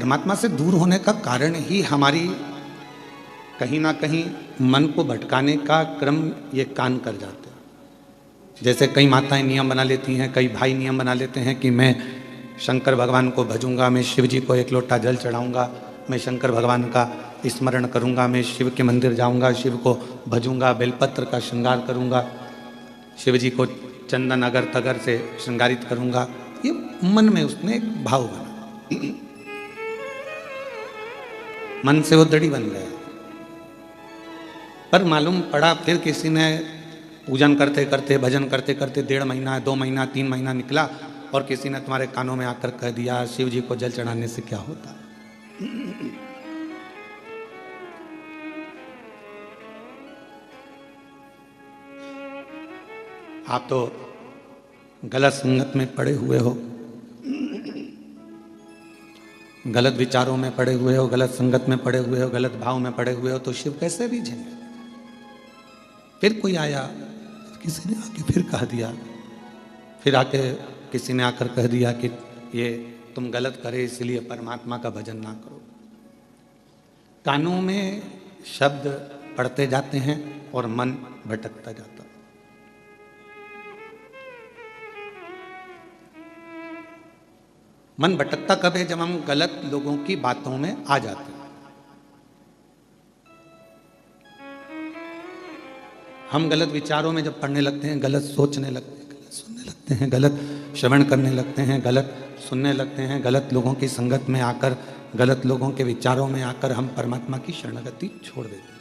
परमात्मा से दूर होने का कारण ही हमारी कहीं ना कहीं मन को भटकाने का क्रम ये कान कर जाते हैं। जैसे कई माताएं नियम बना लेती हैं, कई भाई नियम बना लेते हैं कि मैं शंकर भगवान को भजूंगा, मैं शिव जी को एक लोटा जल चढ़ाऊंगा, मैं शंकर भगवान का स्मरण करूंगा, मैं शिव के मंदिर जाऊंगा, शिव को भजूंगा, बेलपत्र का श्रृंगार करूंगा, शिव जी को चंदन अगर तगर से श्रृंगारित करूंगा। ये मन में उसने एक भाव बना, मन से वो दड़ी बन गया। पर मालूम पड़ा फिर किसी ने पूजन करते करते, भजन करते करते 1.5 महीना, 2 महीना, 3 महीना निकला और किसी ने तुम्हारे कानों में आकर कह दिया शिव जी को जल चढ़ाने से क्या होता है। आप तो गलत संगत में पड़े हुए हो, गलत विचारों में पड़े हुए हो, गलत संगत में पड़े हुए हो, गलत भाव में पड़े हुए हो, तो शिव कैसे रीझेंगे। फिर कोई आया, किसी ने आके फिर कह दिया, फिर आके किसी ने आकर कह दिया कि ये तुम गलत करे इसलिए परमात्मा का भजन ना करो। कानों में शब्द पढ़ते जाते हैं और मन भटकता जाता है। मन भटकता कब है? जब हम गलत लोगों की बातों में आ जाते हैं। हम गलत विचारों में जब पढ़ने लगते हैं, गलत सोचने लगते हैं, गलत सुनने लगते हैं, गलत श्रवण करने लगते हैं, गलत सुनने लगते हैं, गलत लोगों की संगत में आकर, गलत लोगों के विचारों में आकर हम परमात्मा की शरणागति छोड़ देते हैं।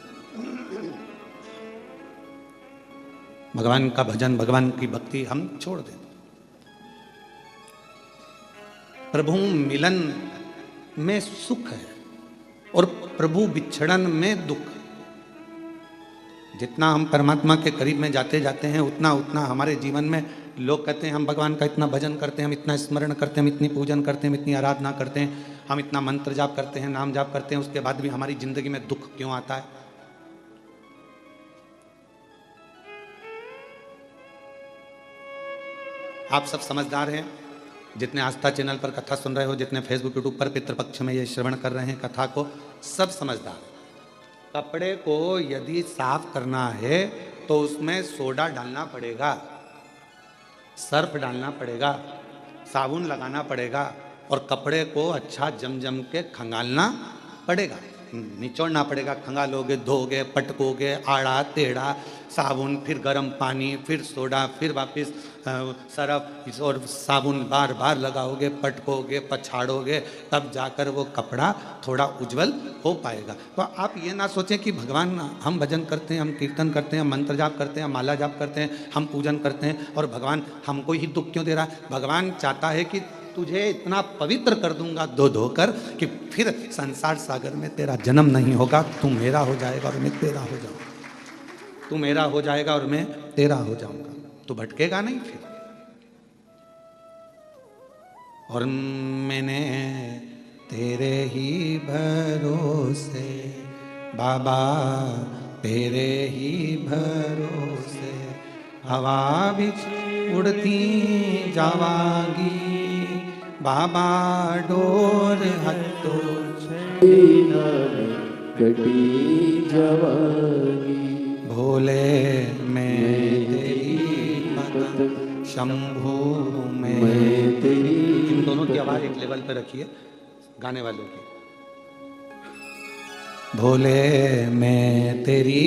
भगवान का भजन, भगवान की भक्ति हम छोड़ देते हैं। प्रभु मिलन में सुख है और प्रभु बिछड़न में दुख। जितना हम परमात्मा के करीब में जाते जाते हैं उतना उतना हमारे जीवन में लोग कहते हैं हम भगवान का इतना भजन करते हैं, हम इतना स्मरण करते हैं, हम इतनी पूजन करते हैं, हम इतनी आराधना करते हैं, हम इतना मंत्र जाप करते हैं, नाम जाप करते हैं, उसके बाद भी हमारी जिंदगी में दुख क्यों आता है? आप सब समझदार हैं, जितने आस्था चैनल पर कथा सुन रहे हो, जितने फेसबुक यूट्यूब पर पितृपक्ष में ये श्रवण कर रहे हैं कथा को, सब समझदार। कपड़े को यदि साफ करना है तो उसमें सोडा डालना पड़ेगा, सर्फ डालना पड़ेगा, साबुन लगाना पड़ेगा और कपड़े को अच्छा जम जम के खंगालना पड़ेगा, निचोड़ना पड़ेगा। खंगालोगे, धोगे, पटकोगे, आड़ा टेढ़ा, साबुन, फिर गर्म पानी, फिर सोडा, फिर वापस सरफ और साबुन बार बार लगाओगे, पटकोगे, पछाड़ोगे, तब जाकर वो कपड़ा थोड़ा उज्जवल हो पाएगा। तो आप ये ना सोचें कि भगवान, हम भजन करते हैं, हम कीर्तन करते हैं, मंत्र जाप करते हैं, माला जाप करते हैं, हम पूजन करते हैं और भगवान हमको ही दुख क्यों दे रहा है। भगवान चाहता है कि तुझे इतना पवित्र कर दूंगा धो धोकर कि फिर संसार सागर में तेरा जन्म नहीं होगा, तू मेरा हो जाएगा और मैं तेरा हो जाऊंगा, तू मेरा हो जाएगा और मैं तेरा हो जाऊंगा, तू भटकेगा नहीं फिर। और मैंने तेरे ही भरोसे बाबा, तेरे ही भरोसे हवा भी उड़ती जावागी, बाबा डोर हत्तो कटी जावागी, भोले मैं तेरी पतंग, शंभू मैं तेरी। इन दोनों की आवाज एक लेवल पे रखिए गाने वालों की। भोले मैं तेरी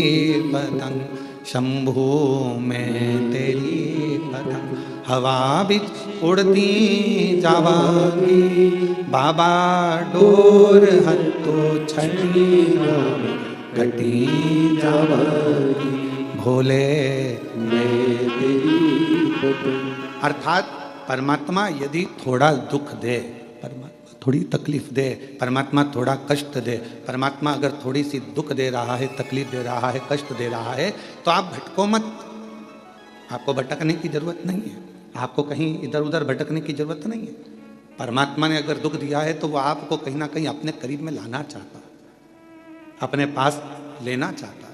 पतंग, शंभू मैं तेरी पतंग, हवा भी उड़ती जावागी, बाबा डोर हत्तो छठी घटी जावागी, भोले मैं तेरी पतंग। अर्थात परमात्मा यदि थोड़ा दुख दे, परमात्मा थोड़ी तकलीफ दे, परमात्मा थोड़ा कष्ट दे, परमात्मा अगर थोड़ी सी दुख दे रहा है, तकलीफ दे रहा है, कष्ट दे रहा है, तो आप भटको मत। आपको भटकने की जरूरत नहीं है, आपको कहीं इधर उधर भटकने की जरूरत नहीं है। परमात्मा ने अगर दुख दिया है तो वो आपको कहीं ना कहीं अपने करीब में लाना चाहता, अपने पास लेना चाहता।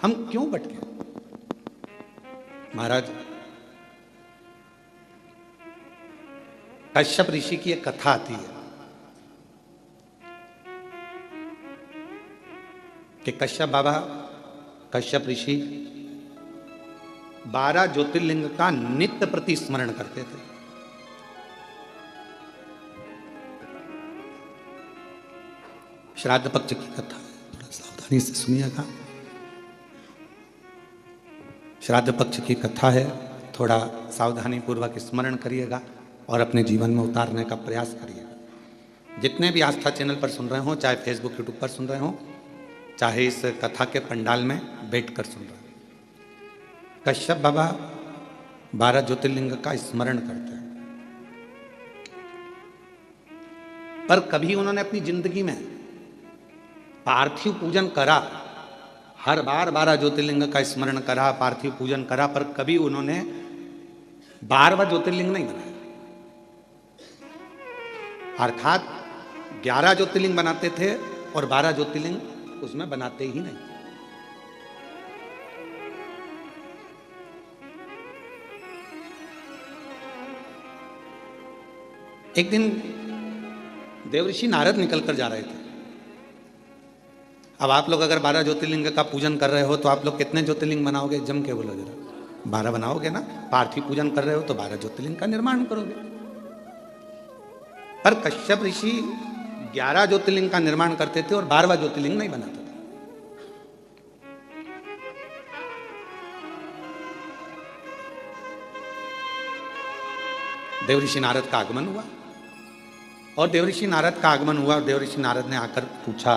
हम क्यों भटके? महाराज कश्यप ऋषि की एक कथा आती है। कि कश्यप बाबा, कश्यप ऋषि 12 ज्योतिर्लिंग का नित्य प्रति स्मरण करते थे। श्राद्ध पक्ष की कथा थोड़ा सावधानी से सुनिएगा। श्राद्ध पक्ष की कथा है, थोड़ा सावधानी पूर्वक स्मरण करिएगा और अपने जीवन में उतारने का प्रयास करिएगा। जितने भी आस्था चैनल पर सुन रहे हो, चाहे फेसबुक यूट्यूब पर सुन रहे हो, चाहे इस कथा के पंडाल में बैठकर सुन रहे हो, कश्यप बाबा 12 ज्योतिर्लिंग का स्मरण करते हैं। पर कभी उन्होंने अपनी जिंदगी में पार्थिव पूजन करा, हर बार 12 ज्योतिर्लिंग का स्मरण करा, पार्थिव पूजन करा, पर कभी उन्होंने 12वां ज्योतिर्लिंग नहीं बनाया। अर्थात 11 ज्योतिर्लिंग बनाते थे और 12 ज्योतिर्लिंग उसमें बनाते ही नहीं। एक दिन देवऋषि नारद निकलकर जा रहे थे। अब आप लोग अगर 12 ज्योतिर्लिंग का पूजन कर रहे हो तो आप लोग कितने ज्योतिर्लिंग बनाओगे? जम के बोलो जरा। 12 बनाओगे ना। पार्थिव पूजन कर रहे हो तो 12 ज्योतिर्लिंग का निर्माण करोगे। पर कश्यप ऋषि 11 ज्योतिर्लिंग का निर्माण करते थे और 12वां ज्योतिर्लिंग नहीं बनाते थे। देवऋषि नारद का आगमन हुआ और देवऋषि नारद का आगमन हुआ और देवऋषि नारद ने आकर पूछा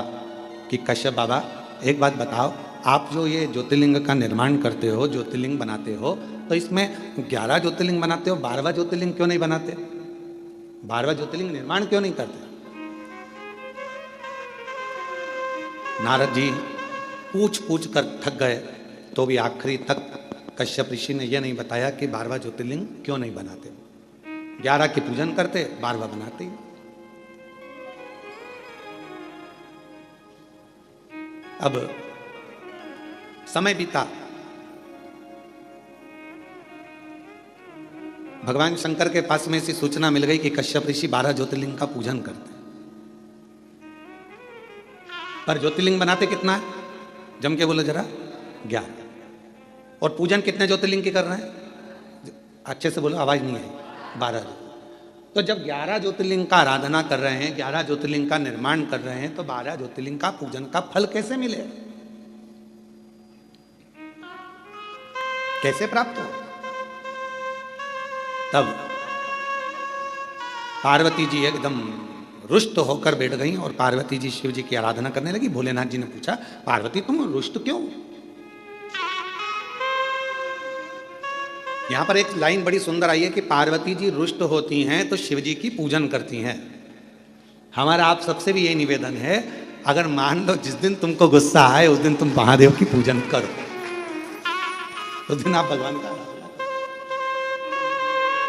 कि कश्यप बाबा, एक बात बताओ, आप जो ये ज्योतिर्लिंग का निर्माण करते हो, ज्योतिर्लिंग बनाते हो, तो इसमें 11 ज्योतिर्लिंग बनाते हो, 12वां ज्योतिर्लिंग क्यों नहीं बनाते? 12वां ज्योतिर्लिंग निर्माण क्यों नहीं करते? नारद जी पूछ पूछ कर थक गए, तो भी आखिरी तक कश्यप ऋषि ने यह नहीं बताया कि 12वां ज्योतिर्लिंग क्यों नहीं बनाते। 11 की पूजन करते, 12वां बनाते ही। अब समय बीता, भगवान शंकर के पास में ऐसी सूचना मिल गई कि कश्यप ऋषि 12 ज्योतिर्लिंग का पूजन करते, पर ज्योतिर्लिंग बनाते कितना है? जम के बोलो जरा। 11। और पूजन कितने ज्योतिर्लिंग की कर रहे हैं? अच्छे से बोलो, आवाज नहीं आई। 12। तो जब 11 ज्योतिर्लिंग का आराधना कर रहे हैं, 11 ज्योतिर्लिंग का निर्माण कर रहे हैं, तो 12 ज्योतिर्लिंग का पूजन का फल कैसे मिले, कैसे प्राप्त हो? तब पार्वती जी एकदम रुष्ट होकर बैठ गई और पार्वती जी शिव जी की आराधना करने लगी। भोलेनाथ जी ने पूछा, पार्वती तुम रुष्ट क्यों? यहां पर एक लाइन बड़ी सुंदर आई है कि पार्वती जी रुष्ट होती हैं तो शिव जी की पूजन करती हैं। हमारा आप सबसे भी यही निवेदन है, अगर मान लो जिस दिन तुमको गुस्सा आए उस दिन तुम महादेव की पूजन करो, उस दिन आप भगवान का।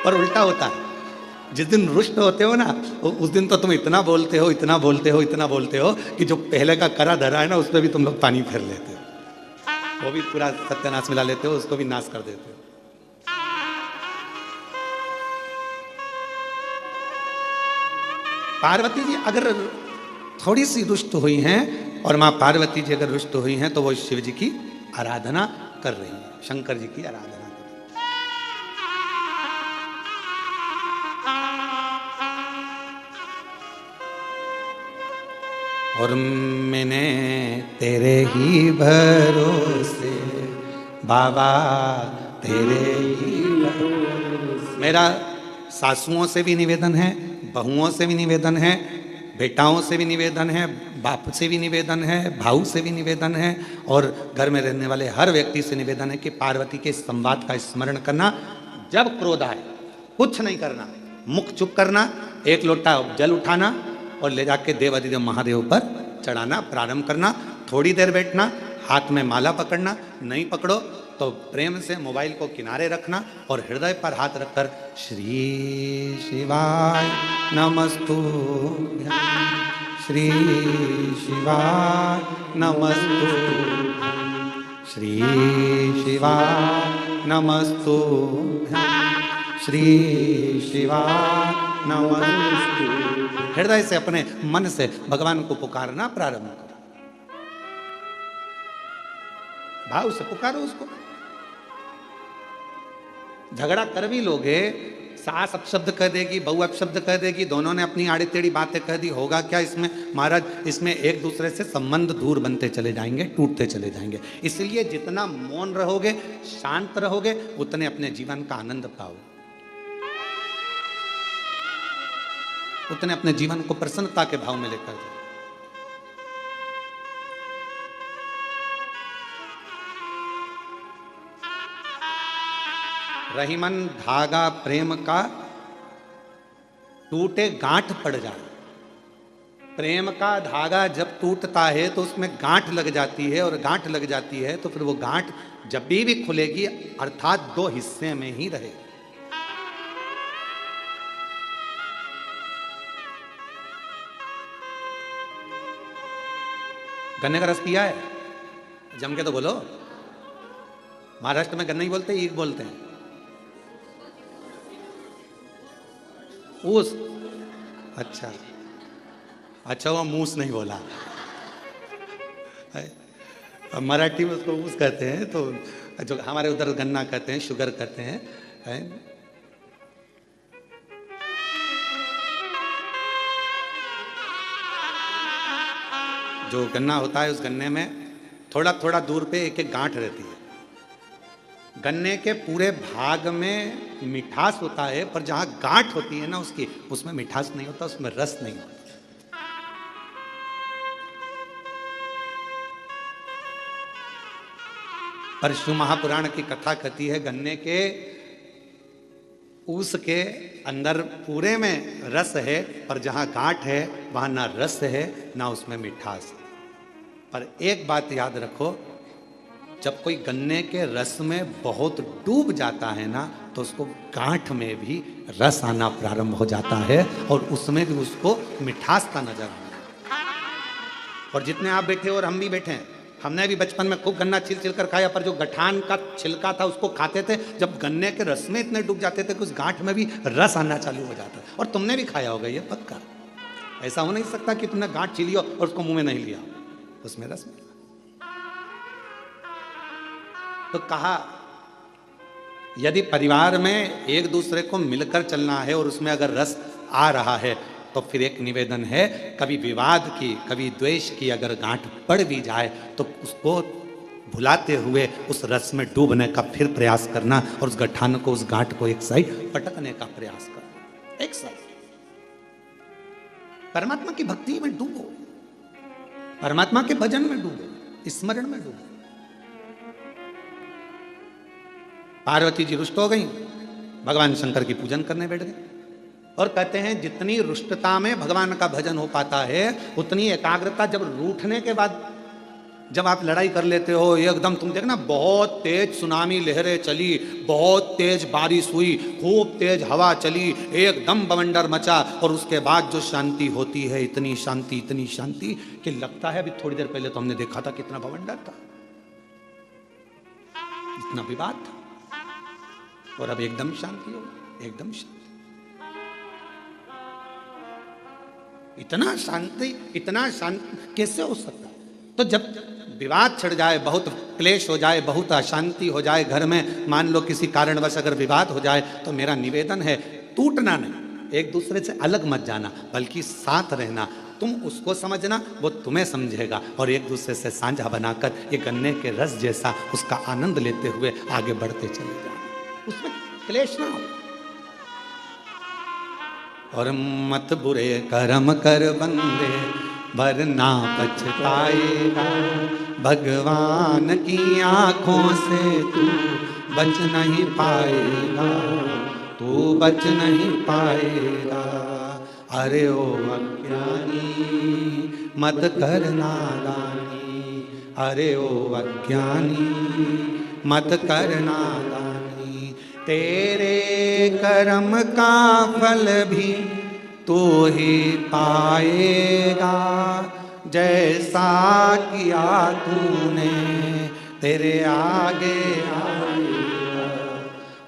और उल्टा होता है, जिस दिन रुष्ट होते हो ना, उस दिन तो तुम इतना बोलते हो, इतना बोलते हो, इतना बोलते हो कि जो पहले का करा धरा है ना, उस पर भी तुम लोग पानी फेर लेते हो, वो भी पूरा सत्यानाश मिला लेते हो, उसको भी नाश कर देते हो। पार्वती जी अगर थोड़ी सी रुष्ट हुई हैं और माँ पार्वती जी अगर रुष्ट हुई हैं तो वो शिव जी की आराधना कर रही हैं, शंकर जी की आराधना कर रही हैं। और मैंने तेरे ही भरोसे बाबा, तेरे ही भरोसे। मेरा सासुओं से भी निवेदन है, बहुओं से भी निवेदन है, बेटाओं से भी निवेदन है, बाप से भी निवेदन है, भाऊ से भी निवेदन है, और घर में रहने वाले हर व्यक्ति से निवेदन है कि पार्वती के संवाद का स्मरण करना। जब क्रोध आए कुछ नहीं करना, मुख चुप करना, एक लोटा जल उठाना और ले जाके देवाधिदेव महादेव पर चढ़ाना प्रारंभ करना। थोड़ी देर बैठना, हाथ में माला पकड़ना, नहीं पकड़ो तो प्रेम से मोबाइल को किनारे रखना और हृदय पर हाथ रखकर श्री शिवाय नमस्तुभ्यं, श्री शिवाय नमस्तुभ्यं, श्री शिवाय नमस्तुभ्यं, श्री शिवाय नमस्तुभ्यं। हृदय से अपने मन से भगवान को पुकारना प्रारंभ करो। भाव से पुकारो उसको। झगड़ा कर भी लोगे, सास अपशब्द कह देगी, बहू अपशब्द कह देगी, दोनों ने अपनी आड़ी टेढ़ी बातें कह दी, होगा क्या इसमें महाराज? इसमें एक दूसरे से संबंध दूर बनते चले जाएंगे, टूटते चले जाएंगे। इसलिए जितना मौन रहोगे, शांत रहोगे, उतने अपने जीवन का आनंद पाओगे, उतने अपने जीवन को प्रसन्नता के भाव में लेकर जाओ। रहीमन धागा प्रेम का टूटे गांठ पड़ जाए। प्रेम का धागा जब टूटता है तो उसमें गांठ लग जाती है, और गांठ लग जाती है तो फिर वो गांठ जब भी खुलेगी अर्थात दो हिस्से में ही रहेगी। गन्ने का रस पिया है? जम के तो बोलो। महाराष्ट्र में गन्ना ही बोलते हैं, ईख बोलते हैं। ऊस? अच्छा अच्छा, वो मूस नहीं बोला। मराठी में उसको ऊस कहते हैं, तो जो हमारे उधर गन्ना कहते हैं, शुगर कहते हैं, है? जो गन्ना होता है, उस गन्ने में थोड़ा थोड़ा दूर पे एक एक गांठ रहती है। गन्ने के पूरे भाग में मिठास होता है, पर जहां गांठ होती है ना उसकी, उसमें मिठास नहीं होता, उसमें रस नहीं होता। पर शिव महापुराण की कथा कहती है गन्ने के ऊस के अंदर पूरे में रस है, पर जहां गांठ है वहां ना रस है ना उसमें मिठास है। पर एक बात याद रखो, जब कोई गन्ने के रस में बहुत डूब जाता है ना, तो उसको गांठ में भी रस आना प्रारंभ हो जाता है, और उसमें भी उसको मिठास का नजर आना। और जितने आप बैठे और हम भी बैठे हैं, हमने भी बचपन में खूब गन्ना छिल छिल कर खाया, पर जो गठान का छिलका था उसको खाते थे, जब गन्ने के रस में इतने डूब जाते थे कि उस गांठ में भी रस आना चालू हो जाता। और तुमने भी खाया होगा, ये पक्का। ऐसा हो नहीं सकता कि तुमने गांठ छिली हो और उसको मुंह में नहीं लिया, उसमें रस मिला। तो कहा यदि परिवार में एक दूसरे को मिलकर चलना है और उसमें अगर रस आ रहा है, तो फिर एक निवेदन है, कभी विवाद की, कभी द्वेष की अगर गांठ पड़ भी जाए तो उसको भुलाते हुए उस रस में डूबने का फिर प्रयास करना, और उस गठान को, उस गांठ को एक साइड पटकने का प्रयास करना। एक साइड परमात्मा की भक्ति में डूबो, परमात्मा के भजन में डूबो, स्मरण में डूबो। पार्वती जी रुष्ट हो गई, भगवान शंकर की पूजन करने बैठ गए, और कहते हैं जितनी रुष्टता में भगवान का भजन हो पाता है, उतनी एकाग्रता जब रूठने के बाद जब आप लड़ाई कर लेते हो, एकदम तुम देखना बहुत तेज सुनामी लहरें चली, बहुत तेज बारिश हुई, खूब तेज हवा चली, एकदम बवंडर मचा, और उसके बाद जो शांति होती है, इतनी शांति कि लगता है अभी थोड़ी देर पहले तो हमने देखा था कितना बवंडर था, इतना विवाद था, और अब एकदम शांति हो, एकदम शांति। इतना शांति कैसे हो सकता है? तो जब विवाद छिड़ जाए, बहुत क्लेश हो जाए, बहुत अशांति हो जाए घर में, मान लो किसी कारणवश अगर विवाद हो जाए, तो मेरा निवेदन है टूटना नहीं, एक दूसरे से अलग मत जाना, बल्कि साथ रहना। तुम उसको समझना, वो तुम्हें समझेगा, और एक दूसरे से साझा बनाकर ये गन्ने के रस जैसा उसका आनंद लेते हुए आगे बढ़ते चले जाना, उसमें क्लेश ना हो। और मत बुरे कर्म कर बंदे, वरना पछताएगा, भगवान की आंखों से तू बच नहीं पाएगा, तू बच नहीं पाएगा। अरे ओ अज्ञानी मत कर नादानी, अरे ओ अज्ञानी मत कर नादानी, तेरे कर्म का फल भी तू ही पाएगा, जैसा किया तूने तेरे आगे आएगा।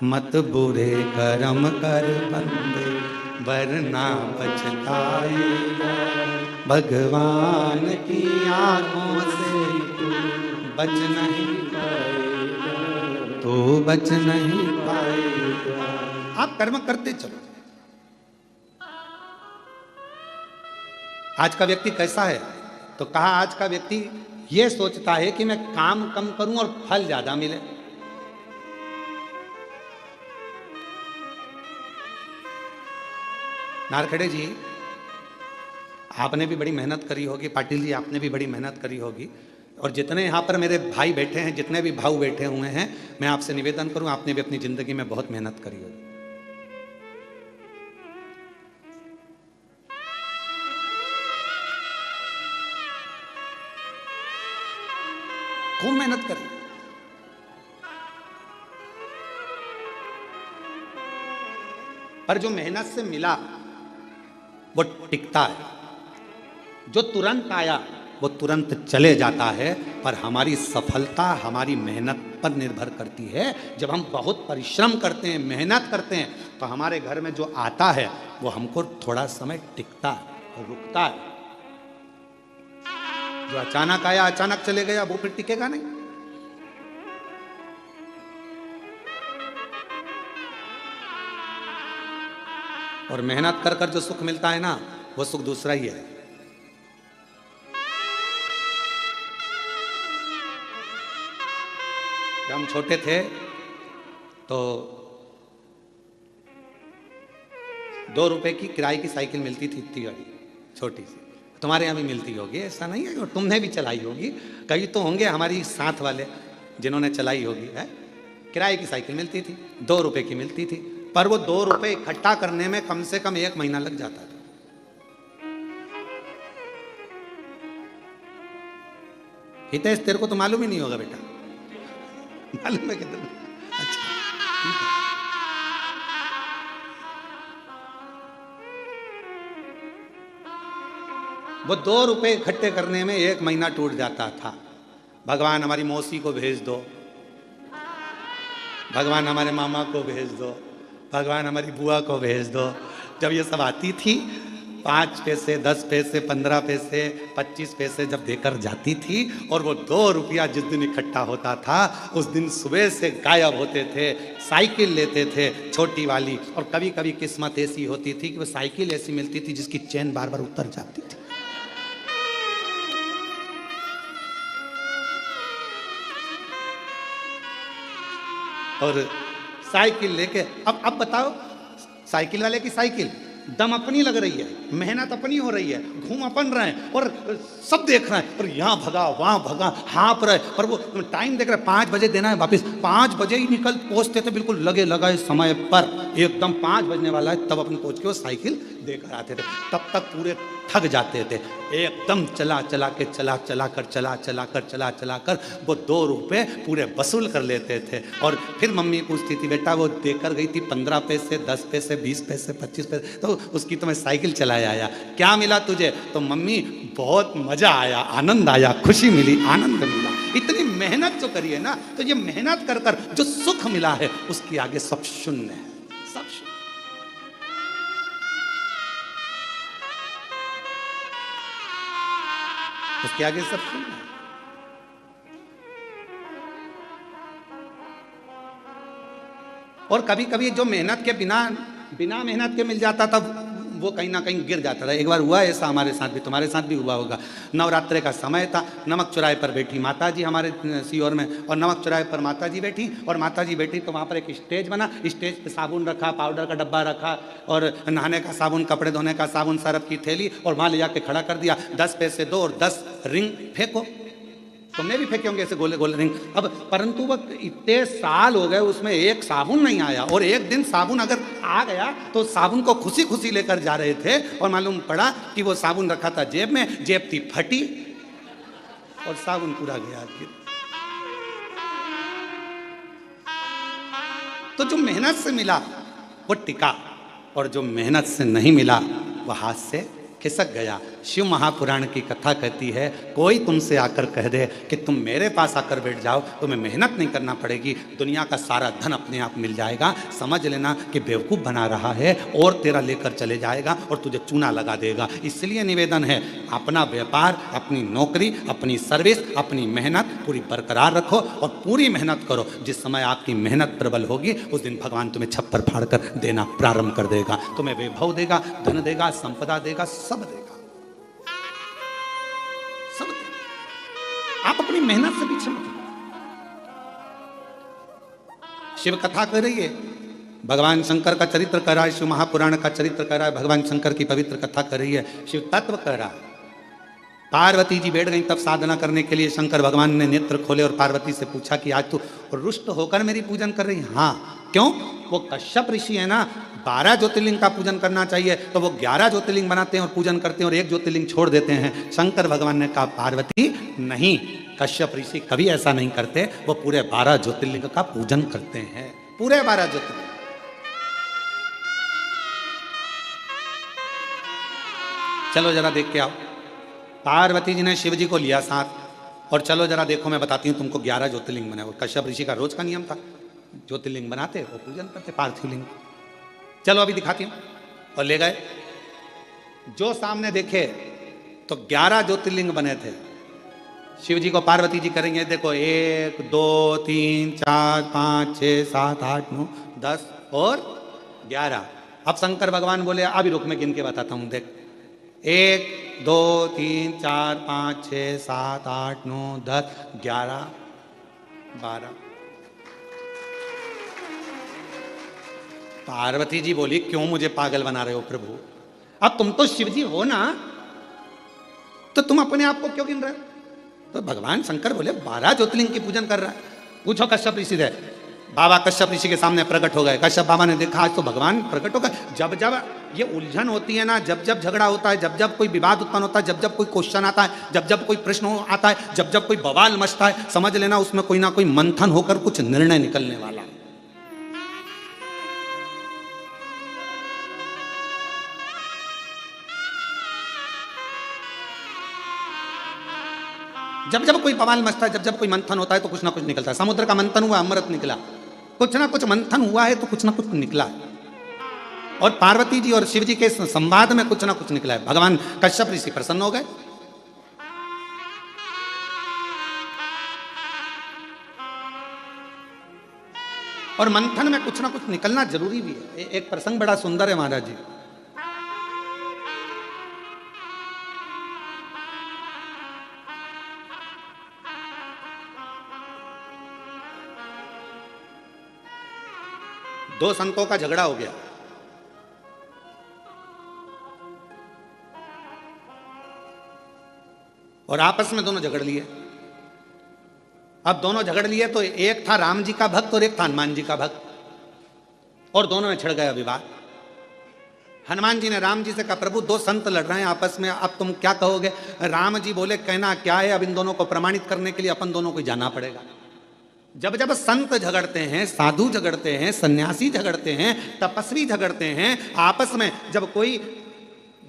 मत बुरे कर्म कर बंदे, वरना पछताएगा, भगवान की आंखों से तू बच नहीं पाएगा, तू बच नहीं पाएगा। आप कर्म करते चलो। आज का व्यक्ति कैसा है? तो कहा आज का व्यक्ति यह सोचता है कि मैं काम कम करूं और फल ज्यादा मिले। नारखेड़े जी, आपने भी बड़ी मेहनत करी होगी, पाटिल जी आपने भी बड़ी मेहनत करी होगी, और जितने यहाँ पर मेरे भाई बैठे हैं, जितने भी भाऊ बैठे हुए हैं, मैं आपसे निवेदन करूं, आपने भी अपनी जिंदगी में बहुत मेहनत करी होगी। खूब मेहनत करी, पर जो मेहनत से मिला वो टिकता है, जो तुरंत आया वो तुरंत चले जाता है। पर हमारी सफलता हमारी मेहनत पर निर्भर करती है। जब हम बहुत परिश्रम करते हैं, मेहनत करते हैं, तो हमारे घर में जो आता है वो हमको थोड़ा समय टिकता है, रुकता है। जो अचानक आया अचानक चले गया वो फिर टिकेगा नहीं। और मेहनत कर कर जो सुख मिलता है ना, वो सुख दूसरा ही है। जब हम छोटे थे तो 2 रुपए की किराए की साइकिल मिलती थी, इतनी बड़ी छोटी सी। तुम्हारे यहाँ भी मिलती होगी, ऐसा नहीं है, तुमने भी चलाई होगी। कई तो होंगे हमारी साथ वाले जिन्होंने चलाई होगी। है, किराए की साइकिल मिलती थी, 2 रुपए की मिलती थी, पर वो 2 रुपए इकट्ठा करने में कम से कम 1 महीना लग जाता था। हितेश, तेरे को तो मालूम ही नहीं होगा बेटा, मालूम है कितना? अच्छा, ठीक है। वो 2 रुपए इकट्ठे करने में 1 महीना टूट जाता था। भगवान हमारी मौसी को भेज दो, भगवान हमारे मामा को भेज दो, भगवान हमारी बुआ को भेज दो। जब ये सब आती थी, 5 पैसे, 10 पैसे, 15 पैसे, 25 पैसे जब देकर जाती थी, और वो 2 रुपया जिस दिन इकट्ठा होता था, उस दिन सुबह से गायब होते थे। साइकिल लेते थे छोटी वाली, और कभी कभी किस्मत ऐसी होती थी कि वो साइकिल ऐसी मिलती थी जिसकी चेन बार बार उतर जाती थी। और साइकिल लेके अब बताओ, साइकिल वाले की साइकिल दम अपनी लग रही है, मेहनत अपनी हो रही है, घूम अपन रहे हैं, और सब देख रहे हैं, और यहाँ भगा वहाँ भगा, हाँप रहे, और वो टाइम देख रहे हैं, 5 बजे देना है वापस। 5 बजे ही निकल पहुँचते थे, बिल्कुल लगे लगाए समय पर, एकदम 5 बजने वाला है तब अपन पहुँच के वो साइकिल देकर आते थे। तब तक पूरे थक जाते थे, एकदम चला कर वो 2 रुपए पूरे वसूल कर लेते थे। और फिर मम्मी पूछती थी, बेटा वो देकर गई थी 15 पैसे, 10 पैसे, 20 पैसे, 25 पैसे, तो उसकी तो मैं साइकिल चलाया आया, क्या मिला तुझे? तो मम्मी बहुत मजा आया, आनंद आया, खुशी मिली, आनंद मिला। इतनी मेहनत जो करी है ना, तो ये मेहनत कर कर जो सुख मिला है, उसके आगे सब शून्य है, सब शून्य। उसके आगे सब शून्य है। और कभी कभी जो मेहनत के बिना मेहनत के मिल जाता था, वो कहीं ना कहीं गिर जाता था। एक बार हुआ ऐसा हमारे साथ भी, तुम्हारे साथ भी हुआ होगा। नवरात्रे का समय था, नमक चौराहे पर बैठी माता जी हमारे सीहोर में, और नमक चौराहे पर माता जी बैठी, और माता जी बैठी तो वहाँ पर एक स्टेज बना, स्टेज पे साबुन रखा, पाउडर का डब्बा रखा, और नहाने का साबुन, कपड़े धोने का साबुन, सरफ की थैली, और वहाँ ले जाके खड़ा कर दिया। 10 पैसे दो और 10 रिंग फेंको। तुमने भी फेंके होंगे ऐसे गोले गोले रिंग। अब परंतु वह इतने साल हो गए, उसमें एक साबुन नहीं आया, और एक दिन साबुन अगर आ गया तो साबुन को खुशी खुशी लेकर जा रहे थे, और मालूम पड़ा कि वो साबुन रखा था जेब में, जेब थी फटी, और साबुन पूरा गया। तो जो मेहनत से मिला वो टिका, और जो मेहनत से नहीं मिला वह हाथ से खिसक गया। शिव महापुराण की कथा कहती है, कोई तुमसे आकर कह दे कि तुम मेरे पास आकर बैठ जाओ, तुम्हें मेहनत नहीं करना पड़ेगी, दुनिया का सारा धन अपने आप मिल जाएगा, समझ लेना कि बेवकूफ़ बना रहा है और तेरा लेकर चले जाएगा और तुझे चूना लगा देगा। इसलिए निवेदन है, अपना व्यापार, अपनी नौकरी, अपनी सर्विस, अपनी मेहनत पूरी बरकरार रखो और पूरी मेहनत करो। जिस समय आपकी मेहनत प्रबल होगी उस दिन भगवान तुम्हें छप्पर फाड़ कर देना प्रारंभ कर देगा, तुम्हें वैभव देगा, धन देगा, संपदा देगा, सब देगा, सब देगा। आप अपनी मेहनत से पीछे मत। शिव कथा कर रही है, भगवान शंकर का चरित्र कर रहा है, शिव महापुराण का चरित्र कर रहा है, भगवान शंकर की पवित्र कथा कर रही है, शिव तत्व कर रहा है। पार्वती जी बैठ गई तब साधना करने के लिए, शंकर भगवान ने नेत्र खोले और पार्वती से पूछा कि आज तू रुष्ट होकर मेरी पूजन कर रही? हाँ। क्यों? वो कश्यप ऋषि है ना, 12 ज्योतिर्लिंग का पूजन करना चाहिए, तो वो 11 ज्योतिर्लिंग बनाते हैं और पूजन करते हैं और एक ज्योतिर्लिंग छोड़ देते हैं। शंकर भगवान ने कहा, पार्वती नहीं, कश्यप ऋषि कभी ऐसा नहीं करते, वो पूरे 12 ज्योतिर्लिंग का पूजन करते हैं, पूरे 12 ज्योतिर्लिंग। चलो जरा देख के आओ। पार्वती जी ने शिव जी को लिया साथ और चलो जरा देखो, मैं बताती हूँ तुमको 11 ज्योतिर्लिंग बने। और कश्यप ऋषि का रोज का नियम था, ज्योतिर्लिंग बनाते वो पूजन करते, पार्थिव लिंग। चलो अभी दिखाती हूँ। और ले गए, जो सामने देखे तो 11 ज्योतिर्लिंग बने थे। शिव जी को पार्वती जी करेंगे, देखो 1 2 3 4 5 6 7 8 9 10 और 11। अब शंकर भगवान बोले, अभी रुक मैं गिन के बताता हूँ, देख 1 2 3 4 5 6 7 8 9 10 11 12। पार्वती जी बोली, क्यों मुझे पागल बना रहे हो प्रभु? अब तुम तो शिव जी हो ना, तो तुम अपने आप को क्यों गिन रहे हो? तो भगवान शंकर बोले, 12 ज्योतिर्लिंग की पूजन कर रहा है। पूछो कश्यप ऋषि से। बाबा कश्यप ऋषि के सामने प्रकट हो गए। कश्यप बाबा ने देखा, आज तो भगवान प्रकट हो गए। जब जब ये उलझन होती है ना, जब जब झगड़ा होता है, जब जब कोई विवाद उत्पन्न होता है, जब जब कोई क्वेश्चन आता है, जब जब कोई प्रश्न आता है, जब जब कोई बवाल मचता है, समझ लेना उसमें कोई ना कोई मंथन होकर कुछ निर्णय निकलने वाला है। जब जब कोई बवाल मचता है, जब जब कोई मंथन होता है तो कुछ ना कुछ निकलता है। समुद्र का मंथन हुआ, अमृत निकला। कुछ ना कुछ मंथन हुआ है तो कुछ ना कुछ निकला है। और पार्वती जी और शिव जी के संवाद में कुछ ना कुछ निकला है। भगवान कश्यप ऋषि प्रसन्न हो गए। और मंथन में कुछ ना कुछ निकलना जरूरी भी है। एक प्रसंग बड़ा सुंदर है महाराज जी। दो संतों का झगड़ा हो गया। और आपस में दोनों झगड़ लिए। अब दोनों झगड़ लिए तो एक था राम जी का भक्त और एक था हनुमान जी का भक्त, और दोनों में छिड़ गया विवाद। हनुमान जी ने राम जी से कहा, प्रभु दो संत लड़ रहे हैं आपस में, अब तुम क्या कहोगे? राम जी बोले, कहना क्या है, अब इन दोनों को प्रमाणित करने के लिए अपन दोनों को जाना पड़ेगा। जब जब संत झगड़ते हैं, साधु झगड़ते हैं, सन्यासी झगड़ते हैं, तपस्वी झगड़ते हैं आपस में, जब कोई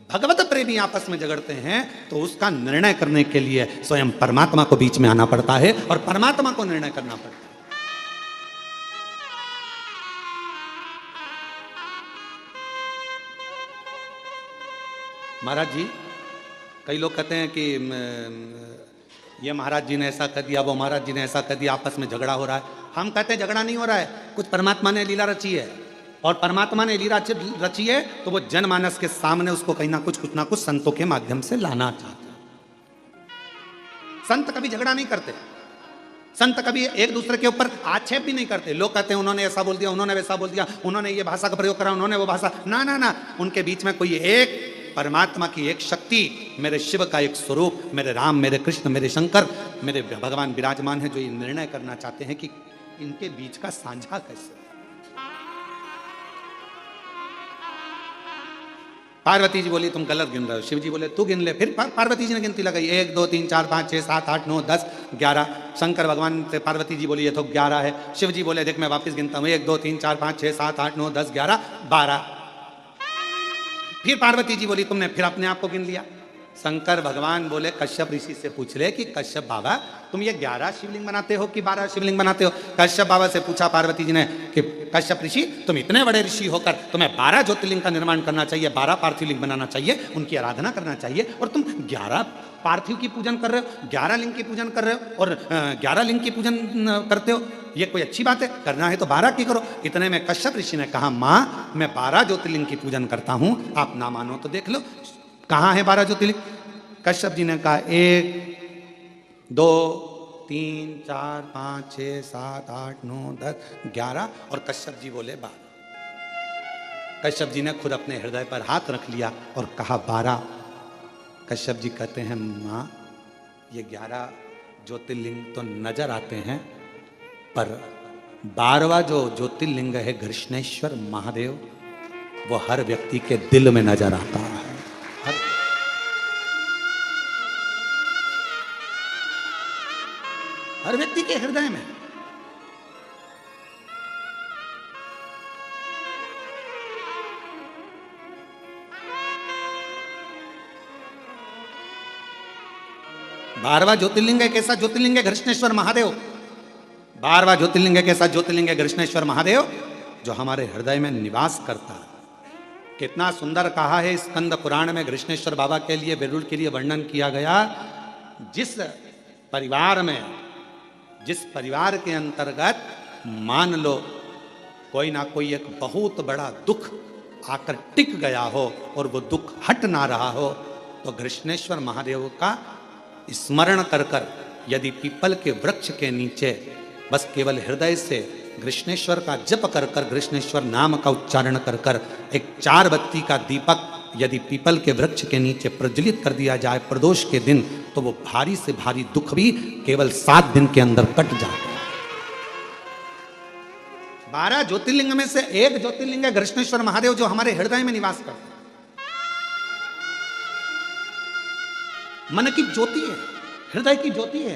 भगवत प्रेमी आपस में झगड़ते हैं तो उसका निर्णय करने के लिए स्वयं परमात्मा को बीच में आना पड़ता है और परमात्मा को निर्णय करना पड़ता है। महाराज जी, कई लोग कहते हैं कि ये महाराज जी ने ऐसा कर दिया, वो महाराज जी ने ऐसा कर दिया, आपस में झगड़ा हो रहा है। हम कहते हैं झगड़ा नहीं हो रहा है, कुछ परमात्मा ने लीला रची है, और परमात्मा ने लीला रची है तो वो जनमानस के सामने उसको कहीं ना कुछ संतों के माध्यम से लाना चाहता है। संत कभी झगड़ा नहीं करते, संत कभी एक दूसरे के ऊपर आक्षेप भी नहीं करते। लोग कहते हैं उन्होंने ऐसा बोल दिया, उन्होंने वैसा बोल दिया, उन्होंने ये भाषा का प्रयोग करा, उन्होंने वो भाषा, ना ना ना, उनके बीच में कोई एक परमात्मा की एक शक्ति, मेरे शिव का एक स्वरूप, मेरे राम, मेरे कृष्ण, मेरे शंकर, मेरे भगवान विराजमान है, जो ये निर्णय करना चाहते हैं कि इनके बीच का साझा कैसे। पार्वती जी बोली, तुम गलत गिन रहे हो। शिव जी बोले, तू गिन ले। फिर पार्वती जी ने गिनती लगाई, 1 2 3 4 5 6 7 8 9 10 11। शंकर भगवान से पार्वती जी बोली, ये तो 11 है। शिव जी बोले, देख मैं वापस गिनता हूँ, 1 2 3 4 5 6 7 8 9 10 11 12। फिर पार्वती जी बोली, तुमने फिर अपने आप को गिन लिया। शंकर भगवान बोले कश्यप ऋषि से पूछ ले कि कश्यप बाबा तुम ये 11 शिवलिंग बनाते हो कि 12 शिवलिंग बनाते हो। कश्यप बाबा से पूछा पार्वती जी ने कि कश्यप ऋषि तुम इतने बड़े ऋषि होकर तुम्हें 12 ज्योतिर्लिंग का निर्माण करना चाहिए, 12 पार्थिव लिंग बनाना चाहिए, उनकी आराधना करना चाहिए, और तुम 11 पार्थिव की पूजन कर रहे हो, 11 लिंग की पूजन कर रहे हो और 11 लिंग की पूजन करते हो, ये कोई अच्छी बात है? करना है तो 12 की करो। इतने में कश्यप ऋषि ने कहा माँ मैं 12 ज्योतिर्लिंग की पूजन करता हूँ, आप ना मानो तो देख लो कहाँ है 12 ज्योतिर्लिंग। कश्यप जी ने कहा 1 2 3 4 5 6 7 8 9 10 11 और कश्यप जी बोले 12। कश्यप जी ने खुद अपने हृदय पर हाथ रख लिया और कहा 12। कश्यप जी कहते हैं माँ ये 11 ज्योतिर्लिंग तो नजर आते हैं, पर 12वां जो ज्योतिर्लिंग है कृष्णेश्वर महादेव वो हर व्यक्ति के दिल में नजर आता है। हर व्यक्ति के हृदय में। बारहवां ज्योतिर्लिंग है कैसा ज्योतिर्लिंग है कृष्णेश्वर महादेव। 12वां ज्योतिर्लिंग है कैसा ज्योतिर्लिंग है कृष्णेश्वर महादेव जो हमारे हृदय में निवास करता है। कितना सुंदर कहा है स्कंद पुराण में कृष्णेश्वर बाबा के लिए, विरुल के लिए वर्णन किया गया। जिस परिवार के अंतर्गत मान लो कोई ना कोई एक बहुत बड़ा दुख आकर टिक गया हो और वो दुख हट ना रहा हो, तो कृष्णेश्वर महादेव का स्मरण कर कर यदि पीपल के वृक्ष के नीचे बस केवल हृदय से कृष्णेश्वर का जप कर कर, कृष्णेश्वर नाम का उच्चारण कर कर एक 4 बत्ती का दीपक यदि पीपल के वृक्ष के नीचे प्रज्वलित कर दिया जाए प्रदोष के दिन, तो वो भारी से भारी दुख भी केवल 7 दिन के अंदर कट जाता है। 12 ज्योतिर्लिंग में से एक ज्योतिर्लिंग है कृष्णेश्वर महादेव जो हमारे हृदय में निवास करता है। मन की ज्योति है, हृदय की ज्योति है।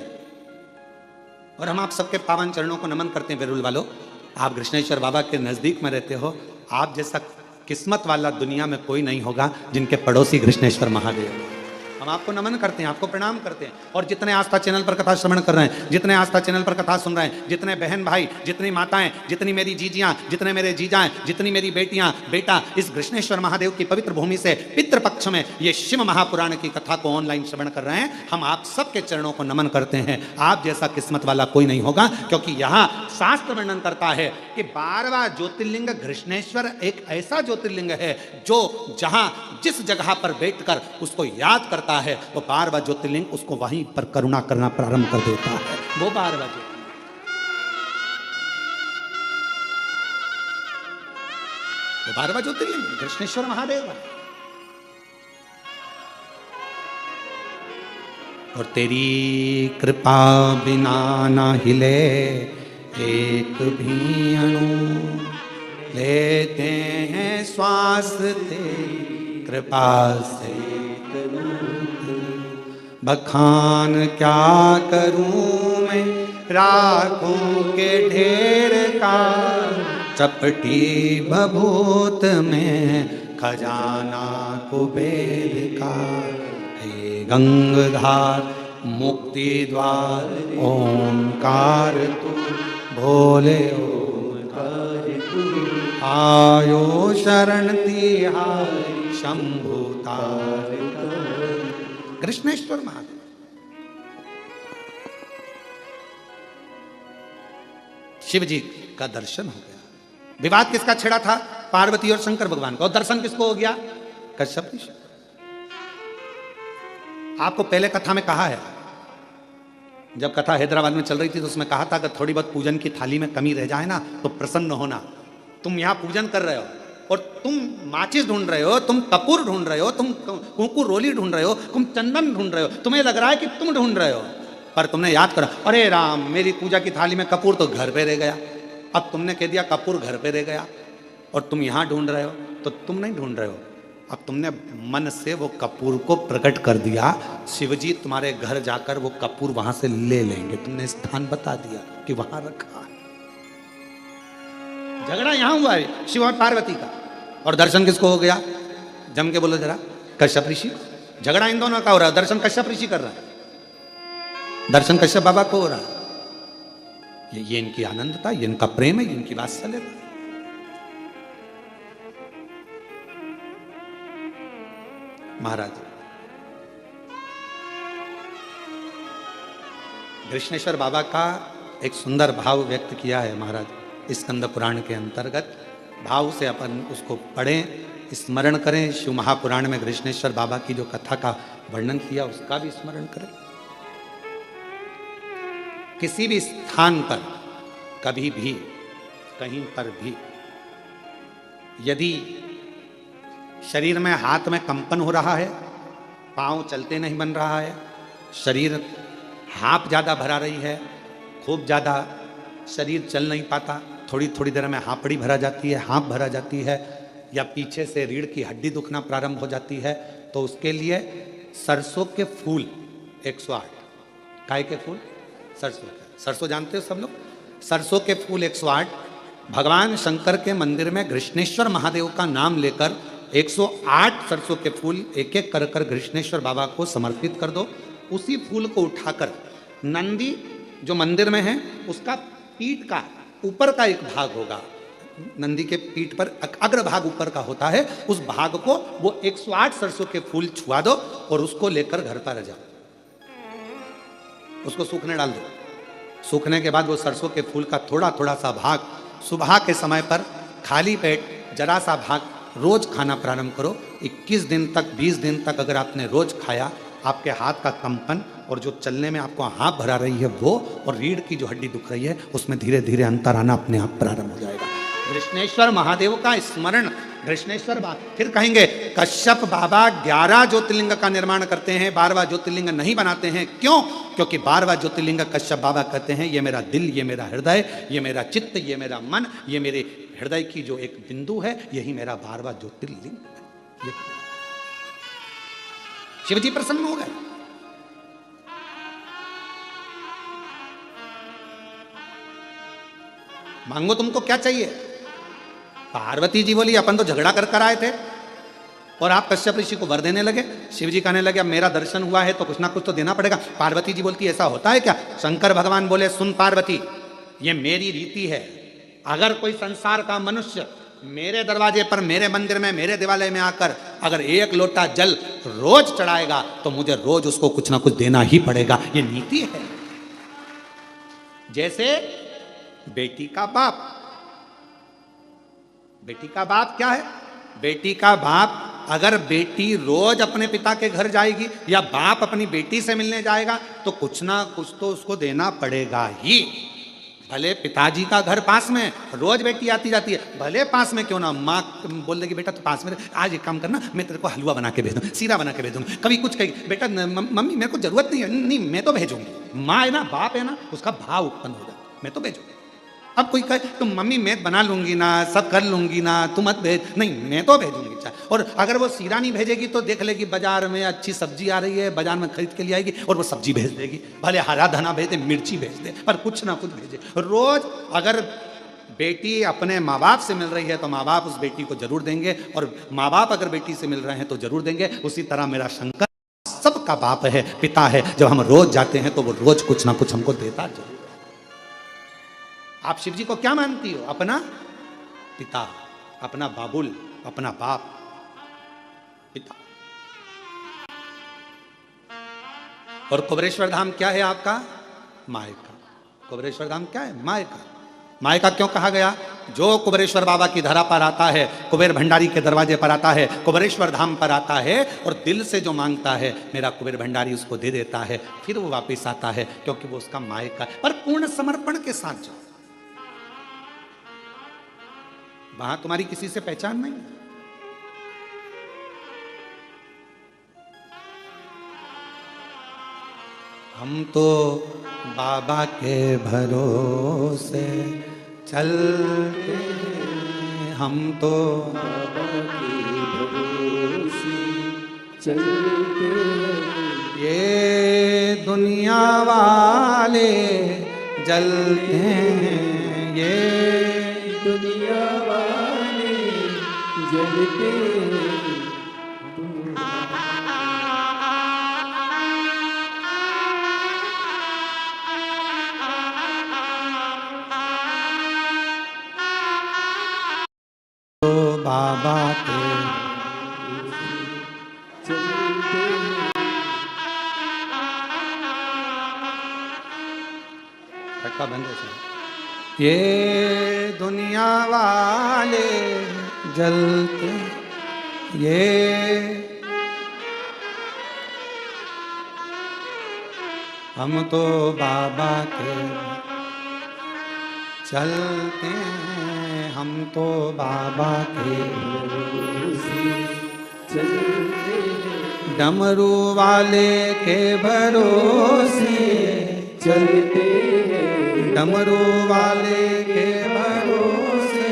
और हम आप सबके पावन चरणों को नमन करते हैं। बेरुल वालों, आप कृष्णेश्वर बाबा के नजदीक में रहते हो, आप जैसा किस्मत वाला दुनिया में कोई नहीं होगा जिनके पड़ोसी कृष्णेश्वर महादेव। हम आपको नमन करते हैं, आपको प्रणाम करते हैं। और जितने आस्था चैनल पर कथा श्रवण कर रहे हैं, जितने आस्था चैनल पर कथा सुन रहे हैं, जितने बहन भाई, जितनी माताएं, जितनी मेरी जीजियां, जितने मेरे जीजाएं, जितनी मेरी बेटियां बेटा इस कृष्णेश्वर महादेव की पवित्र भूमि से पितृपक्ष में ये शिव महापुराण की कथा को ऑनलाइन श्रवण कर रहे हैं, हम आप सबके चरणों को नमन करते हैं। आप जैसा किस्मत वाला कोई नहीं होगा, क्योंकि यहाँ शास्त्र वर्णन करता है कि 12वां ज्योतिर्लिंग कृष्णेश्वर एक ऐसा ज्योतिर्लिंग है जो जहां जिस जगह पर बैठकर उसको याद करता है, वो 12वां ज्योतिर्लिंग उसको वहीं पर करुणा करना प्रारंभ कर देता है। वो 12वां ज्योतिर्लिंग, वो 12वां ज्योतिर्लिंग कृष्णेश्वर महादेव। और तेरी कृपा बिना ना हिले एक भी अणु, लेते हैं श्वास तेरी कृपा से। बखान क्या करूं मैं राखों के ढेर का, चपटी भभूत में खजाना कुबेर का। हे गंगाधार मुक्ति द्वार ओंकार तू, भोले ओंकार तू, आयो शरण तिहारी शंभु तार। कृष्णेश्वर महादेव शिव जी का दर्शन हो गया। विवाद किसका छिड़ा था? पार्वती और शंकर भगवान का। और दर्शन किसको हो गया? कश्यप ऋषि। आपको पहले कथा में कहा है, जब कथा हैदराबाद में चल रही थी तो उसमें कहा था कि थोड़ी बहुत पूजन की थाली में कमी रह जाए ना तो प्रसन्न होना। तुम यहां पूजन कर रहे हो और तुम माचिस ढूंढ रहे हो, तुम कपूर ढूंढ रहे हो, तुम कुंकू रोली ढूंढ रहे हो, तुम चंदन ढूंढ रहे हो, तुम्हें लग रहा है कि तुम ढूंढ रहे हो, पर तुमने याद करा अरे राम मेरी पूजा की थाली में कपूर तो घर पे रह गया। अब तुमने कह दिया कपूर घर पे रह गया और तुम यहां ढूंढ रहे हो, तो तुम नहीं ढूंढ रहे हो, अब तुमने मन से वो कपूर को प्रकट कर दिया। शिवजी तुम्हारे घर जाकर वो कपूर वहां से ले लेंगे। तुमने स्थान बता दिया कि वहां रखा है। झगड़ा यहां हुआ है शिव और पार्वती का। और दर्शन किसको हो गया? जम के बोलो जरा। कश्यप ऋषि। झगड़ा इन दोनों का हो रहा है, दर्शन कश्यप ऋषि कर रहा है, दर्शन कश्यप बाबा को हो रहा है। ये इनकी आनंदता, ये इनका प्रेम है, ये इनकी वात्सल्यता। महाराज कृष्णेश्वर बाबा का एक सुंदर भाव व्यक्त किया है महाराज स्कंद पुराण के अंतर्गत। भाव से अपन उसको पढ़ें, स्मरण करें। शिव महापुराण में कृष्णेश्वर बाबा की जो कथा का वर्णन किया उसका भी स्मरण करें। किसी भी स्थान पर कभी भी कहीं पर भी यदि शरीर में हाथ में कंपन हो रहा है, पांव चलते नहीं बन रहा है, शरीर हाफ ज़्यादा भरा रही है, खूब ज़्यादा शरीर चल नहीं पाता, थोड़ी थोड़ी देर में हापड़ी भरा जाती है, हाँप भरा जाती है, या पीछे से रीढ़ की हड्डी दुखना प्रारंभ हो जाती है, तो उसके लिए सरसों के फूल 108। काय के फूल? सरसों जानते हो सब लोग? सरसों के फूल 108 भगवान शंकर के मंदिर में कृष्णेश्वर महादेव का नाम लेकर 108 सरसों के फूल एक एक कर कर कृष्णेश्वर बाबा को समर्पित कर दो। उसी फूल को उठाकर नंदी जो मंदिर में है उसका पीठ का ऊपर का एक भाग होगा, नंदी के पीठ पर अग्र भाग ऊपर का होता है, उस भाग को वो 108 सरसों के फूल छुआ दो और उसको लेकर घर पर आ जाओ, उसको सूखने डाल दो। सूखने के बाद वो सरसों के फूल का थोड़ा थोड़ा सा भाग सुबह के समय पर खाली पेट जरा सा भाग रोज खाना प्रारंभ करो। 21 दिन तक 20 दिन तक अगर आपने रोज खाया, आपके हाथ का कंपन और जो चलने में आपको हाथ भरा रही है वो, और रीढ़ की जो हड्डी दुख रही है उसमें धीरे धीरे अंतर आना अपने आप प्रारंभ हो जाएगा। कृष्णेश्वर महादेव का स्मरण, कृष्णेश्वर बाबा फिर कहेंगे कश्यप बाबा 11 ज्योतिर्लिंग का निर्माण करते हैं, 12वां ज्योतिर्लिंग नहीं बनाते हैं। क्यों? क्योंकि 12वां ज्योतिर्लिंग कश्यप बाबा कहते हैं ये मेरा दिल, ये मेरा हृदय, ये मेरा चित्त, ये मेरा मन, ये मेरे हृदय की जो एक बिंदु है, यही मेरा 12वां ज्योतिर्लिंग है। शिवजी प्रसन्न हो गए। मांगो तुमको क्या चाहिए? पार्वती जी बोली अपन तो झगड़ा कर आए थे और आप कश्यप ऋषि को वर देने लगे। शिव जी कहने लगे अब मेरा दर्शन हुआ है तो कुछ ना कुछ तो देना पड़ेगा। पार्वती जी बोलती ऐसा होता है क्या? शंकर भगवान बोले सुन पार्वती, ये मेरी रीति है, अगर कोई संसार का मनुष्य मेरे दरवाजे पर, मेरे मंदिर में, मेरे देवालय में आकर अगर 1 लोटा जल रोज चढ़ाएगा तो मुझे रोज उसको कुछ ना कुछ देना ही पड़ेगा, ये नीति है। जैसे बेटी का बाप, बेटी का बाप क्या है? बेटी का बाप अगर बेटी रोज अपने पिता के घर जाएगी या बाप अपनी बेटी से मिलने जाएगा तो कुछ ना कुछ तो उसको देना पड़ेगा ही। भले पिताजी का घर पास में, रोज बेटी आती जाती है, भले पास में क्यों ना, माँ बोल देगी बेटा तो पास में, आज एक काम करना, मैं तेरे को हलवा बना के भेज दूँ, सीरा बना के भेज दूँ। कभी कुछ कहेगी बेटा मम्मी मेरे को जरूरत नहीं है, नहीं मैं तो भेजूंगी। माँ है ना, बाप है ना, उसका भाव उत्पन्न हो जाता, मैं तो भेजूंगी। अब कोई कहे तुम मम्मी मैं बना लूंगी ना, सब कर लूंगी ना, तुम मत भेज, नहीं मैं तो भेजूंगी चाहे। और अगर वो सीरा नहीं भेजेगी तो देख लेगी बाजार में अच्छी सब्जी आ रही है, बाजार में खरीद के ले आएगी और वो सब्जी भेज देगी। भले हरा धना भेज दे, मिर्ची भेज दे, पर कुछ ना कुछ भेजे। रोज अगर बेटी अपने माँ बाप से मिल रही है तो माँ बाप उस बेटी को जरूर देंगे, और माँ बाप अगर बेटी से मिल रहे हैं तो जरूर देंगे। उसी तरह मेरा शंकर सबका बाप है, पिता है। जब हम रोज जाते हैं तो वो रोज कुछ ना कुछ हमको देता जरूर। आप शिव जी को क्या मानती हो? अपना पिता, अपना बाबुल, अपना बाप, पिता। और कुबेरेश्वर धाम क्या है आपका? मायका। कुबेरेश्वर धाम क्या है? मायका। मायका क्यों कहा गया? जो कुबेरेश्वर बाबा की धरा पर आता है, कुबेर भंडारी के दरवाजे पर आता है, कुबेरेश्वर धाम पर आता है और दिल से जो मांगता है मेरा कुबेर भंडारी उसको दे देता है, फिर वो वापस आता है, क्योंकि वो उसका मायका। पर पूर्ण समर्पण के साथ जाओ, वहां तुम्हारी किसी से पहचान नहीं। हम तो बाबा के भरोसे चलते, हम तो बाबा के भरोसे चलते, ये दुनिया वाले जलते हैं, ये दुनिया वाले जलते, बाबा के चलते खटका बंद है सर। ये दुनिया वाले जलते, ये हम तो बाबा के चलते हैं, हम तो बाबा के चलते डमरू वाले के भरोसे चलते हैं डमरू वाले के भरोसे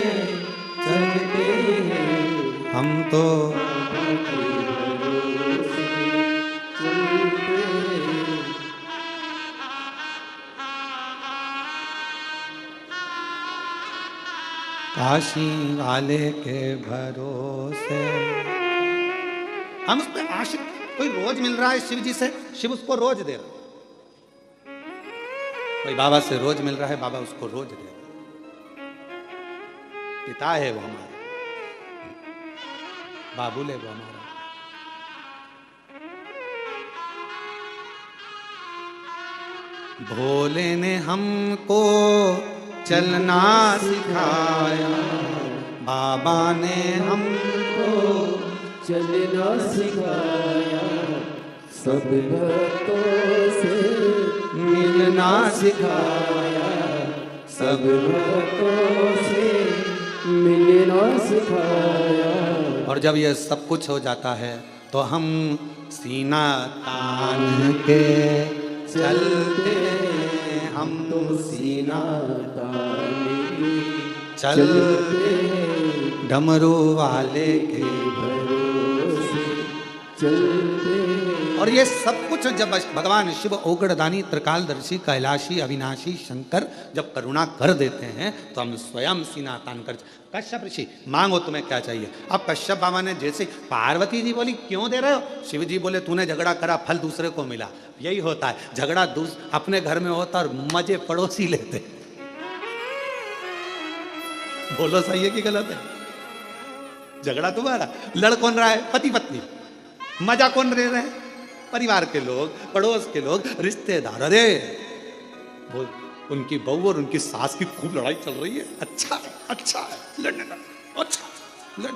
चलते हैं हम तो चलते हैं काशी वाले के भरोसे। हम उस पर आशिक, कोई रोज मिल रहा है शिव जी से, शिव उसको रोज दे रहा है। कोई बाबा से रोज मिल रहा है, बाबा उसको रोज दे रहा है। पिता है वो हमारा, बाबुल है वो हमारा। भोले ने हमको चलना सिखाया, बाबा ने हमको चलना सिखाया, सब भक्तों से मिलना सिखाया, सब भक्तों से मिलना सिखाया। और जब ये सब कुछ हो जाता है तो हम सीना तान के चलते हैं, हम तो सीना चलते हैं डमरू वाले के भरोसे चलते हैं। और ये सब कुछ जब भगवान शिव ओगड़दानी त्रिकालदर्शी कैलाशी अविनाशी शंकर जब करुणा कर देते हैं तो हम स्वयं सीना तान कर। कश्यप ऋषि मांगो तुम्हें क्या चाहिए। अब कश्यप बाबा ने जैसे, पार्वती जी बोली क्यों दे रहे हो, शिव जी बोले तूने झगड़ा करा फल दूसरे को मिला। यही होता है, झगड़ा अपने घर में होता और मजे पड़ोसी लेते। बोलो सही है कि गलत है। झगड़ा तुम्हारा, लड़ कौन रहा है, पति पत्नी, मजा कौन ले रहे हैं, परिवार के लोग, पड़ोस के लोग, रिश्तेदार। अरे वो उनकी बहू और उनकी सास की खूब लड़ाई चल रही है, अच्छा है, अच्छा है, लड़ने लगा, अच्छा लड़।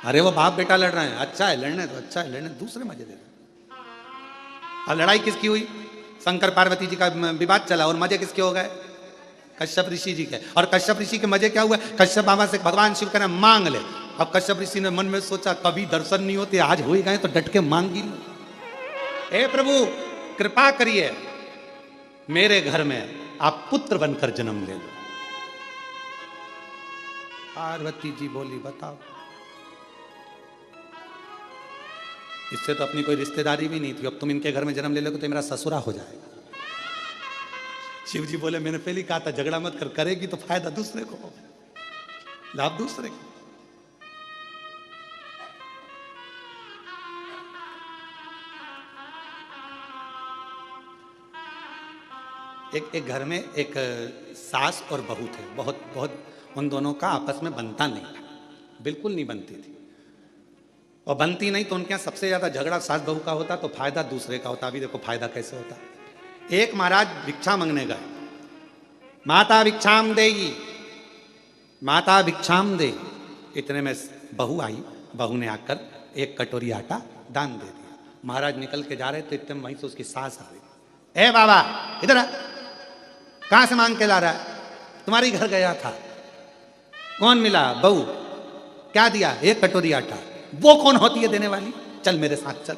अरे वो बाप बेटा लड़ रहे हैं, अच्छा है लड़ने तो, अच्छा है लड़ने, दूसरे मजे दे रहे। अब लड़ाई किसकी हुई, शंकर पार्वती जी का विवाद चला और मजे किसके हो गए, कश्यप ऋषि जी के। और कश्यप ऋषि के मजे क्या हुआ, कश्यप बाबा से भगवान शिव कहना मांग ले। अब कश्यप ऋषि ने मन में सोचा कभी दर्शन नहीं होते, आज हो ही गए तो डट के मांग ही लो। हे प्रभु कृपा करिए, मेरे घर में आप पुत्र बनकर जन्म ले लो। पार्वती जी बोली बताओ, इससे तो अपनी कोई रिश्तेदारी भी नहीं थी, अब तुम इनके घर में जन्म ले लोगे तो मेरा ससुरा हो जाएगा। शिव जी बोले मैंने पहले कहा था झगड़ा मत कर, करेगी तो फायदा दूसरे को हो, लाभ दूसरे को। एक घर में एक सास और बहू थे, बहुत बहुत उन दोनों का आपस में बनता नहीं था, बिल्कुल नहीं बनती थी। और बनती नहीं तो उनके यहाँ सबसे ज्यादा झगड़ा सास बहू का होता तो फायदा दूसरे का होता। अभी देखो फायदा कैसे होता। एक महाराज भिक्षा मांगने गए, माता भिक्षाम देगी, माता भिक्षाम दे। इतने में बहू आई, बहू ने आकर एक कटोरी आटा दान दे दिया। महाराज निकल के जा रहे तो इतने वहीं से उसकी सास आ गई, ए बाबा इधर आ, कहां से मांग के ला रहा है, तुम्हारी घर गया था, कौन मिला, बहू, क्या दिया, एक कटोरी आटा। वो कौन होती है देने वाली, चल मेरे साथ चल,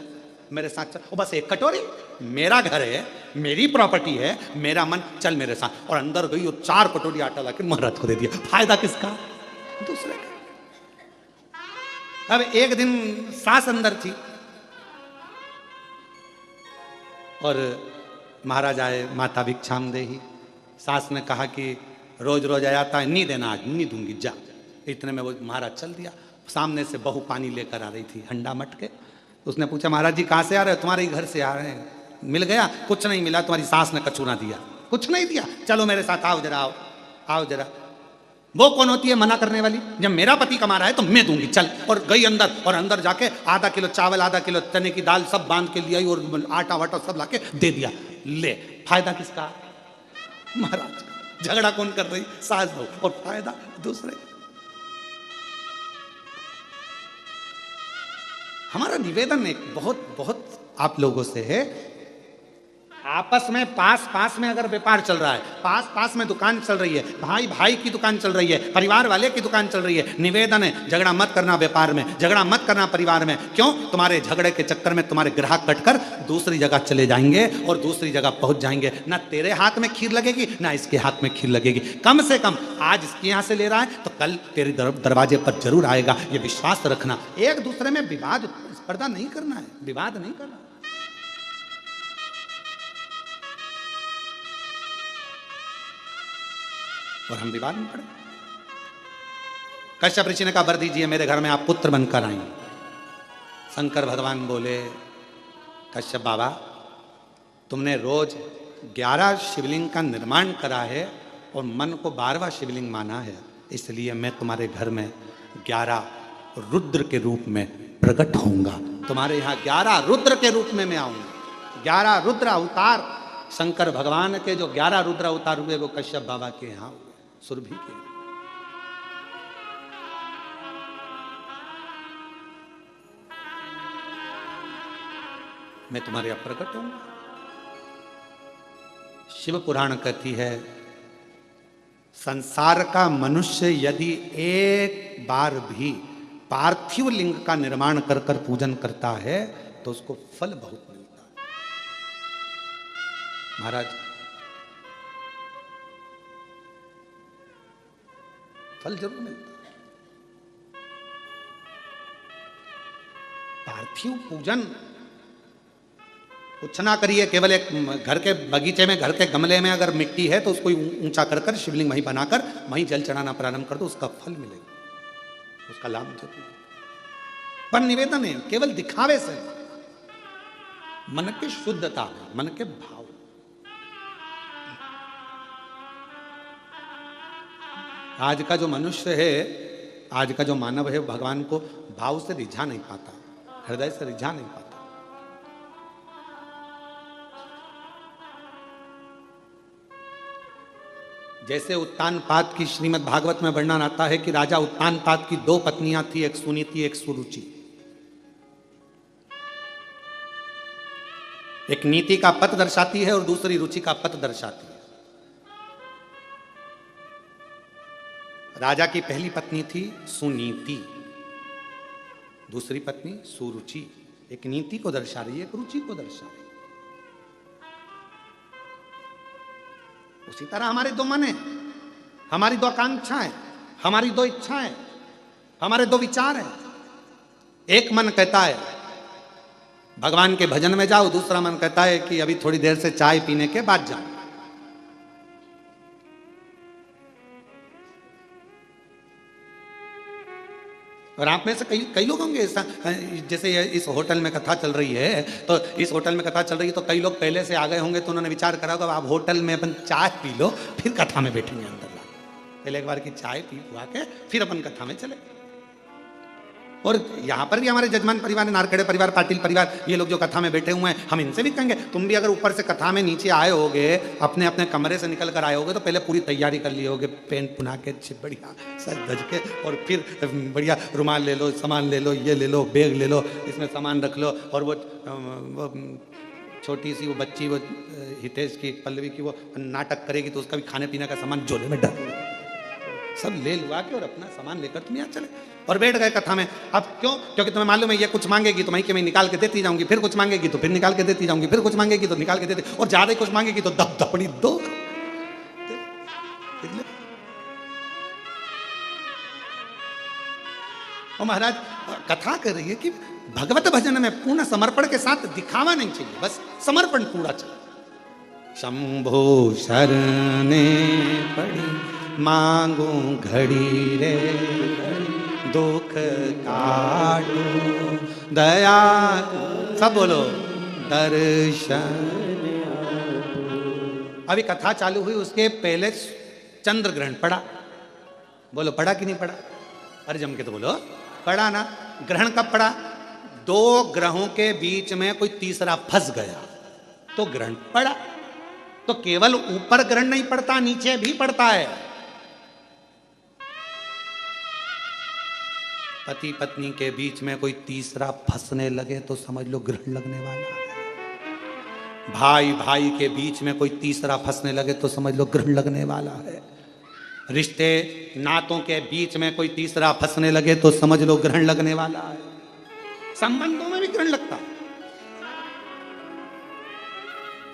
मेरे साथ चल। वो बस एक कटोरी, मेरा घर है, मेरी प्रॉपर्टी है, मेरा मन, चल मेरे साथ। और अंदर गई और 4 कटोरी आटा लाके महाराज को दे दिया। फायदा किसका, दूसरे का। अब एक दिन सास अंदर थी और महाराज आए, माता भिक्षाम देही। सास ने कहा कि रोज रोज आ जाता है, नहीं देना, आज नहीं दूंगी, जा। इतने में वो महाराज चल दिया। सामने से बहू पानी लेकर आ रही थी, हंडा मटके। उसने पूछा महाराज जी कहाँ से आ रहे हो, तुम्हारे घर से आ रहे हैं। मिल गया, कुछ नहीं मिला, तुम्हारी सास ने कचूरा दिया, कुछ नहीं दिया, चलो मेरे साथ आओ जरा, आओ आओ जरा। वो कौन होती है मना करने वाली? जब मेरा पति कमा रहा है तो मैं दूंगी, चल। और गई अंदर, और अंदर जाके आधा किलो चावल, आधा किलो चने की दाल सब बांध के लिया और आटा वाटा सब लाके दे दिया। ले, फायदा किसका? महाराज का। झगड़ा कौन कर रही? सास बहू, और फायदा दूसरे। हमारा निवेदन एक बहुत बहुत आप लोगों से है, आपस में पास में अगर व्यापार चल रहा है, पास में दुकान चल रही है, भाई की दुकान चल रही है, परिवार वाले की दुकान चल रही है, निवेदन है झगड़ा मत करना व्यापार में, झगड़ा मत करना परिवार में। क्यों? तुम्हारे झगड़े के चक्कर में तुम्हारे ग्राहक कटकर दूसरी जगह चले जाएंगे और दूसरी जगह पहुंच जाएंगे। ना तेरे हाथ में खीर लगेगी, ना इसके हाथ में खीर लगेगी। कम से कम आज इसके यहां से ले रहा है तो कल तेरे दरवाजे पर जरूर आएगा, ये विश्वास रखना। एक दूसरे में विवाद स्पर्धा नहीं करना है, विवाद नहीं करना। और हम विवाद में पड़े। कश्यप ऋषि ने कहा, वर दीजिए मेरे घर में आप पुत्र बनकर आए। शंकर भगवान बोले, कश्यप बाबा तुमने रोज 11 शिवलिंग का निर्माण करा है और मन को 12वां शिवलिंग माना है, इसलिए मैं तुम्हारे घर में 11 रुद्र के रूप में प्रकट होऊंगा। तुम्हारे यहाँ 11 रुद्र के रूप में मैं आऊंगा। 11 रुद्र अवतार शंकर भगवान के, जो 11 रुद्र अवतार हुए वो कश्यप बाबा के यहाँ सुरभि के। मैं तुम्हारे यहाँ प्रकट होऊंगा। शिव पुराण कहती है, संसार का मनुष्य यदि एक बार भी पार्थिव लिंग का निर्माण कर कर पूजन करता है तो उसको फल बहुत मिलता है। महाराज फल जरूर मिलता है। पार्थिव पूजन कुछ ना करिए, केवल एक घर के बगीचे में, घर के गमले में अगर मिट्टी है तो उसको ऊंचा कर कर शिवलिंग वहीं बनाकर वहीं जल चढ़ाना प्रारंभ कर दो, उसका फल मिलेगा, उसका लाभ जरूर। पर निवेदन है केवल दिखावे से, मन की शुद्धता है, मन के भाव। आज का जो मनुष्य है, आज का जो मानव है, भगवान को भाव से रिझा नहीं पाता, हृदय से रिझा नहीं पाता। जैसे उत्तानपाद की श्रीमद् भागवत में वर्णन आता है कि राजा उत्तानपाद की 2 पत्नियां थी, एक सुनीति एक सुरुचि। एक नीति का पथ दर्शाती है और दूसरी रुचि का पथ दर्शाती है। राजा की पहली पत्नी थी सुनीति, दूसरी पत्नी सुरुचि। एक नीति को दर्शा रही है, एक रुचि को दर्शा रही है। उसी तरह हमारे 2 मन है, हमारी 2 आकांक्षाएं, हमारी 2 इच्छाएं, हमारे 2 विचार हैं। एक मन कहता है भगवान के भजन में जाओ, दूसरा मन कहता है कि अभी थोड़ी देर से चाय पीने के बाद जाओ। और आप में से कई लोग होंगे ऐसा, जैसे इस होटल में कथा चल रही है, तो इस होटल में कथा चल रही है तो कई लोग पहले से आ गए होंगे, तो उन्होंने विचार करा होगा आप होटल में अपन चाय पी लो, फिर कथा में बैठेंगे अंदर ला। पहले एक बार की चाय पी हुआ के फिर अपन कथा में चले। और यहाँ पर भी हमारे जजमान परिवार, नारखेड़े परिवार, पाटिल परिवार, ये लोग जो कथा में बैठे हुए हैं, हम इनसे भी कहेंगे तुम भी अगर ऊपर से कथा में नीचे आए होगे, अपने अपने कमरे से निकल कर आए होगे, तो पहले पूरी तैयारी कर लिए होगे, पेंट पुना के बढ़िया सज धज के, और फिर बढ़िया रुमाल ले लो, सामान ले लो, ये ले लो, बैग ले लो, इसमें सामान रख लो। और वो छोटी सी वो बच्ची, वो हितेश की, पल्लवी की, वो नाटक करेगी तो उसका भी खाने पीने का सामान झोले में डाल सब ले लुआ के और अपना सामान लेकर तुम यहाँ चले और बैठ गए कथा में। अब क्यों? क्योंकि तुम्हें मालूम है ये कुछ मांगेगी तो मैं निकाल के देती जाऊंगी, फिर कुछ मांगेगी तो फिर निकाल के देती जाऊंगी, फिर कुछ मांगेगी तो निकाल के देती, और ज्यादा ही कुछ मांगेगी तो दब दपड़ी दो। और महाराज कथा कर रही है कि भगवत भजन में पूर्ण समर्पण के साथ दिखावा नहीं चाहिए, बस समर्पण पूरा चाहिए। शंभो शरणे पड़ी मांगू घड़ी रे, दुख काटू दया, सब बोलो दर्शन। अभी कथा चालू हुई, उसके पहले चंद्र ग्रहण पड़ा। बोलो पड़ा कि नहीं पड़ा? अरे जम के तो बोलो पड़ा ना। ग्रहण कब पड़ा? दो ग्रहों के बीच में कोई तीसरा फंस गया तो ग्रहण पड़ा। तो केवल ऊपर ग्रहण नहीं पड़ता, नीचे भी पड़ता है। पति पत्नी के बीच में कोई तीसरा फंसने लगे तो समझ लो ग्रहण लगने वाला है। भाई भाई के बीच में कोई तीसरा फंसने लगे तो समझ लो ग्रहण लगने वाला है। रिश्ते नातों के बीच में कोई तीसरा फंसने लगे तो समझ लो ग्रहण लगने वाला है। संबंधों में भी ग्रहण लगता है।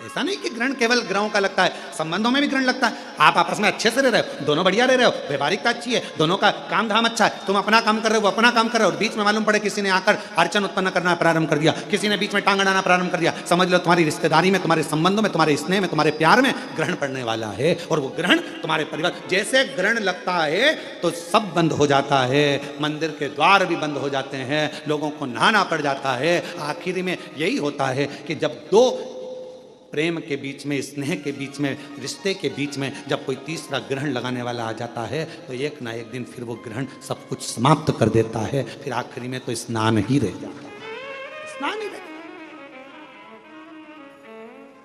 ऐसा नहीं कि ग्रहण केवल ग्रहों का लगता है, संबंधों में भी ग्रहण लगता है। आप आपस में अच्छे से रह रहे हो, दोनों बढ़िया रह रहे हो, व्यवहारिकता अच्छी है, दोनों का काम धाम अच्छा है, तुम अपना काम कर रहे हो, वो अपना काम कर रहे हो, और बीच में मालूम पड़े किसी ने आकर अड़चन उत्पन्न करना प्रारंभ कर दिया, किसी ने बीच में टांग अड़ाना प्रारंभ कर दिया, समझ लो तुम्हारी रिश्तेदारी में, तुम्हारे संबंधों में, तुम्हारे स्नेह में, तुम्हारे प्यार में ग्रहण पड़ने वाला है। और वो ग्रहण तुम्हारे परिवार, जैसे ग्रहण लगता है तो सब बंद हो जाता है, मंदिर के द्वार भी बंद हो जाते हैं, लोगों को नहाना पड़ जाता है। आखिर में यही होता है कि जब दो प्रेम के बीच में, स्नेह के बीच में, रिश्ते के बीच में जब कोई तीसरा ग्रहण लगाने वाला आ जाता है तो एक ना एक दिन फिर वो ग्रहण सब कुछ समाप्त कर देता है। फिर आखिरी में तो स्नान ही रह जाता है, स्नान ही रह।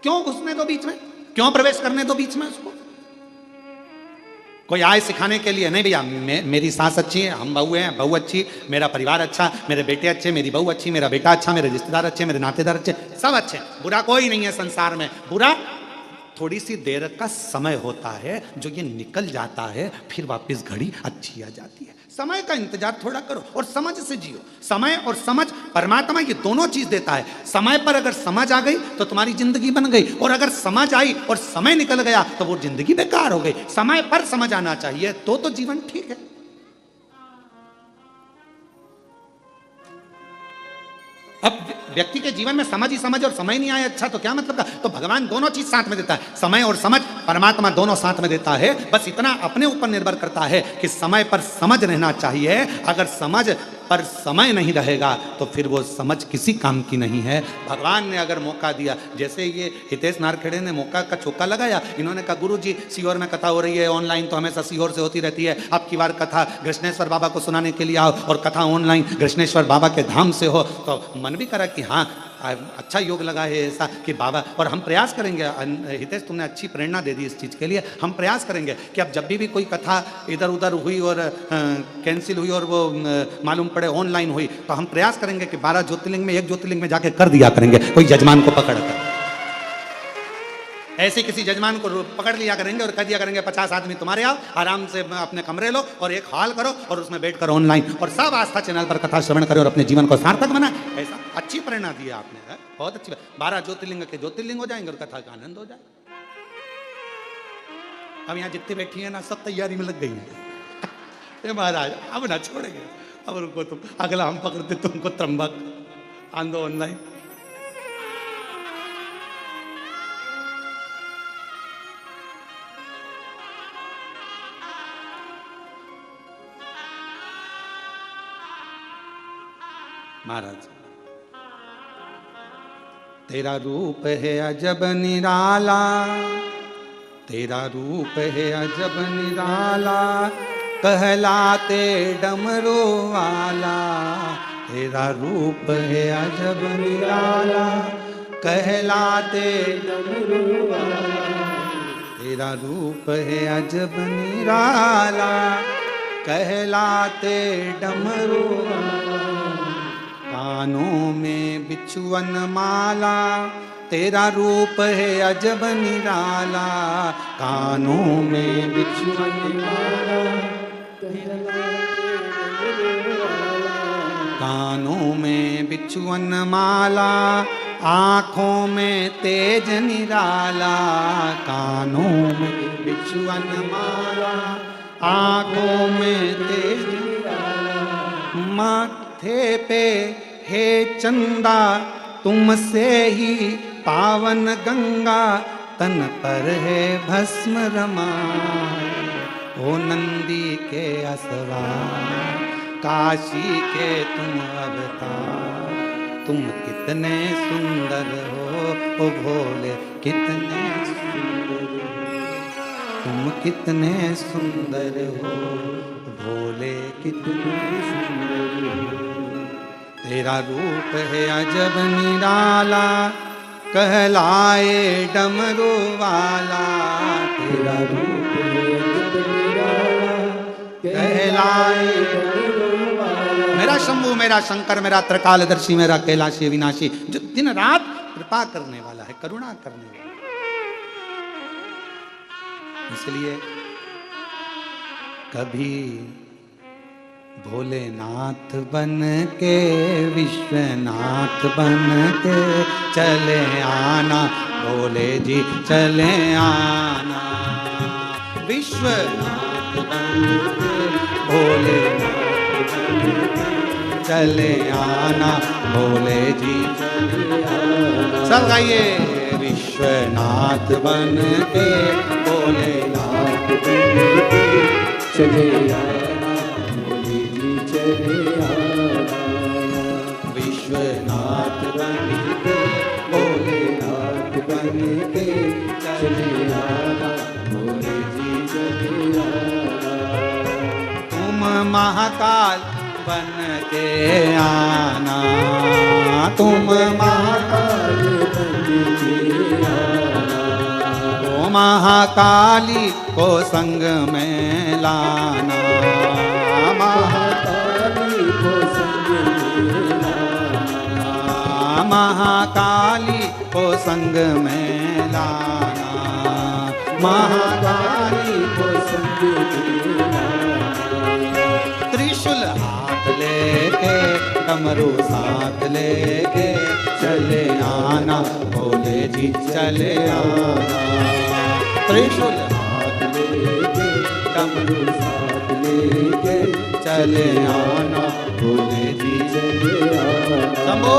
क्यों घुसने दो बीच में, क्यों प्रवेश करने दो बीच में उसको? कोई आए सिखाने के लिए नहीं भैया, मेरी सास अच्छी है, हम बहू हैं, बहू अच्छी, मेरा परिवार अच्छा, मेरे बेटे अच्छे, मेरी बहू अच्छी, मेरा बेटा अच्छा, मेरे रिश्तेदार अच्छे, मेरे नातेदार अच्छे, सब अच्छे, बुरा कोई नहीं है संसार में। बुरा थोड़ी सी देर का समय होता है जो ये निकल जाता है, फिर वापस घड़ी अच्छी आ जाती है। समय का इंतजार थोड़ा करो और समझ से जियो। समय और समझ, परमात्मा ये दोनों चीज देता है। समय पर अगर समझ आ गई तो तुम्हारी जिंदगी बन गई, और अगर समझ आई और समय निकल गया तो वो जिंदगी बेकार हो गई। समय पर समझ आना चाहिए तो जीवन ठीक है। अब व्यक्ति के जीवन में समझ ही समझ और समय नहीं आया अच्छा तो क्या मतलब का? तो भगवान दोनों चीज साथ में देता है, समय और समझ, परमात्मा दोनों साथ में देता है। बस इतना अपने ऊपर निर्भर करता है कि समय पर समझ रहना चाहिए। अगर समझ पर समय नहीं रहेगा तो फिर वो समझ किसी काम की नहीं है। भगवान ने अगर मौका दिया, जैसे ये हितेश नारखेड़े ने मौका का चौका लगाया, इन्होंने कहा गुरुजी सीहोर में कथा हो रही है ऑनलाइन, तो हमेशा सीहोर से होती रहती है, अब की बार कथा कृष्णेश्वर बाबा को सुनाने के लिए आओ और कथा ऑनलाइन कृष्णेश्वर बाबा के धाम से हो। तो मन भी करा कि हाँ अच्छा योग लगा है ऐसा कि बाबा, और हम प्रयास करेंगे। हितेश तुमने अच्छी प्रेरणा दे दी इस चीज़ के लिए। हम प्रयास करेंगे कि अब जब भी कोई कथा इधर उधर हुई और कैंसिल हुई और वो मालूम पड़े ऑनलाइन हुई, तो हम प्रयास करेंगे कि 12 ज्योतिर्लिंग में एक ज्योतिर्लिंग में जाके कर दिया करेंगे, कोई जजमान को पकड़ कर। ऐसे किसी जजमान को पकड़ लिया करेंगे और कह दिया करेंगे 50 आदमी तुम्हारे आओ, आराम से अपने कमरे लो और एक हॉल करो और उसमें बैठकर ऑनलाइन और सब आस्था चैनल पर कथा श्रवण करें और अपने जीवन को सार्थक बनाए। ऐसा अच्छी प्रेरणा दी आपने, है बहुत अच्छी। 12 ज्योतिर्लिंग के ज्योतिर्लिंग हो जाएंगे और कथा का आनंद हो जाए। अब यहाँ जितनी बैठी है ना सब तैयारी में लग गई है। महाराज अब ना छोड़ेंगे, अब रुको तुम, अगला हम पकड़ते तुमको त्रंबक आंदो ऑनलाइन। महाराज तेरा रूप है अजब निराला, तेरा रूप है अजब निराला, कहलाते डमरू वाला। तेरा रूप है अजब निराला, कहलाते डमरू वाला। तेरा रूप है अजब निराला, कहलाते डमरू वाला। कानों में बिछुअन माला, तेरा रूप है अजब निराला। कानों में बिछुअन माला, कानों में बिछुअन माला, आँखों में तेज निराला। कानों में बिछुअन माला, आँखों में तेज निराला। माथे पे हे चंदा तुमसे ही पावन गंगा, तन पर है भस्म रमाए। ओ नंदी के असवार, काशी के तुम अवतार, तुम कितने सुंदर हो ओ भोले, कितने सुंदर हो। तुम तुम कितने सुंदर हो भोले, कितने सुंदर हो। तेरा रूप है अजब निराला, कहलाए डमरू वाला। तेरा रूप है अजब निराला, कहलाए डमरू वाला। मेरा शंभू, मेरा शंकर, मेरा त्रिकालदर्शी, मेरा कैलाशी अविनाशी, जो दिन रात कृपा करने वाला है, करुणा करने वाला है। इसलिए कभी भोलेनाथ बन के, विश्वनाथ बन के चले आना, भोले जी चले आना। विश्वनाथ बन के, भोलेनाथ बन के चले आना, भोले जी चले आना। सब गाइए, विश्वनाथ बन के, भोलेनाथ बन के चले आना, भोले जी चले आना। विश्वनाथ बन के, भोलेनाथ बन के चले आना, भोले जी चले आना। तुम महाकाल बन के आना, तुम महाकाल बन के आना। ओ महाकाली को संग में लाना, महाकाली को संग में लाना। महाकाली को संग में लाना, महाकाली को संग में लाना। त्रिशूल हाथ लेके, डमरू साथ लेके चले आना, भोले जी चले आना। त्रिशूल हाथ लेके, डमरू साथ लेके चले आना, भोले जी चले आना। शंभो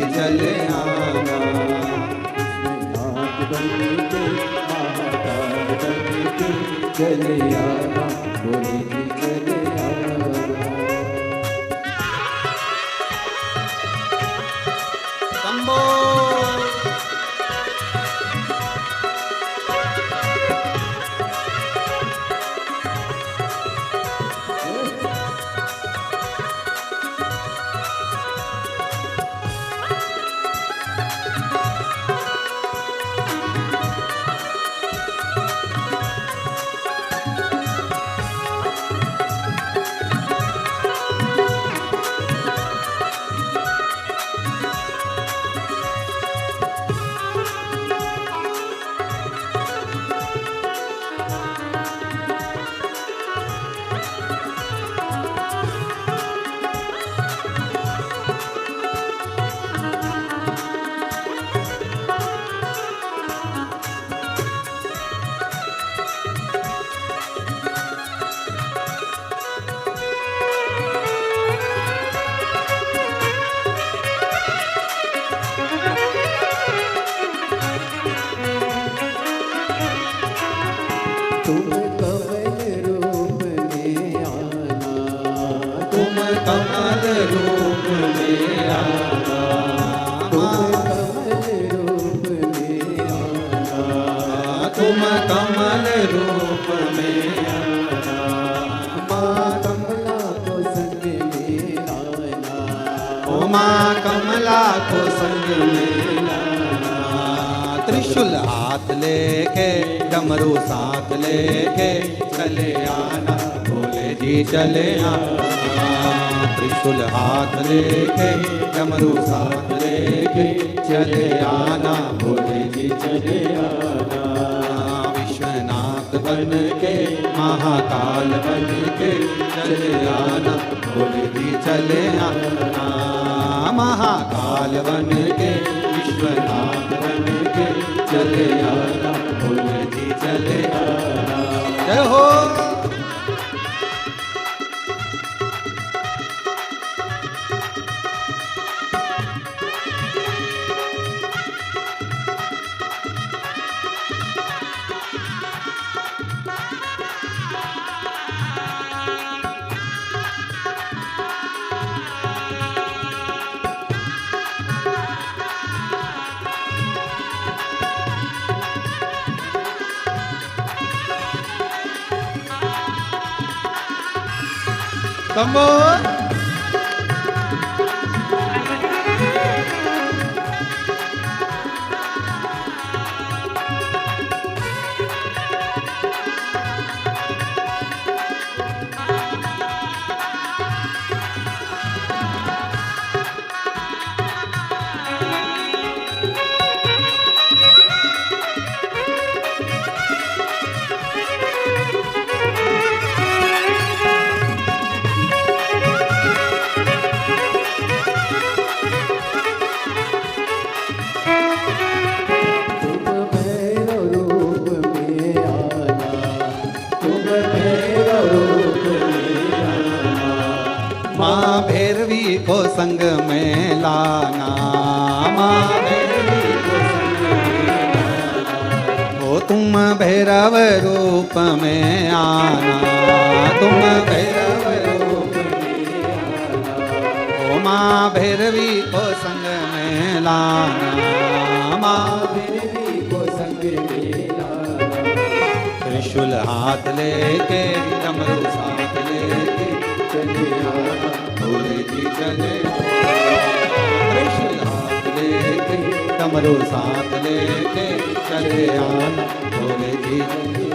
चले आना, हाथ बन के महाकाल बन के चले आना, भोले जी चले आना। शंभो कमल रूप में आना, तुम कमल रूप में आना, माँ कमला को संग में लाना, ओ माँ कमला को संग में लाना। त्रिशूल हाथ लेके डमरू साथ लेके चले आना, भोले जी चले आना। त्रिशूल हाथ लेके डमरू साथ लेके चले आना, भोले जी चले आना। विश्वनाथ बन के महाकाल बन के चले आना, भोले जी चले आना। महाकाल बन के विश्वनाथ बन के चले आना, भोले जी चले आना। जय हो। Come on. माँ भैरवी को संग में लाना, माँ भैरवी को संग में लाना। ओ तुम भैरव रूप में आना, तुम भैरव रूप में आना। ओ माँ भैरवी को संग में लाना, माँ भैरवी को संग में लाना। त्रिशूल हाथ लेके डमरू साथ लेके चले आना, भोले जी चले। त्रिशूल हाथ लेके डमरू साथ लेके चले आना, भोले जी चले।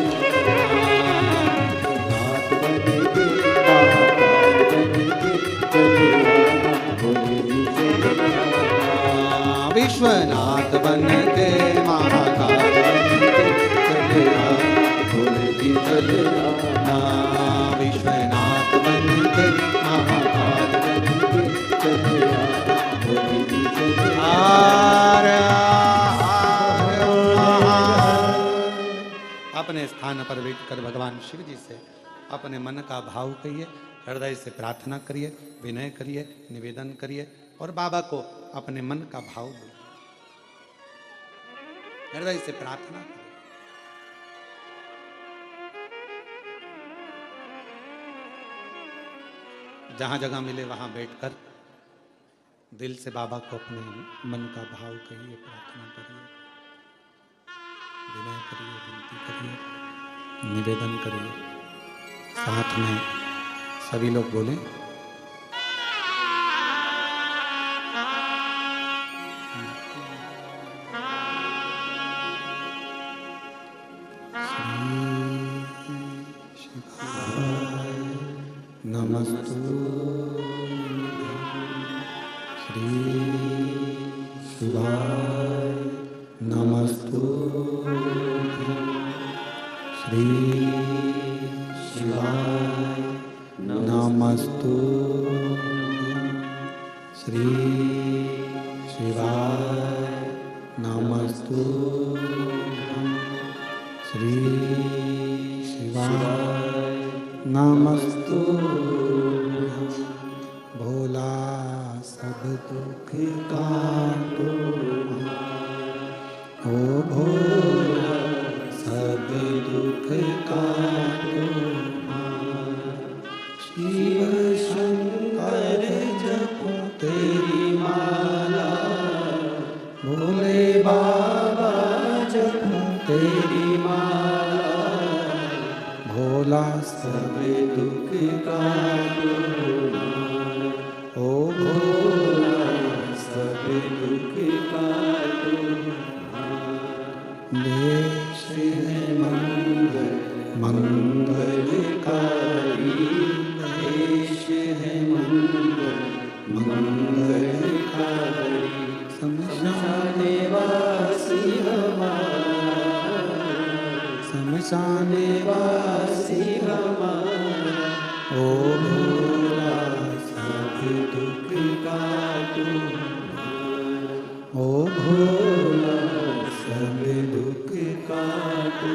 हाथ बन के महाकाल बन के चले आना, भोले जी चले आना। विश्वनाथ बन के महाकाल बन के चले आना, भोले जी चले आना। विश्वनाथ बन के महाकाल बन के चले आना, भोले जी चले आना। अपने स्थान पर बैठकर भगवान शिव जी से अपने मन का भाव कहिए, हृदय से प्रार्थना करिए, विनय करिए, निवेदन करिए और बाबा को अपने मन का भाव बोलिए, हृदय से प्रार्थना करिए। जहां जगह मिले वहां बैठकर दिल से बाबा को अपने मन का भाव कहिए, प्रार्थना करिए, विनय करिए, विनती करिए, निवेदन करिए। साथ में सभी लोग बोलें, भोला सब दुख काटो ओ भोला, सब दुख काटो देश है मंगल मंगलकारी, देश है मंगल मंगलकारी। शमशाने वासी हमारा, शमशाने वासी हमारा, ओ भोला सब दुख काटो ओ भोला, सब दुख काटो।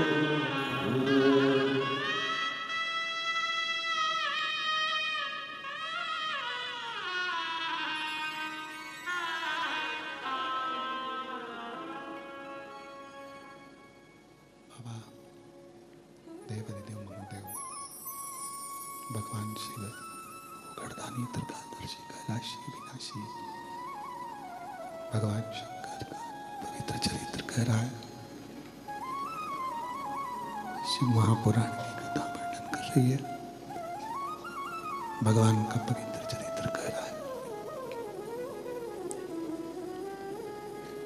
बाबा देवादिदेव महादेव भगवान शिव गर्दानी त्रिकालदर्शी कैलाशी विनाशी भगवान शंकर का पवित्र चरित्र कह रहा है। शिव महापुराण की कथा वर्णन कर रही है। भगवान का पवित्र चरित्र कह रहा है।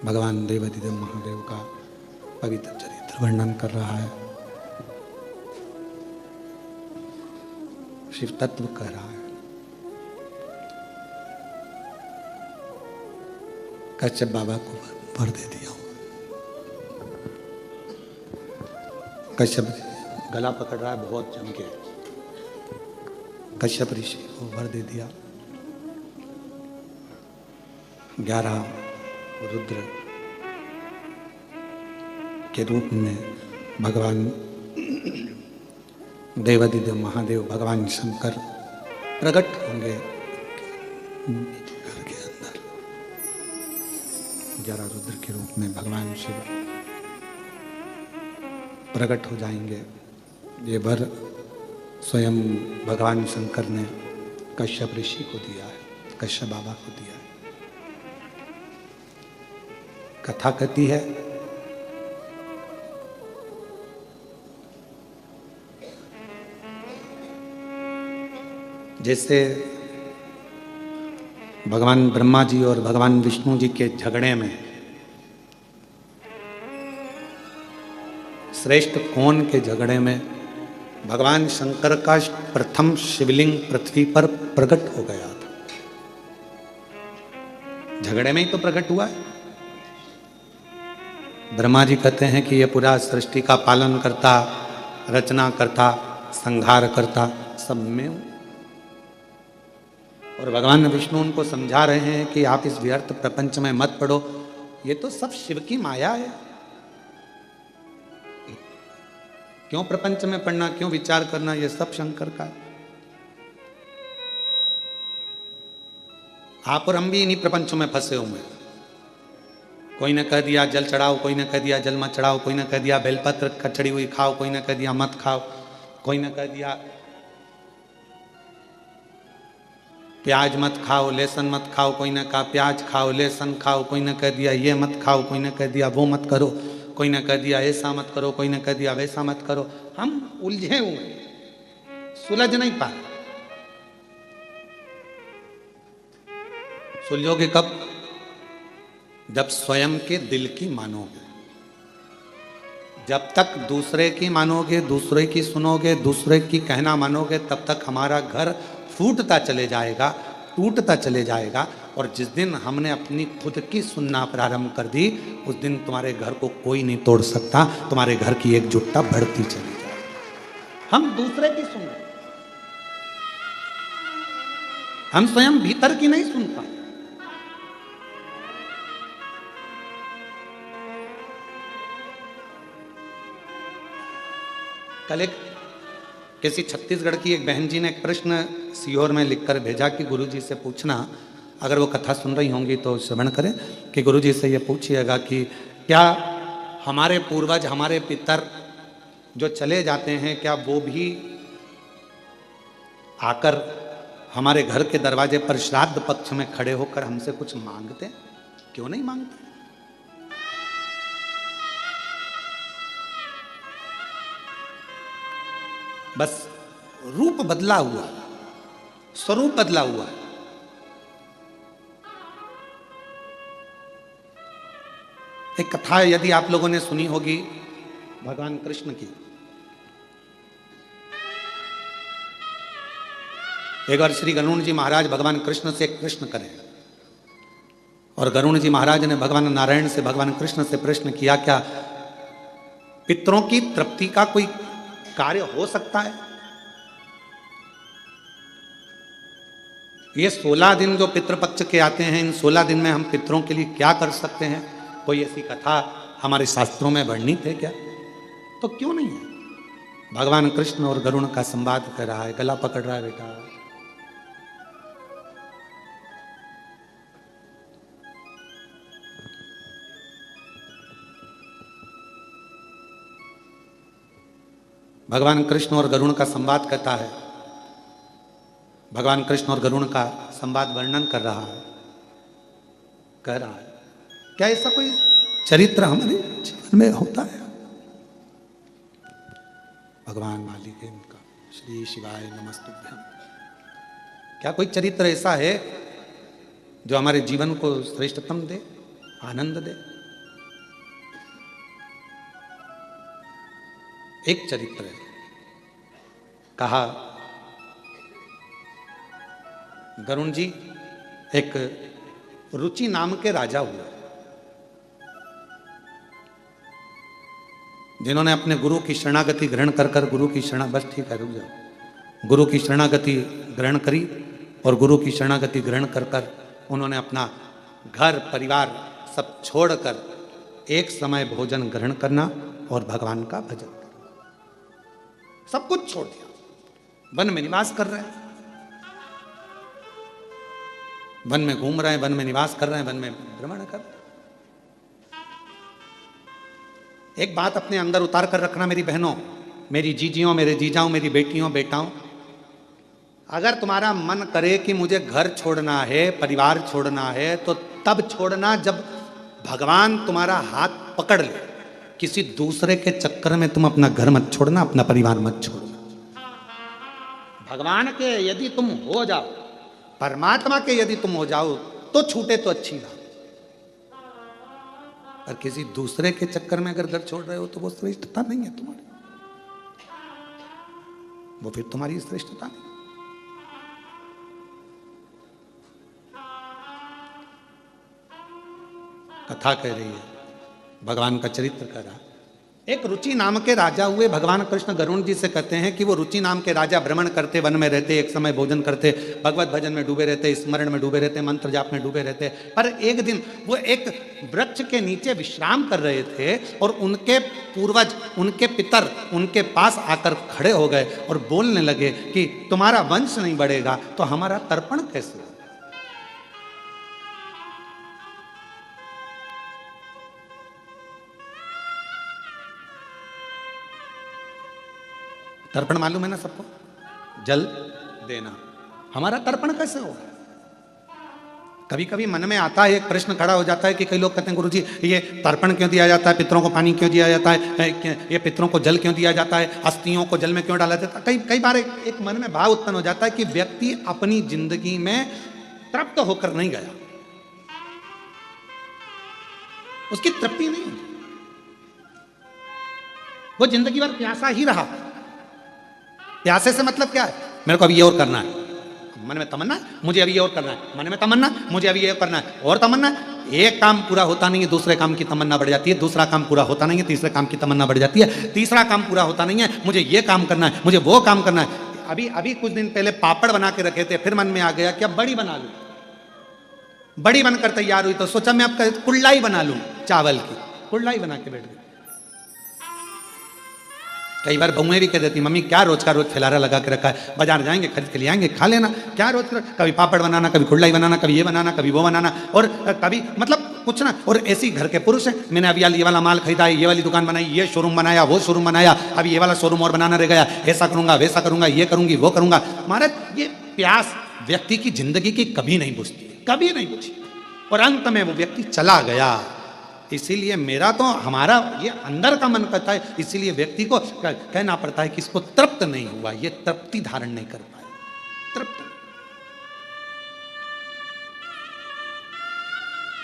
भगवान देवादिदेव महादेव का पवित्र चरित्र वर्णन कर रहा है। शिव तत्व कह रहा है। कश्यप बाबा को वर दे दिया हूं। कश्यप गला पकड़ रहा है बहुत जम के। कश्यप ऋषि को वर दे दिया। 11 रुद्र के रूप में भगवान देवादिदेव महादेव भगवान शंकर प्रकट होंगे घर के अंदर। 11 रुद्र के रूप में भगवान शिव प्रकट हो जाएंगे। ये वर स्वयं भगवान शंकर ने कश्यप ऋषि को दिया है, कश्यप बाबा को दिया है। कथा कहती है जैसे भगवान ब्रह्मा जी और भगवान विष्णु जी के झगड़े में श्रेष्ठ कौन के झगड़े में भगवान शंकर का प्रथम शिवलिंग पृथ्वी पर प्रकट हो गया था। झगड़े में ही तो प्रकट हुआ है। ब्रह्मा जी कहते हैं कि यह पूरा सृष्टि का पालन करता, रचना करता, संहार करता, सब में हूं। और भगवान विष्णु उनको समझा रहे हैं कि आप इस व्यर्थ प्रपंच में मत पड़ो, ये तो सब शिव की माया है। क्यों प्रपंच में पढ़ना, क्यों विचार करना, ये सब शंकर का है। आप और हम भी इन्हीं प्रपंचों में फंसे हुए हैं। कोई ने कह दिया जल चढ़ाओ, कोई ने कह दिया जल मत चढ़ाओ, कोई ने कह दिया बेलपत्र चढ़ी हुई खाओ, कोई ने कह दिया मत खाओ, कोई ने कह दिया प्याज मत खाओ, लहसुन मत खाओ, कोई ने कहा प्याज खाओ, लहसुन खाओ, कोई ने कह दिया ये मत खाओ, कोई ने कह दिया वो मत करो, कोई ने कह दिया ऐसा मत करो, कोई ने कह दिया वैसा मत करो। हम उलझे हुए, सुलझ नहीं पा रहे। सुलझोगे कब? जब स्वयं के दिल की मानोगे। जब तक दूसरे की मानोगे, दूसरे की सुनोगे, दूसरे की कहना मानोगे, तब तक हमारा घर फूटता चले जाएगा, टूटता चले जाएगा। और जिस दिन हमने अपनी खुद की सुनना प्रारंभ कर दी, उस दिन तुम्हारे घर को कोई नहीं तोड़ सकता। तुम्हारे घर की एकजुटता बढ़ती चली जाएगी। हम दूसरे की सुन रहे, हम स्वयं भीतर की नहीं सुन पाए। कल एक किसी छत्तीसगढ़ की एक बहन जी ने एक प्रश्न सीहोर में लिखकर भेजा कि गुरुजी से पूछना, अगर वो कथा सुन रही होंगी तो श्रवण करें, कि गुरुजी से ये पूछिएगा कि क्या हमारे पूर्वज, हमारे पितर जो चले जाते हैं, क्या वो भी आकर हमारे घर के दरवाजे पर श्राद्ध पक्ष में खड़े होकर हमसे कुछ मांगते? क्यों नहीं मांगते? बस रूप बदला हुआ, स्वरूप बदला हुआ है। एक कथा यदि आप लोगों ने सुनी होगी भगवान कृष्ण की। एक बार श्री गरुण जी महाराज भगवान कृष्ण से प्रश्न करें, और गरुण जी महाराज ने भगवान नारायण से भगवान कृष्ण से प्रश्न किया, क्या पितरों की तृप्ति का कोई कार्य हो सकता है? ये 16 दिन जो पितृपक्ष के आते हैं, इन 16 दिन में हम पितरों के लिए क्या कर सकते हैं? कोई ऐसी कथा हमारे शास्त्रों में वर्णित है क्या? तो क्यों नहीं है? भगवान कृष्ण और गरुण का संवाद कर रहा है, गला पकड़ रहा है बेटा। भगवान कृष्ण और गरुण का संवाद करता है, भगवान कृष्ण और गरुण का संवाद वर्णन कर रहा है, कह रहा है क्या ऐसा कोई चरित्र हमारे जीवन में होता है? भगवान मालिक है उनका, श्री शिवाय नमस्तुभ्यम। क्या कोई चरित्र ऐसा है जो हमारे जीवन को श्रेष्ठतम दे, आनंद दे? एक चरित्र है, कहा गरुण जी एक रुचि नाम के राजा हुए, जिन्होंने अपने गुरु की शरणागति ग्रहण कर कर गुरु की शरणा, बस ठीक है रुक जाओ, गुरु की शरणागति ग्रहण करी, और गुरु की शरणागति ग्रहण कर कर उन्होंने अपना घर परिवार सब छोड़कर एक समय भोजन ग्रहण करना और भगवान का भजन करना, सब कुछ छोड़ दिया। वन में निवास कर रहे हैं, वन में घूम रहे हैं, वन में निवास कर रहे हैं, वन में भ्रमण कर रहे हैं। एक बात अपने अंदर उतार कर रखना मेरी बहनों, मेरी जीजियों, मेरे जीजाओं, मेरी बेटियों बेटाओं, अगर तुम्हारा मन करे कि मुझे घर छोड़ना है, परिवार छोड़ना है, तो तब छोड़ना जब भगवान तुम्हारा हाथ पकड़ ले। किसी दूसरे के चक्कर में तुम अपना घर मत छोड़ना, अपना परिवार मत छोड़ना। भगवान के यदि तुम हो जाओ, परमात्मा के यदि तुम हो जाओ तो छूटे तो अच्छी बात, पर किसी दूसरे के चक्कर में अगर घर छोड़ रहे हो तो वो श्रेष्ठता नहीं है तुम्हारी, वो फिर तुम्हारी श्रेष्ठता नहीं। कथा कह रही है, भगवान का चरित्र कह रहा। एक रुचि नाम के राजा हुए, भगवान कृष्ण गरुण जी से कहते हैं कि वो रुचि नाम के राजा भ्रमण करते, वन में रहते, एक समय भोजन करते, भगवत भजन में डूबे रहते, स्मरण में डूबे रहते, मंत्र जाप में डूबे रहते। पर एक दिन वो एक वृक्ष के नीचे विश्राम कर रहे थे और उनके पूर्वज, उनके पितर उनके पास आकर खड़े हो गए और बोलने लगे कि तुम्हारा वंश नहीं बढ़ेगा तो हमारा तर्पण कैसे होगा? तर्पण मालूम है ना सबको, जल देना, हमारा तर्पण कैसे होगा? कभी कभी मन में आता है, एक प्रश्न खड़ा हो जाता है कि कई लोग कहते हैं गुरुजी ये तर्पण क्यों दिया जाता है, पितरों को पानी क्यों दिया जाता है, ये पितरों को जल क्यों दिया जाता है, अस्थियों को जल में क्यों डाला जाता है? कई बार एक मन में भाव उत्पन्न हो जाता है कि व्यक्ति अपनी जिंदगी में तृप्त होकर नहीं गया, उसकी तृप्ति नहीं, वो जिंदगी भर प्यासा ही रहा। प्यासे से मतलब क्या है? मेरे को अभी ये और करना है, मन में तमन्ना, मुझे अभी ये और करना है, मन में तमन्ना, मुझे अभी ये करना है, और तमन्ना। एक काम पूरा होता नहीं है, दूसरे काम की तमन्ना बढ़ जाती है, दूसरा काम पूरा होता नहीं है, तीसरे काम की तमन्ना बढ़ जाती है, तीसरा काम पूरा होता नहीं है, मुझे ये काम करना है, मुझे वो काम करना है। अभी कुछ दिन पहले पापड़ बना के रखे थे, फिर मन में आ गया कि अब बड़ी बना लूं। बड़ी बनकर तैयार हुई तो सोचा मैं अब कुल्लाई बना लूं, चावल की कुल्लाई बना के बैठ गई। कई बार बहुएं भी कह देती मम्मी क्या रोज का रोज फैलारा लगा के रखा है, बाजार जाएंगे खरीद के ले आएंगे खा लेना, क्या रोज का कभी पापड़ बनाना, कभी कुल्लाई बनाना, कभी ये बनाना, कभी वो बनाना, और कभी मतलब कुछ ना। और ऐसी घर के पुरुष हैं, मैंने अभी ये वाला माल खरीदा है, ये वाली दुकान बनाई, ये शोरूम बनाया, वो शोरूम बनाया, अभी ये वाला शोरूम और बनाना रह गया, ऐसा करूंगा वैसा करूंगा, ये करूंगी वो करूंगा। महाराज ये प्यास व्यक्ति की जिंदगी की कभी नहीं बुझती, कभी नहीं बुझी, और अंत में वो व्यक्ति चला गया। इसीलिए मेरा तो हमारा ये अंदर का मन करता है, इसीलिए व्यक्ति को कहना पड़ता है कि इसको तृप्त नहीं हुआ, ये तृप्ति धारण नहीं कर पाए। तृप्त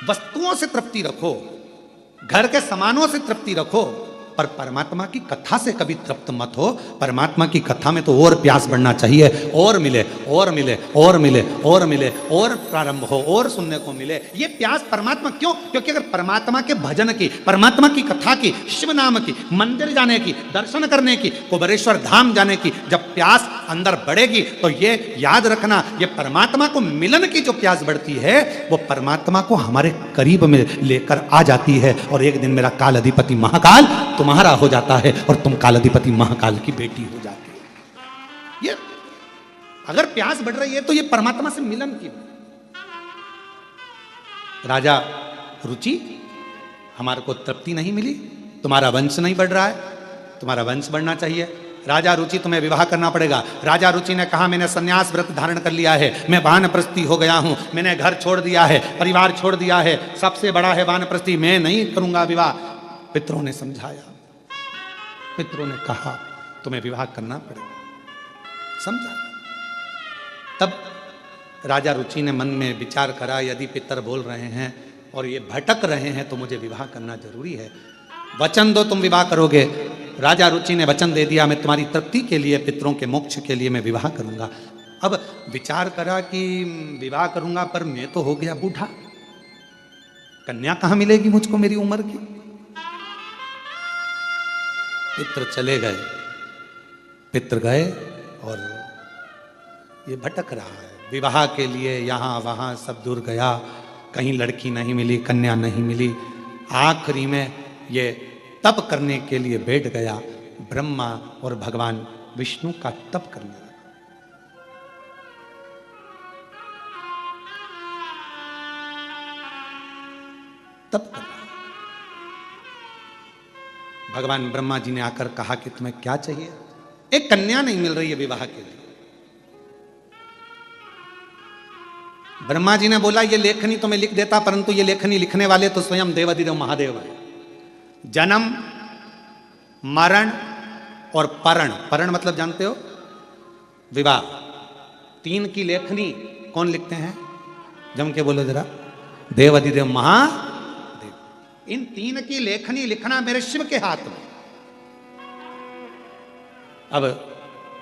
वस्तुओं से तृप्ति रखो, घर के सामानों से तृप्ति रखो, पर परमात्मा की कथा से कभी तृप्त मत हो। परमात्मा की कथा में तो और प्यास बढ़ना चाहिए, और मिले और मिले और मिले और मिले, और प्रारंभ हो, और सुनने को मिले। ये प्यास परमात्मा क्यों? क्योंकि अगर परमात्मा के भजन की, परमात्मा की कथा की, शिव नाम की, मंदिर जाने की, दर्शन करने की, कुबेरेश्वर धाम जाने की जब प्यास अंदर बढ़ेगी तो ये याद रखना, ये परमात्मा को मिलन की जो प्यास बढ़ती है वो परमात्मा को हमारे करीब में लेकर आ जाती है। और एक दिन मेरा काल अधिपति महाकाल तुम्हारा हो जाता है और तुम काल अधिपति महाकाल की बेटी हो जाती है। ये अगर प्यास बढ़ रही है तो ये परमात्मा से मिलन की। राजा रुचि, हमारे को तृप्ति नहीं मिली, तुम्हारा वंश नहीं बढ़ रहा है, तुम्हारा वंश बढ़ना चाहिए। राजा रुचि तुम्हें विवाह करना पड़ेगा। राजा रुचि ने कहा मैंने सन्यास व्रत धारण कर लिया है, मैं वानप्रस्थी हो गया हूं, मैंने घर छोड़ दिया है, परिवार छोड़ दिया है, सबसे बड़ा है वानप्रस्थी, मैं नहीं करूंगा विवाह। पितरों ने समझाया, पितरों ने कहा तुम्हें विवाह करना पड़ेगा, समझा। तब राजा रुचि ने मन में विचार करा, यदि पितर बोल रहे हैं और ये भटक रहे हैं तो मुझे विवाह करना जरूरी है। वचन दो तुम विवाह करोगे। राजा रुचि ने वचन दे दिया, मैं तुम्हारी तृप्ति के लिए, पितरों के मोक्ष के लिए मैं विवाह करूंगा। अब विचार करा कि विवाह करूंगा पर मैं तो हो गया बूढ़ा, कन्या कहां मिलेगी मुझको मेरी उम्र की। पितर चले गए, पितर गए और ये भटक रहा है विवाह के लिए, यहां वहां सब दूर गया, कहीं लड़की नहीं मिली, कन्या नहीं मिली। आखिरी में ये तप करने के लिए बैठ गया, ब्रह्मा और भगवान विष्णु का तप करने लगा। तप कर रहा। भगवान ब्रह्मा जी ने आकर कहा कि तुम्हें क्या चाहिए? एक कन्या नहीं मिल रही है विवाह के लिए। ब्रह्मा जी ने बोला ये लेखनी तो मैं लिख देता, परंतु ये लेखनी लिखने वाले तो स्वयं देवाधिदेव महादेव है। जन्म, मरण और परण, परण मतलब जानते हो विवाह, तीन की लेखनी कौन लिखते हैं? जम के बोलो जरा, देवाधिदेव महादेव। इन तीन की लेखनी लिखना मेरे शिव के हाथ में। अब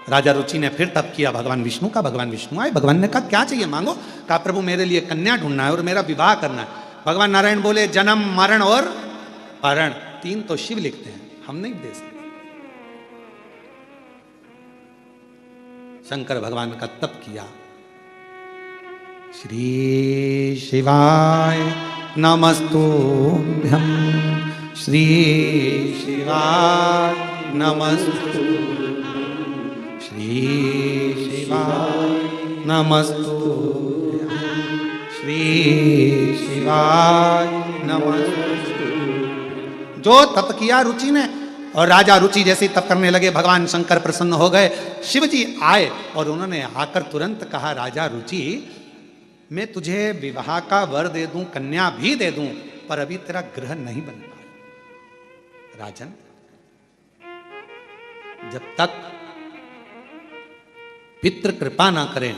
राजा रुचि ने फिर तप किया भगवान विष्णु का। भगवान विष्णु आए, भगवान ने कहा क्या चाहिए मांगो। कहा प्रभु मेरे लिए कन्या ढूंढना है और मेरा विवाह करना है। भगवान नारायण बोले जन्म, मरण और परण, तीन तो शिव लिखते हैं, हम नहीं दे सकते। शंकर भगवान का तप किया। श्री शिवाय नमस्तुभ्यं, श्री शिवाय नमस्तुभ्यं, श्री शिवाय नमस्तुभ्यं, श्री शिवाय नमस्तुभ्यं। जो तप किया रुचि ने, और राजा रुचि जैसे तप करने लगे भगवान शंकर प्रसन्न हो गए। शिव जी आए और उन्होंने आकर तुरंत कहा राजा रुचि मैं तुझे विवाह का वर दे दूं, कन्या भी दे दूं, पर अभी तेरा ग्रह नहीं बन पाया। राजन जब तक पितृ कृपा ना करें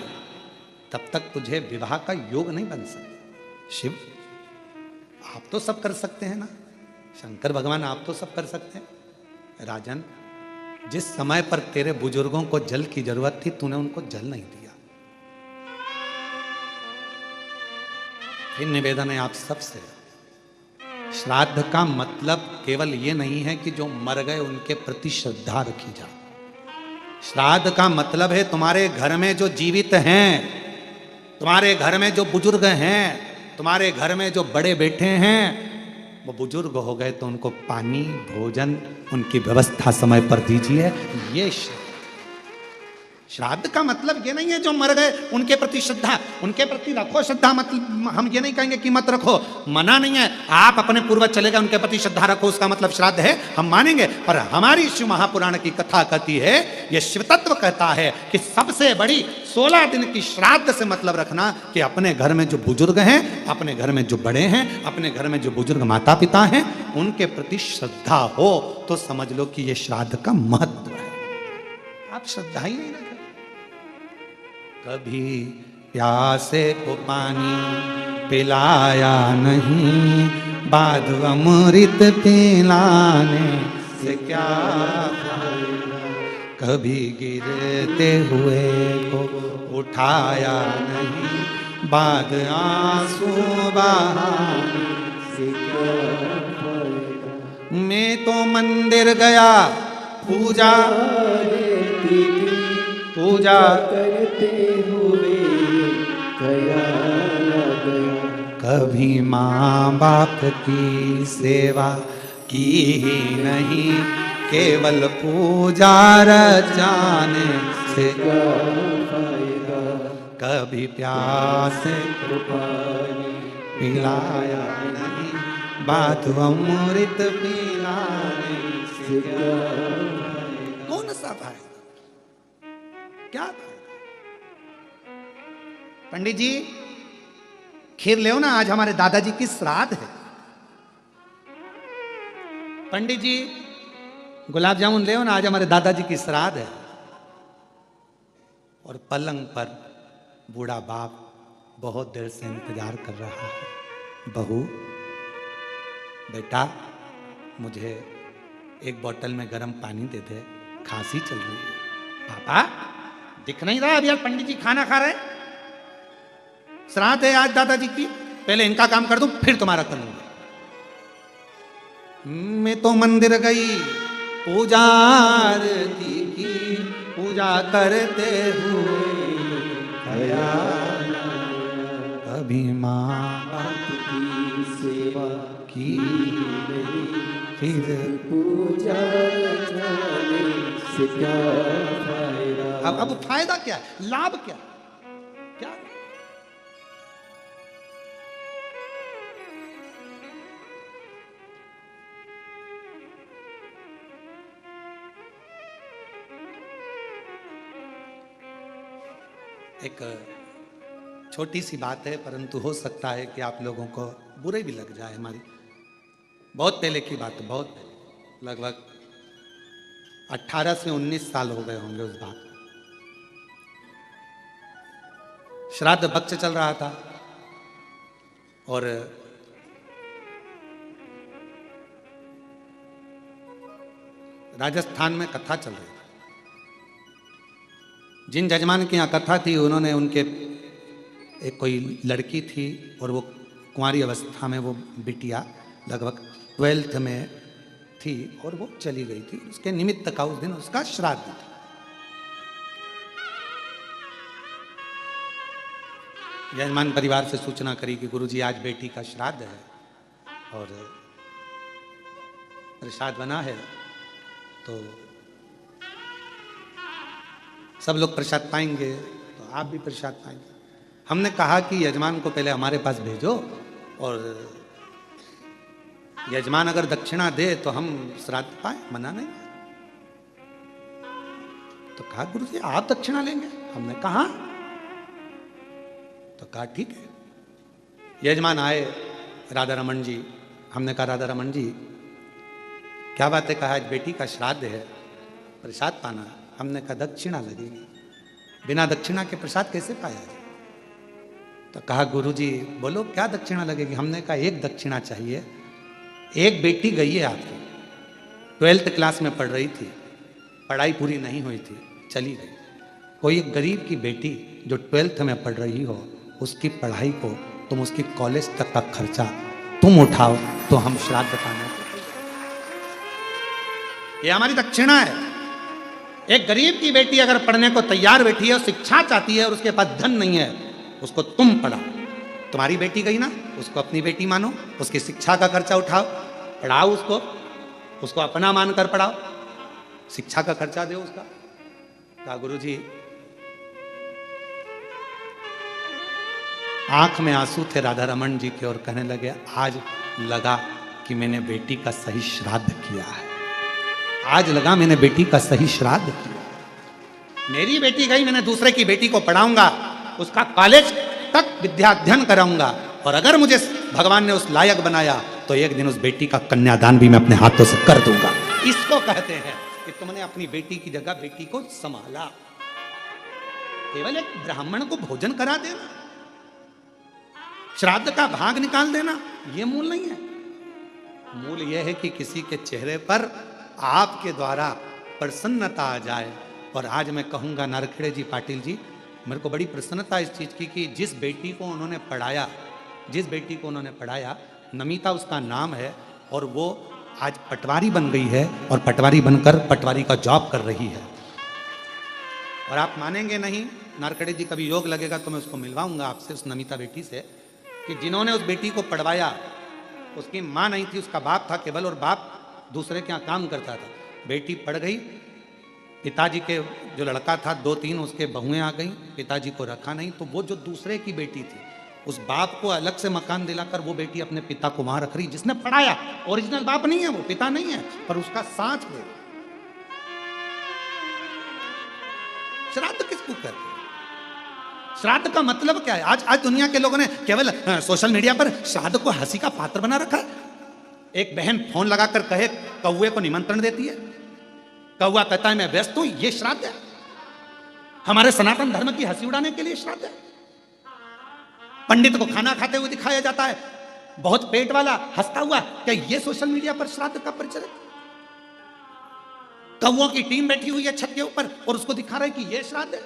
तब तक तुझे विवाह का योग नहीं बन सकता। शिव आप तो सब कर सकते हैं ना, शंकर भगवान आप तो सब कर सकते हैं। राजन जिस समय पर तेरे बुजुर्गों को जल की जरूरत थी तूने उनको जल नहीं दिया। फिर निवेदन है आप सबसे, श्राद्ध का मतलब केवल ये नहीं है कि जो मर गए उनके प्रति श्रद्धा रखी जाए। श्राद्ध का मतलब है तुम्हारे घर में जो जीवित हैं, तुम्हारे घर में जो बुजुर्ग हैं, तुम्हारे घर में जो बड़े बैठे हैं, वो बुजुर्ग हो गए तो उनको पानी, भोजन, उनकी व्यवस्था समय पर दीजिए। ये श्राद्ध का मतलब ये नहीं है जो मर गए उनके प्रति श्रद्धा, उनके प्रति रखो श्रद्धा, मतलब हम ये नहीं कहेंगे कि मत रखो, मना नहीं है। आप अपने पूर्वज चले गए उनके प्रति श्रद्धा रखो, उसका मतलब श्राद्ध है, हम मानेंगे। पर हमारी शिव महापुराण की कथा कहती है, ये शिव तत्व कहता है कि सबसे बड़ी 16 दिन की श्राद्ध से मतलब रखना कि अपने घर में जो बुजुर्ग हैं, अपने घर में जो बड़े हैं, अपने घर में जो बुजुर्ग माता पिता हैं, उनके प्रति श्रद्धा हो तो समझ लो कि ये श्राद्ध का महत्व है। आप श्रद्धा ही नहीं रखें। कभी प्यासे को पानी पिलाया नहीं, बाद अमृत पिलाने से क्या फायदा। कभी गिरते हुए को उठाया नहीं, बाद आंसू बहाने से क्या फायदा। मैं तो मंदिर गया पूजा करते हुए गया। कभी माँ बाप की सेवा की ही नहीं, केवल पूजा रचाने से क्या फायदा। कभी प्यासे को पानी पिलाया नहीं, बात अमृत पिलाने से क्या फायदा। कौन सा फायदा, क्या फायदा। पंडित जी खीर ले ना, आज हमारे दादाजी की श्राद्ध है। पंडित जी गुलाब जामुन ले ना, आज हमारे दादाजी की श्राद्ध है। और पलंग पर बूढ़ा बाप बहुत देर से इंतजार कर रहा है। बहू बेटा मुझे एक बोतल में गर्म पानी दे दे, खांसी चल रही है। पापा दिख नहीं रहा अभी, आज पंडित जी खाना खा रहे, श्राद्ध है आज दादाजी की, पहले इनका काम कर दूं फिर तुम्हारा कर लूंगा। मैं तो मंदिर गई पूजा आरती की, पूजा करते हुए गया। कभी माँ बाप की सेवा की फिर पूजा रचाने से क्या फायदा। अब फायदा क्या है, लाभ क्या क्या। एक छोटी सी बात है, परंतु हो सकता है कि आप लोगों को बुरे भी लग जाए। हमारी बहुत पहले की बात है, बहुत पहले, लगभग 18 से 19 साल हो गए होंगे उस बात। श्राद्ध पक्ष चल रहा था और राजस्थान में कथा चल रही थी। जिन जजमान की यहाँ कथा थी, उन्होंने उनके एक कोई लड़की थी और वो कुंवारी अवस्था में वो बिटिया लगभग 12th में थी और वो चली गई थी। उसके निमित्त का उस दिन उसका श्राद्ध था। यजमान परिवार से सूचना करी कि गुरुजी आज बेटी का श्राद्ध है और प्रसाद बना है, तो सब लोग प्रसाद पाएंगे, तो आप भी प्रसाद पाएंगे। हमने कहा कि यजमान को पहले हमारे पास भेजो और यजमान अगर दक्षिणा दे तो हम श्राद्ध पाए, मना नहीं। तो कहा गुरुजी आप दक्षिणा लेंगे? हमने कहा, तो कहा ठीक है। यजमान आए, राधा रमन जी। हमने कहा राधा रमन जी क्या बात है? कहा आज बेटी का श्राद्ध है, प्रसाद पाना। हमने कहा दक्षिणा लगेगी, बिना दक्षिणा के प्रसाद कैसे पाया जाए? तो कहा गुरुजी बोलो क्या दक्षिणा लगेगी? हमने कहा एक दक्षिणा चाहिए। एक बेटी गई है आपकी, 12th क्लास में पढ़ रही थी, पढ़ाई पूरी नहीं हुई थी, चली गई। कोई एक गरीब की बेटी जो 12th में पढ़ रही हो, उसकी पढ़ाई को तुम उसकी कॉलेज तक का खर्चा तुम उठाओ, तो हम श्राद्ध पाना। ये हमारी दक्षिणा है। एक गरीब की बेटी अगर पढ़ने को तैयार बैठी है, शिक्षा चाहती है और उसके पास धन नहीं है, उसको तुम पढ़ाओ। तुम्हारी बेटी गई ना, उसको अपनी बेटी मानो, उसकी शिक्षा का खर्चा उठाओ, पढ़ाओ उसको अपना मानकर पढ़ाओ, शिक्षा का खर्चा दो उसका। कहा गुरुजी आंख में आंसू थे राधा रमन जी के और कहने लगे आज लगा कि मैंने बेटी का सही श्राद्ध किया है, आज लगा मैंने बेटी का सही श्राद्ध किया। मेरी बेटी गई, मैंने दूसरे की बेटी को पढ़ाऊंगा, उसका कॉलेज तक विद्या अध्ययन कराऊंगा, और अगर मुझे भगवान ने उस लायक बनाया तो एक दिन उस बेटी का कन्यादान भी मैं अपने हाथों से कर दूंगा। इसको कहते हैं कि तुमने अपनी बेटी की जगह बेटी को संभाला। केवल एक ब्राह्मण को भोजन करा देना, श्राद्ध का भाग निकाल देना, यह मूल नहीं है। मूल यह है कि किसी के चेहरे पर आपके द्वारा प्रसन्नता आ जाए। और आज मैं कहूंगा नारखेड़े जी, पाटिल जी, मेरे को बड़ी प्रसन्नता इस चीज की कि जिस बेटी को उन्होंने पढ़ाया, नमिता उसका नाम है, और वो आज पटवारी बन गई है और पटवारी बनकर पटवारी का जॉब कर रही है। और आप मानेंगे नहीं, नारखेड़े जी कभी योग लगेगा तो मैं उसको मिलवाऊंगा आपसे, उस नमिता बेटी से, कि जिन्होंने उस बेटी को पढ़वाया उसकी माँ नहीं थी, उसका बाप था केवल, और बाप दूसरे के यहाँ काम करता था। बेटी पढ़ गई, पिताजी के जो लड़का था 2-3 उसके बहुएं आ गई, पिताजी को रखा नहीं, तो वो जो दूसरे की बेटी थी उस बाप को अलग से मकान दिलाकर वो बेटी अपने पिता को वहां रख रही, जिसने पढ़ाया। ओरिजिनल बाप नहीं है, वो पिता नहीं है, पर उसका साथ दे। श्राद्ध किसको कहते हैं? श्राद्ध का मतलब क्या है? आज दुनिया के लोगों ने केवल सोशल मीडिया पर श्राद्ध को हंसी का पात्र बना रखा है। एक बहन फोन लगाकर कहे कौवे को निमंत्रण देती है, कौवा कहता है मैं व्यस्त हूं, ये श्राद्ध है? हमारे सनातन धर्म की हंसी उड़ाने के लिए श्राद्ध है? पंडित को खाना खाते हुए दिखाया जाता है, बहुत पेट वाला हंसता हुआ, क्या ये सोशल मीडिया पर श्राद्ध का परिचय? कौवों की टीम बैठी हुई है छत के ऊपर और उसको दिखा रहे कि ये श्राद्ध है।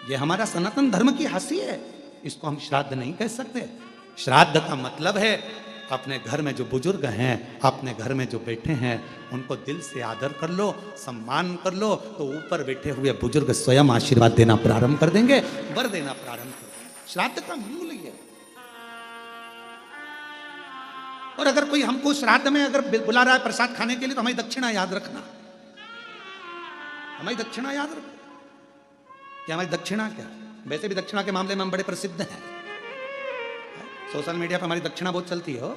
ये हमारा सनातन धर्म की हंसी है, इसको हम श्राद्ध नहीं कह सकते। श्राद्ध का मतलब है अपने घर में जो बुजुर्ग हैं, अपने घर में जो बैठे हैं, उनको दिल से आदर कर लो, सम्मान कर लो, तो ऊपर बैठे हुए बुजुर्ग स्वयं आशीर्वाद देना प्रारंभ कर देंगे, वर देना प्रारंभ कर देंगे। श्राद्ध का मूल ये। और अगर कोई हमको श्राद्ध में अगर बुला रहा है प्रसाद खाने के लिए, तो हमारी दक्षिणा याद रखना, हमारी दक्षिणा याद रखना। कि हमारी दक्षिणा क्या? वैसे भी दक्षिणा के मामले में हम बड़े प्रसिद्ध हैं, सोशल मीडिया पर हमारी दक्षिणा बहुत चलती है,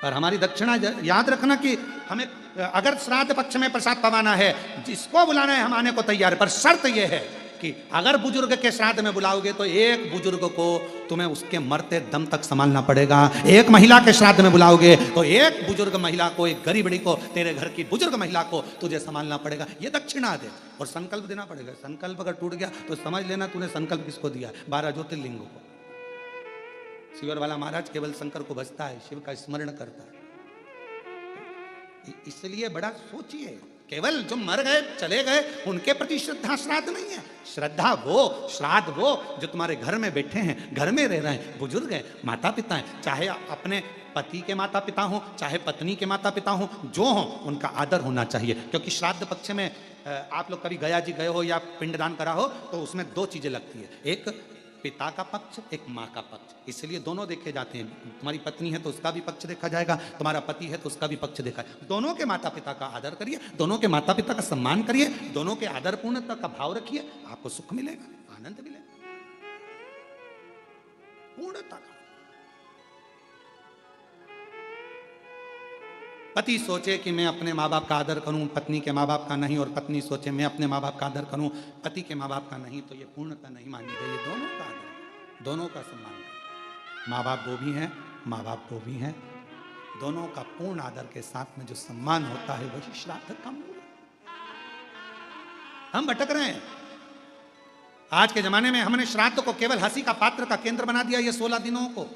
पर हमारी दक्षिणा याद रखना कि हमें अगर श्राद्ध पक्ष में प्रसाद पवाना है, जिसको बुलाना है हम आने को तैयार है, पर शर्त यह है कि अगर बुजुर्ग के श्राद्ध में बुलाओगे तो एक बुजुर्ग को तुम्हें उसके मरते दम तक संभालना पड़ेगा। एक महिला के श्राद्ध में बुलाओगे तो एक बुजुर्ग महिला को, एक गरीबड़ी को, तेरे घर की बुजुर्ग महिला को तुझे संभालना पड़ेगा। ये दक्षिणा दे और संकल्प देना पड़ेगा। संकल्प अगर टूट गया तो समझ लेना तूने संकल्प किसको दिया? 12 ज्योतिर्लिंगों को। शिवर वाला महाराज केवल शंकर को भजता है, शिव का स्मरण करता है। इसलिए बड़ा सोचिए, केवल जो मर गए चले गए उनके प्रति श्रद्धा श्राद्ध नहीं है। श्रद्धा वो, श्राद्ध वो जो तुम्हारे घर में बैठे हैं, घर में रह रहे हैं, बुजुर्ग हैं, माता पिता हैं, चाहे अपने पति के माता पिता हों, चाहे पत्नी के माता पिता हों, जो हों उनका आदर होना चाहिए। क्योंकि श्राद्ध पक्ष में आप लोग कभी गया जी गए हो या पिंडदान करा हो तो उसमें 2 चीजें लगती है, एक पिता का पक्ष, एक माँ का पक्ष। इसलिए दोनों देखे जाते हैं। तुम्हारी पत्नी है तो उसका भी पक्ष देखा जाएगा, तुम्हारा पति है तो उसका भी पक्ष देखा। दोनों के माता पिता का आदर करिए, दोनों के माता पिता का सम्मान करिए, दोनों के आदर पूर्णता का भाव रखिए, आपको सुख मिलेगा, आनंद मिलेगा, पूर्णता का। पति सोचे कि मैं अपने माँ बाप का आदर करूं, पत्नी के माँ बाप का नहीं, और पत्नी सोचे मैं अपने माँ बाप का आदर करूं, पति के माँ बाप का नहीं, तो ये पूर्णता नहीं मानी गई। ये दोनों का आदर, दोनों का सम्मान। माँ बाप वो भी हैं, माँ बाप वो भी हैं, दोनों का पूर्ण आदर के साथ में जो सम्मान होता है वही श्राद्ध का मूल। हम भटक रहे हैं। आज के जमाने में हमने श्राद्ध को केवल हंसी का पात्र का केंद्र बना दिया। ये 16 दिनों को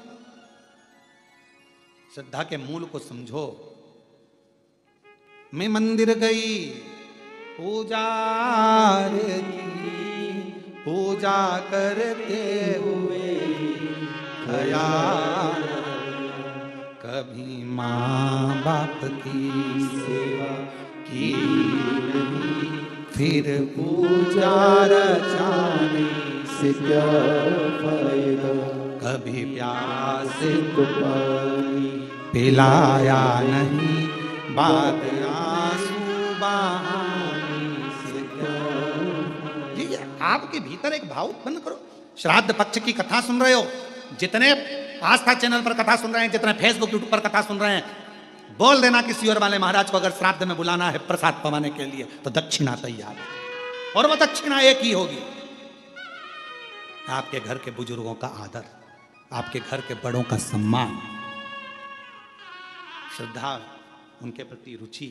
श्रद्धा के मूल को समझो। मैं मंदिर गई पूजा करते हुए ख्याल, कभी माँ बाप की सेवा की, फिर पूजा रचाने से क्या फायदा, कभी प्यासे को पानी पिलाया नहीं, बाद आंसू बहाने से क्या। ये आपके भीतर एक भाव उत्पन्न करो। श्राद्ध पक्ष की कथा सुन रहे हो, जितने आस्था चैनल पर कथा सुन रहे हैं, जितने फेसबुक यूट्यूब पर कथा सुन रहे हैं, बोल देना किसी और वाले महाराज को अगर श्राद्ध में बुलाना है प्रसाद पवाने के लिए तो दक्षिणा तैयार है, और वह दक्षिणा एक ही होगी। आपके घर के बुजुर्गों का आदर, आपके घर के बड़ों का सम्मान, श्रद्धा, उनके प्रति रुचि,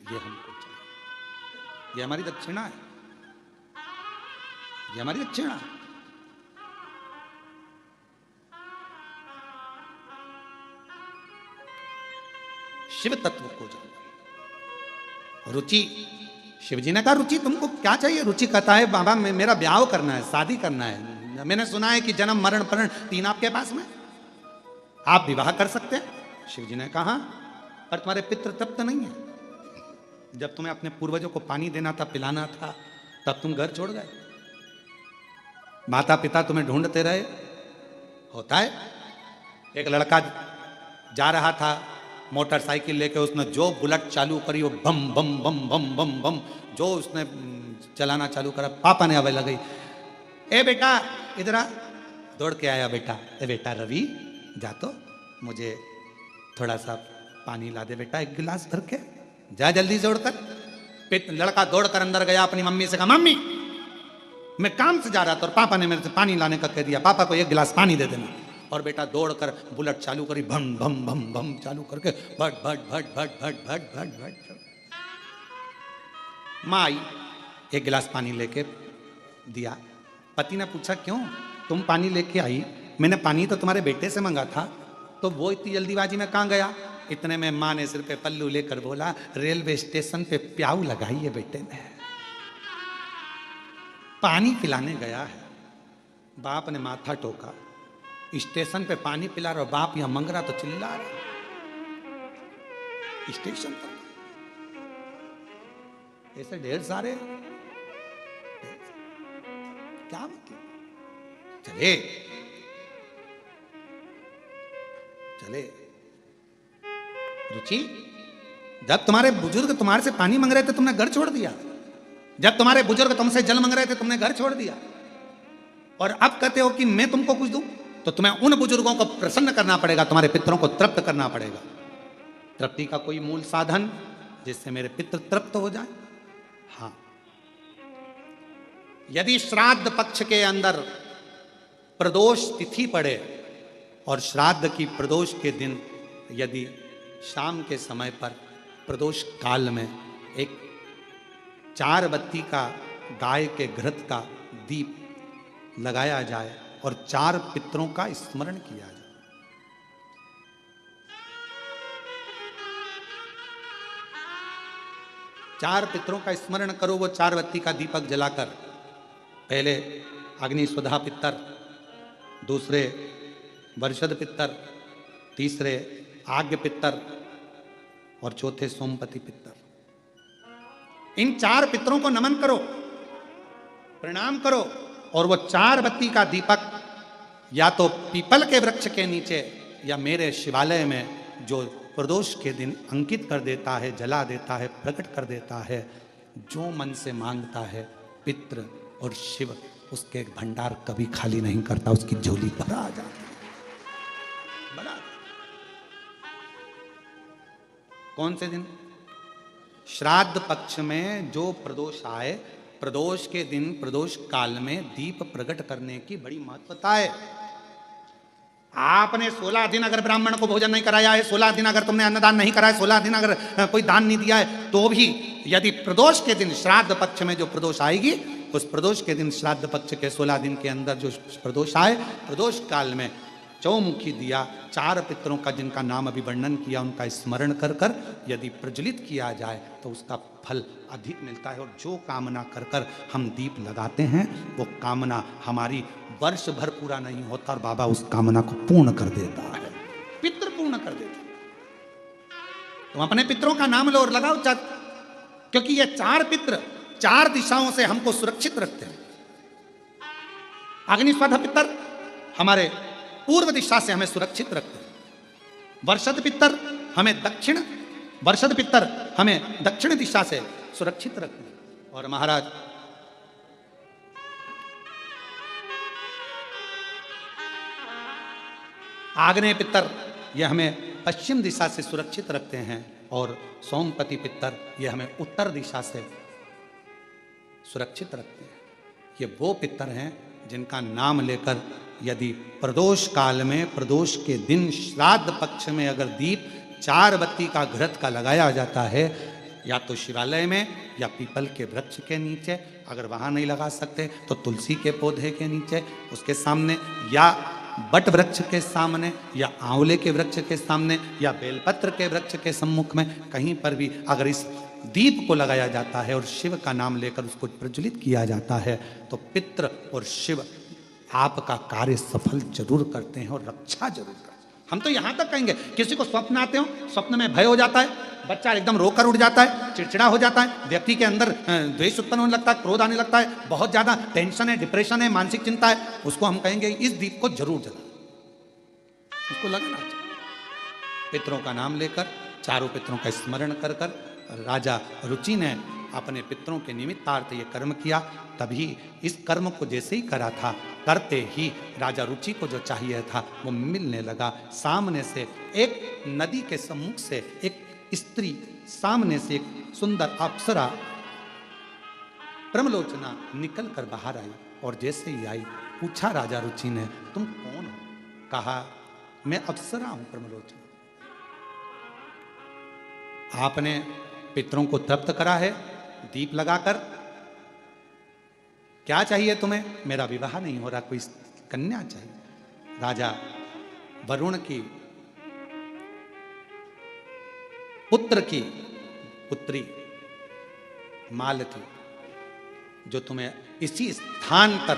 ये हमको चाहिए। ये हमारी दक्षिणा है, ये हमारी दक्षिणा है। शिव तत्व को जानो। रुचि, शिव जी ने कहा रुचि तुमको क्या चाहिए? रुचि कहता है बाबा मेरा ब्याह करना है, शादी करना है। मैंने सुना है कि जन्म मरण प्रण तीन आपके पास में, आप विवाह कर सकते हैं। शिव जी ने कहा पर तुम्हारे पितृ तृप्त नहीं है। जब तुम्हें अपने पूर्वजों को पानी देना था, पिलाना था, तब तुम घर छोड़ गए। माता पिता तुम्हें ढूंढते रहे। होता है, एक लड़का जा रहा था मोटरसाइकिल लेके, उसने जो बुलेट चालू करी वो बम बम बम बम बम बम, जो उसने चलाना चालू करा, पापा ने आवाज लगाई, ए बेटा इधर आ। दौड़ के आया बेटा, ए बेटा रवि जा तो मुझे थोड़ा सा पानी ला दे बेटा, एक गिलास भर के, जा जल्दी से उड़कर। लड़का दौड़कर अंदर गया, अपनी मम्मी से कहा मम्मी मैं काम से जा रहा था और पापा ने मेरे से पानी लाने का कह दिया, पापा को एक गिलास पानी दे देना। और बेटा दौड़कर बुलेट चालू करी, भम भम भम भम चालू करके भट भट भट भट भट भट भट भट। माँ आई, एक गिलास पानी लेके दिया। पति ने पूछा क्यों तुम पानी लेके आई? मैंने पानी तो तुम्हारे बेटे से मंगा था, तो वो इतनी जल्दीबाजी में कहाँ गया? इतने में माँ ने सिर पे पल्लू लेकर बोला रेलवे स्टेशन पे प्याऊ लगाई है बेटे ने, पानी पिलाने गया है। बाप ने माथा टोका, स्टेशन पे पानी पिला रहा, बाप यहां मंग रहा तो चिल्ला रहा स्टेशन पर। ऐसे ढेर सारे, क्या मतलब? चले चले रुचि, जब तुम्हारे बुजुर्ग तुम्हारे से पानी मांग रहे थे तुमने घर छोड़ दिया। जब तुम्हारे बुजुर्ग तुमसे जल मांग रहे थे तुमने घर छोड़ दिया। और अब कहते हो कि मैं तुमको कुछ दूं, तो तुम्हें उन बुजुर्गों को प्रसन्न करना पड़ेगा, तुम्हारे पितरों को तृप्त करना पड़ेगा। तृप्ति का कोई मूल साधन जिससे मेरे पितृ तृप्त हो जाए। हाँ, यदि श्राद्ध पक्ष के अंदर प्रदोष तिथि पड़े और श्राद्ध की प्रदोष के दिन यदि शाम के समय पर प्रदोष काल में एक 4 बत्ती का गाय के घृत का दीप लगाया जाए और 4 पितरों का स्मरण किया जाए। चार पितरों का स्मरण करो, वो 4 बत्ती का दीपक जलाकर। पहले अग्निस्वधा पितर, दूसरे वर्षद पितर, तीसरे आग्य पितर और चौथे सोमपति पितर। इन 4 पितरों को नमन करो, प्रणाम करो, और वो 4 बत्ती का दीपक या तो पीपल के वृक्ष के नीचे या मेरे शिवालय में जो प्रदोष के दिन अंकित कर देता है, जला देता है, प्रकट कर देता है। जो मन से मांगता है पितृ और शिव उसके भंडार कभी खाली नहीं करता, उसकी झोली भरा आ जाती है। बड़ा कौन से दिन? श्राद्ध पक्ष में जो प्रदोष आए, प्रदोष के दिन प्रदोष काल में दीप प्रकट करने की बड़ी महत्वता है। आपने 16 दिन अगर ब्राह्मण को भोजन नहीं कराया है, 16 दिन अगर तुमने अन्नदान नहीं करा है, 16 दिन अगर कोई दान नहीं दिया है, तो भी यदि प्रदोष के दिन श्राद्ध पक्ष में जो प्रदोष आएगी, उस प्रदोष के दिन श्राद्ध पक्ष के 16 दिन के अंदर जो प्रदोष आए, प्रदोष काल में चौमुखी दिया 4 पितरों का जिनका नाम अभी वर्णन किया, उनका स्मरण कर कर यदि प्रज्वलित किया जाए तो उसका फल अधिक मिलता है। और जो कामना कर कर हम दीप लगाते हैं वो कामना हमारी वर्ष भर पूरा नहीं होता और बाबा उस कामना को पूर्ण कर देता है, पितृ पूर्ण कर देता है। तुम अपने पितरों का नाम लो और लगाओ, क्योंकि ये 4 पितृ 4 दिशाओं से हमको सुरक्षित रखते हैं। अग्निस्वधा पितर हमारे पूर्व दिशा से हमें सुरक्षित रखते हैं। वर्षद पितर हमें दक्षिण दिशा से सुरक्षित रखते हैं। और महाराज आग्नेय पितर ये हमें पश्चिम दिशा से सुरक्षित रखते हैं और सोमपति पितर ये हमें उत्तर दिशा से सुरक्षित रखते हैं। ये वो पितर हैं जिनका नाम लेकर यदि प्रदोष काल में, प्रदोष के दिन, श्राद्ध पक्ष में अगर दीप 4 बत्ती का घृत का लगाया जाता है, या तो शिवालय में या पीपल के वृक्ष के नीचे, अगर वहाँ नहीं लगा सकते तो तुलसी के पौधे के नीचे, उसके सामने, या बट वृक्ष के सामने, या आंवले के वृक्ष के सामने, या बेलपत्र के वृक्ष के सम्मुख में, कहीं पर भी अगर इस दीप को लगाया जाता है और शिव का नाम लेकर उसको प्रज्वलित किया जाता है तो पितृ और शिव आपका कार्य सफल जरूर करते हैं और रक्षा जरूर करते हैं। हम तो यहां तक कहेंगे, किसी को स्वप्न आते हो, स्वप्न में भय हो जाता है, बच्चा एकदम रोकर उठ जाता है, चिड़चिड़ा हो जाता है, व्यक्ति के अंदर द्वेष उत्पन्न होने लगता है, क्रोध आने लगता है, बहुत ज्यादा टेंशन है, डिप्रेशन है, मानसिक चिंता है, उसको हम कहेंगे इस दीप को जरूर जला, उसको लगाना चाहिए। पितरों का नाम लेकर, चारों पितरों का स्मरण कर कर राजा रुचि ने अपने पितरों के निमित्तार्थ ये कर्म किया। तभी इस कर्म को जैसे ही करा था, करते ही राजा रुचि को जो चाहिए था वो मिलने लगा। सामने से एक नदी के सम्मुख से एक स्त्री, सामने से एक सुंदर अप्सरा ब्रह्मलोचना निकल कर बाहर आई और जैसे ही आई पूछा राजा रुचि ने, तुम कौन हो? कहा, मैं अप्सरा हूं ब्रह्मलोचना। आपने पितरों को तृप्त करा है दीप लगाकर, क्या चाहिए तुम्हें? मेरा विवाह नहीं हो रहा, कोई कन्या चाहिए। राजा वरुण की पुत्र की पुत्री मालती, जो तुम्हें इसी स्थान पर,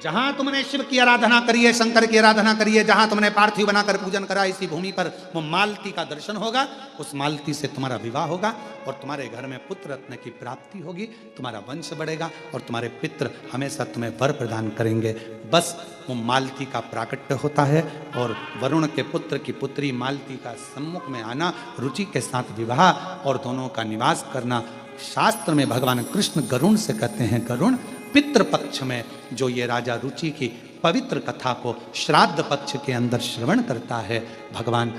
जहां तुमने शिव की आराधना करी है, शंकर की आराधना करी है, जहां तुमने पार्थिव बनाकर पूजन करा, इसी भूमि पर वो मालती का दर्शन होगा। उस मालती से तुम्हारा विवाह होगा और तुम्हारे घर में पुत्र रत्न की प्राप्ति होगी, तुम्हारा वंश बढ़ेगा और तुम्हारे पितृ हमेशा तुम्हें वर प्रदान करेंगे। बस वो मालती का प्राकट्य होता है और वरुण के पुत्र की पुत्री मालती का सम्मुख में आना, रुचि के साथ विवाह और दोनों का निवास करना। शास्त्र में भगवान कृष्ण गरुण से कहते हैं, गरुण पितृपक्ष में जो ये राजा रुचि की पवित्र कथा को श्राद्ध पक्ष के अंदर श्रवण करता है, भगवान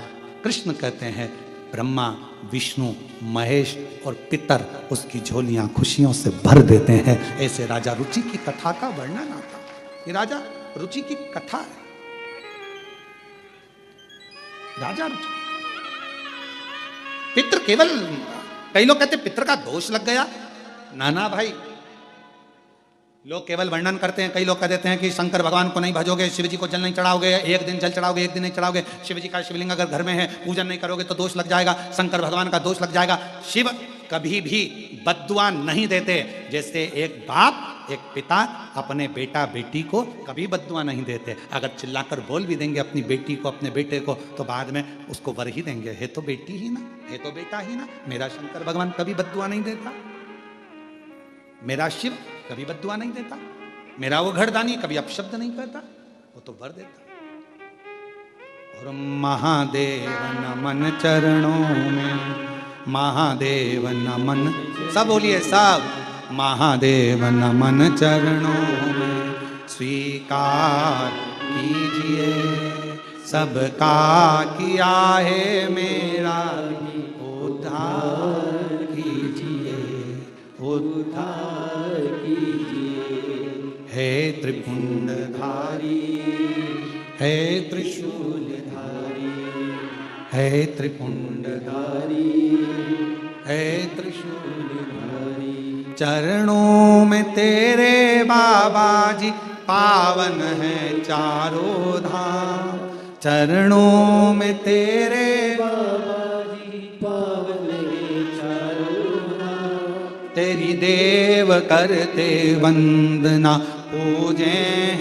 कृष्ण कहते हैं ब्रह्मा, विष्णु, महेश और पितर उसकी झोलियां खुशियों से भर देते हैं। ऐसे राजा रुचि की कथा का वर्णन आता है। ये राजा रुचि की कथा है। राजा रुचि, पितृ केवल, कई लोग कहते पितृ का दोष लग गया। नाना भाई, लोग केवल वर्णन करते हैं। कई लोग कह देते हैं कि शंकर भगवान को नहीं भजोगे, शिव जी को जल नहीं चढ़ाओगे, एक दिन जल चढ़ाओगे, एक दिन नहीं चढ़ाओगे, शिव जी का शिवलिंग अगर घर में है पूजन नहीं करोगे तो दोष लग जाएगा, शंकर भगवान का दोष लग जाएगा। शिव कभी भी बद्दुआ नहीं देते। जैसे एक बाप, एक पिता अपने बेटा बेटी को कभी बद्दुआ नहीं देते। अगर चिल्लाकर बोल भी देंगे अपनी बेटी को, अपने बेटे को, तो बाद में उसको वर ही देंगे। है तो बेटी ही ना, है तो बेटा ही ना। मेरा शंकर भगवान कभी बद्दुआ नहीं देता, मेरा शिव कभी बद्दुआ नहीं देता, मेरा वो घरदानी कभी अपशब्द नहीं करता, वो तो वर देता। और महादेव नमन चरणों में, महादेव नमन, सब बोलिए सब, महादेव नमन चरणों में स्वीकार कीजिए, सबका किया है मेरा उद्धार कीजिए, उद्धार कीजिए। हे त्रिपुंडधारी, हे त्रिशूलधारी, हे त्रिपुंडधारी, हे त्रिशूलधारी। चरणों में तेरे बाबा जी पावन है चारों धाम, चरणों में तेरे बाबा जी पावन है चारों धाम। तेरी देव करते वंदना, पूजे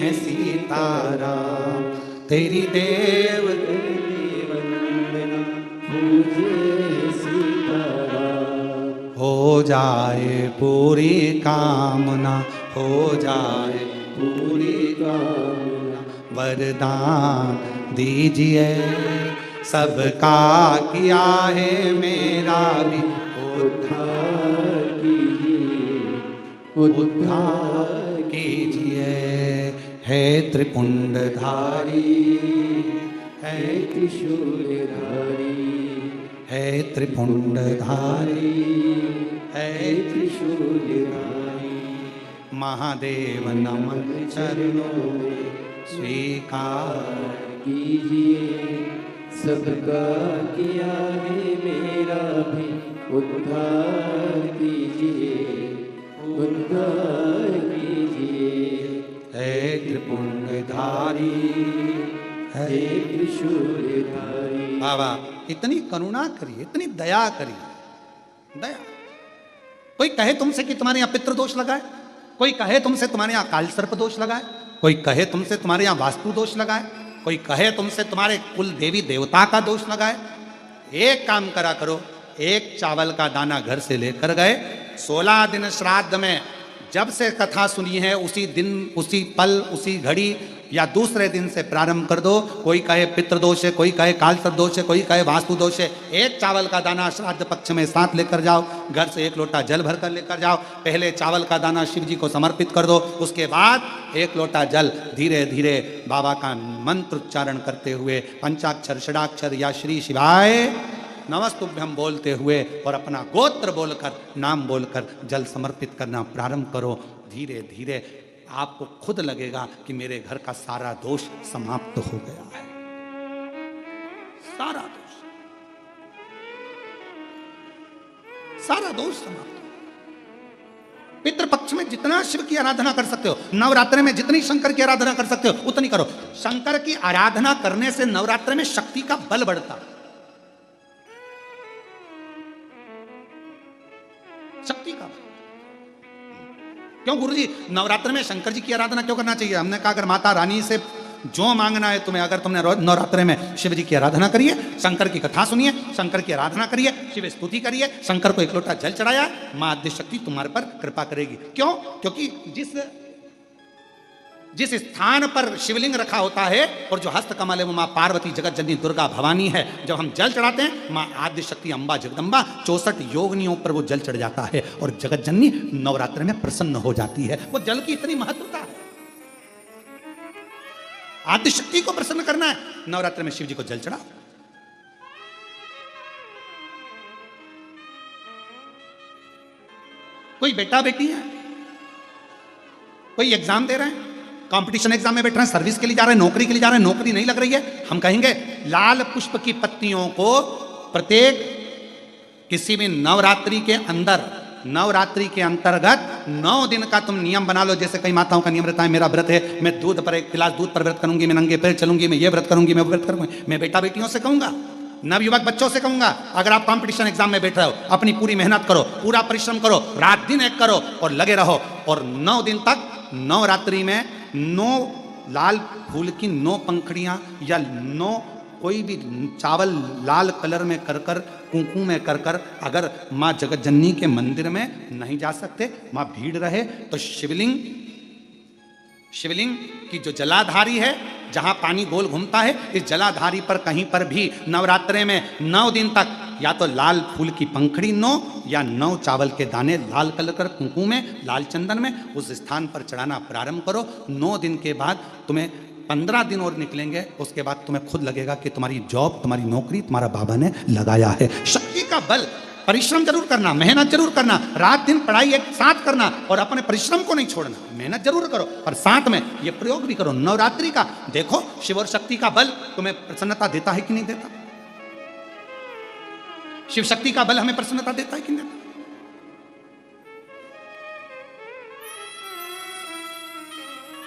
हैं सीताराम। तेरी देव करते वंदना, पूजे हैं सीताराम। हो जाए पूरी कामना, हो जाए पूरी कामना, वरदान दीजिए, सबका किया है मेरा भी उद्धार कीजिए, उद्धार कीजिए। है त्रिपुंडधारी, है त्रिशूलधारी, है त्रिपुंडधारी, है त्रिशूलधारी। महादेव नमन चरणों में स्वीकार कीजिए, सबका किया है मेरा भी उद्धार कीजिए, उद्धार कीजिए। है त्रिपुंडधारी, है त्रिशूलधारी। बाबा इतनी करुणा करिए, इतनी दया करिए, दया। कोई कहे तुमसे कि तुम्हारे यहाँ पितृदोष लगा है, कोई कहे तुमसे तुम्हारे यहाँ काल सर्प दोष लगा है, कोई कहे तुमसे तुम्हारे यहाँ वास्तु दोष लगा है, कोई कहे तुमसे तुम्हारे कुल देवी देवता का दोष लगा है। एक काम करा करो, एक चावल का दाना घर से लेकर गए, 16 दिन श्राद्ध में जब से कथा सुनी है उसी दिन, उसी पल, उसी घड़ी या दूसरे दिन से प्रारंभ कर दो। कोई कहे पितृदोष है, कोई कहे काल सर्प दोष है, कोई कहे वास्तु दोष है। एक चावल का दाना श्राद्ध पक्ष में साथ लेकर जाओ, घर से 1 लोटा जल भर कर लेकर जाओ। पहले चावल का दाना शिव जी को समर्पित कर दो, उसके बाद 1 लोटा जल धीरे धीरे बाबा का मंत्र उच्चारण करते हुए पंचाक्षर, षडाक्षर या श्री शिवाय नमस्तुभ्यम बोलते हुए और अपना गोत्र बोलकर, नाम बोलकर जल समर्पित करना प्रारंभ करो। धीरे धीरे आपको खुद लगेगा कि मेरे घर का सारा दोष समाप्त हो गया है, सारा दोष, सारा दोष समाप्त। पितृपक्ष में जितना शिव की आराधना कर सकते हो, नवरात्रि में जितनी शंकर की आराधना कर सकते हो उतनी करो। शंकर की आराधना करने से नवरात्रि में शक्ति का बल बढ़ता है, शक्ति का। क्यों गुरुजी नवरात्र में शंकर जी की आराधना क्यों करना चाहिए? हमने कहा अगर माता रानी से जो मांगना है तुम्हें, अगर तुमने नवरात्र में शिव जी की आराधना करिए, शंकर की कथा सुनिए, शंकर की आराधना करिए, शिव स्तुति करिए, शंकर को 1 लोटा जल चढ़ाया, मां आद्य शक्ति तुम्हारे पर कृपा करेगी। क्यों? क्योंकि जिस स्थान पर शिवलिंग रखा होता है और जो हस्त कमल है वो मां पार्वती, जगत जननी दुर्गा भवानी है। जब हम जल चढ़ाते हैं मां आद्य शक्ति अम्बा जगदम्बा 64 योगिनियों पर वो जल चढ़ जाता है और जगत जननी नवरात्र में प्रसन्न हो जाती है। वो जल की इतनी महत्वता है। आद्य शक्ति को प्रसन्न करना है, नवरात्र में शिव जी को जल चढ़ाओ। कोई बेटा बेटी है, कोई एग्जाम दे रहे हैं, कंपटीशन एग्जाम में बैठ रहे हैं, सर्विस के लिए जा रहे हैं, नौकरी के लिए जा रहे हैं, नौकरी नहीं लग रही है, हम कहेंगे लाल पुष्प की पत्तियों को प्रत्येक किसी भी नवरात्रि के अंदर, नवरात्रि के अंतर्गत 9 दिन का तुम नियम बना लो। जैसे कई माताओं का नियम रहता है, मेरा व्रत है, मैं दूध पर 1 गिलास दूध पर व्रत करूंगी, मैं नंगे पैर चलूंगी, मैं ये व्रत करूंगी, मैं व्रत करूंगी। मैं बेटा बेटियों से कहूंगा, नवयुवक बच्चों से कहूंगा, अगर आप कंपटीशन एग्जाम में बैठ रहे हो, अपनी पूरी मेहनत करो, पूरा परिश्रम करो, रात दिन एक करो और लगे रहो। और 9 दिन तक नवरात्रि में 9 लाल फूल की 9 पंखड़ियां या 9 कोई भी चावल लाल कलर में कर कर, कुंकू में कर कर, अगर माँ जगत जननी के मंदिर में नहीं जा सकते, माँ भीड़ रहे, तो शिवलिंग की जो जलाधारी है, जहां पानी गोल घूमता है, इस जलाधारी पर कहीं पर भी नवरात्रे में 9 दिन तक या तो लाल फूल की पंखड़ी 9 या 9 चावल के दाने लाल कलर कर कुंकू में, लाल चंदन में उस स्थान पर चढ़ाना प्रारंभ करो। 9 दिन के बाद तुम्हें 15 दिन और निकलेंगे, उसके बाद तुम्हें खुद लगेगा कि तुम्हारी जॉब, तुम्हारी नौकरी तुम्हारा बाबा ने लगाया है। शक्ति का बल, परिश्रम जरूर करना, मेहनत जरूर करना, रात दिन पढ़ाई एक साथ करना और अपने परिश्रम को नहीं छोड़ना। मेहनत जरूर करो पर साथ में ये प्रयोग भी करो नवरात्रि का। देखो शिव और शक्ति का बल तुम्हें प्रसन्नता देता है कि नहीं देता? शिव शक्ति का बल हमें प्रसन्नता देता है कि नहीं देता?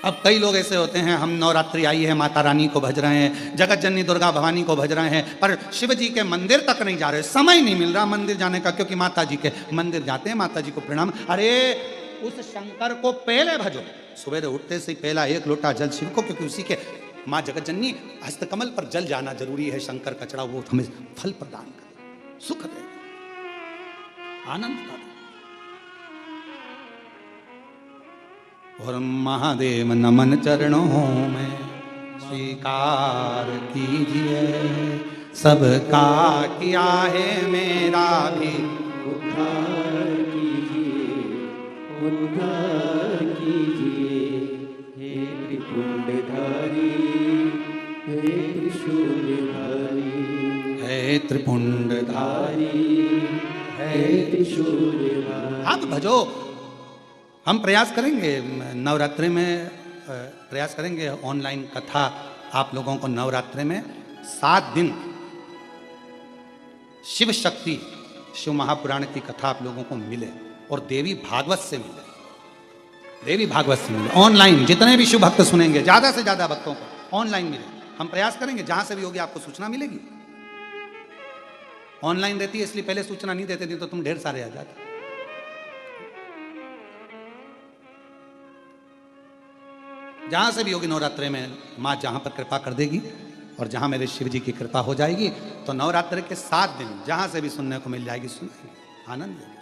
अब कई लोग ऐसे होते हैं, हम नवरात्रि आई है, माता रानी को भज रहे हैं, जगत जननी दुर्गा भवानी को भज रहे हैं, पर शिव जी के मंदिर तक नहीं जा रहे, समय नहीं मिल रहा मंदिर जाने का, क्योंकि माता जी के मंदिर जाते हैं, माता जी को प्रणाम। अरे उस शंकर को पहले भजो, सुबह उठते से पहला 1 लोटा जल शिव को, क्योंकि उसी के माँ जगत जननी हस्तकमल पर जल जाना जरूरी है। शंकर का चढ़ा वो हमें फल प्रदान करे, सुख दे, आनंद का। और महादेव नमन चरणों में स्वीकार कीजिए, सबका किया है मेरा भी उद्धार कीजिए, उद्धार कीजिए। हे त्रिपुंडधारी हे त्रिशूलधारी हे त्रिपुंडधारी हे त्रिशूलधारी। आप भजो। हम प्रयास करेंगे नवरात्रि में, प्रयास करेंगे ऑनलाइन कथा आप लोगों को नवरात्रि में 7 दिन शिव शक्ति, शिव महापुराण की कथा आप लोगों को मिले और देवी भागवत से मिले, देवी भागवत से मिले ऑनलाइन। जितने भी शिव भक्त सुनेंगे, ज्यादा से ज्यादा भक्तों को ऑनलाइन मिले। हम प्रयास करेंगे जहां से भी होगी आपको सूचना मिलेगी। ऑनलाइन रहती है इसलिए पहले सूचना नहीं देते थे, तो तुम ढेर सारे आ जाते। जहां से भी होगी नवरात्रि में मां जहां पर कृपा कर देगी और जहां मेरे शिव जी की कृपा हो जाएगी, तो नवरात्रि के 7 दिन जहां से भी सुनने को मिल जाएगी, सुनेंगे, आनंद लेंगे।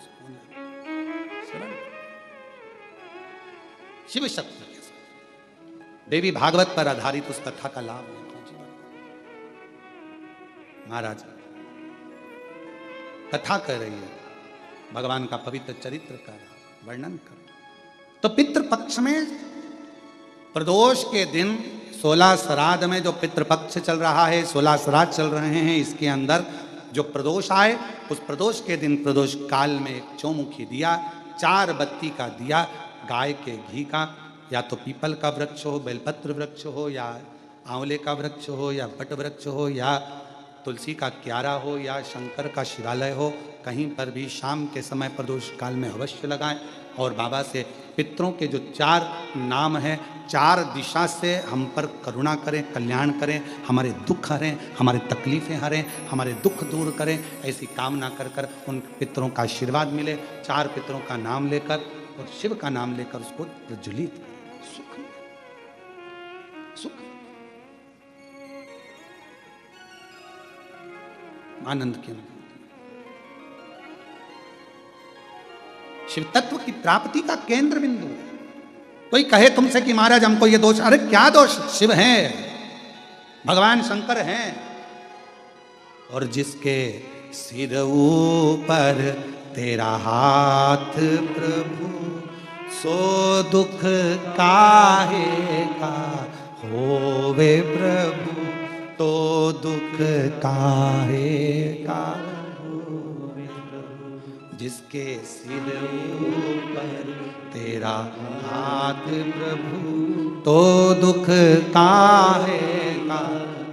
शिव शक्ति के साथ देवी भागवत पर आधारित उस कथा का लाभ लें जीवन। महाराज कथा कर रही है, भगवान का पवित्र चरित्र का वर्णन कर। तो पितृपक्ष में प्रदोष के दिन 16 श्राद्ध में जो पितृपक्ष चल रहा है, 16 श्राद्ध चल रहे हैं, इसके अंदर जो प्रदोष आए, उस प्रदोष के दिन प्रदोष काल में एक चौमुखी दिया, 4 बत्ती का दिया, गाय के घी का, या तो पीपल का वृक्ष हो, बेलपत्र वृक्ष हो, या आंवले का वृक्ष हो, या बट वृक्ष हो, या तुलसी का क्यारा हो, या शंकर का शिवालय हो, कहीं पर भी शाम के समय प्रदोष काल में अवश्य लगाएं। और बाबा से पितरों के जो 4 नाम हैं, 4 दिशा से हम पर करुणा करें, कल्याण करें, हमारे दुख हरें, हमारे तकलीफ़ें हरें, हमारे दुख दूर करें, ऐसी कामना कर कर उन पितरों का आशीर्वाद मिले। 4 पितरों का नाम लेकर और शिव का नाम लेकर उसको प्रज्वलित करें। सुख सुख आनंद की अनुभूति। शिव तत्व की प्राप्ति का केंद्र बिंदु है। कोई कहे तुमसे कि महाराज हमको ये दोष, अरे क्या दोष, शिव हैं, भगवान शंकर हैं। और जिसके सिर ऊपर तेरा हाथ प्रभु, सो दुख काहे का होवे प्रभु, तो दुख काहे का होवे प्रभु। जिसके सिर ऊपर तेरा हाथ प्रभु, तो दुख काहे का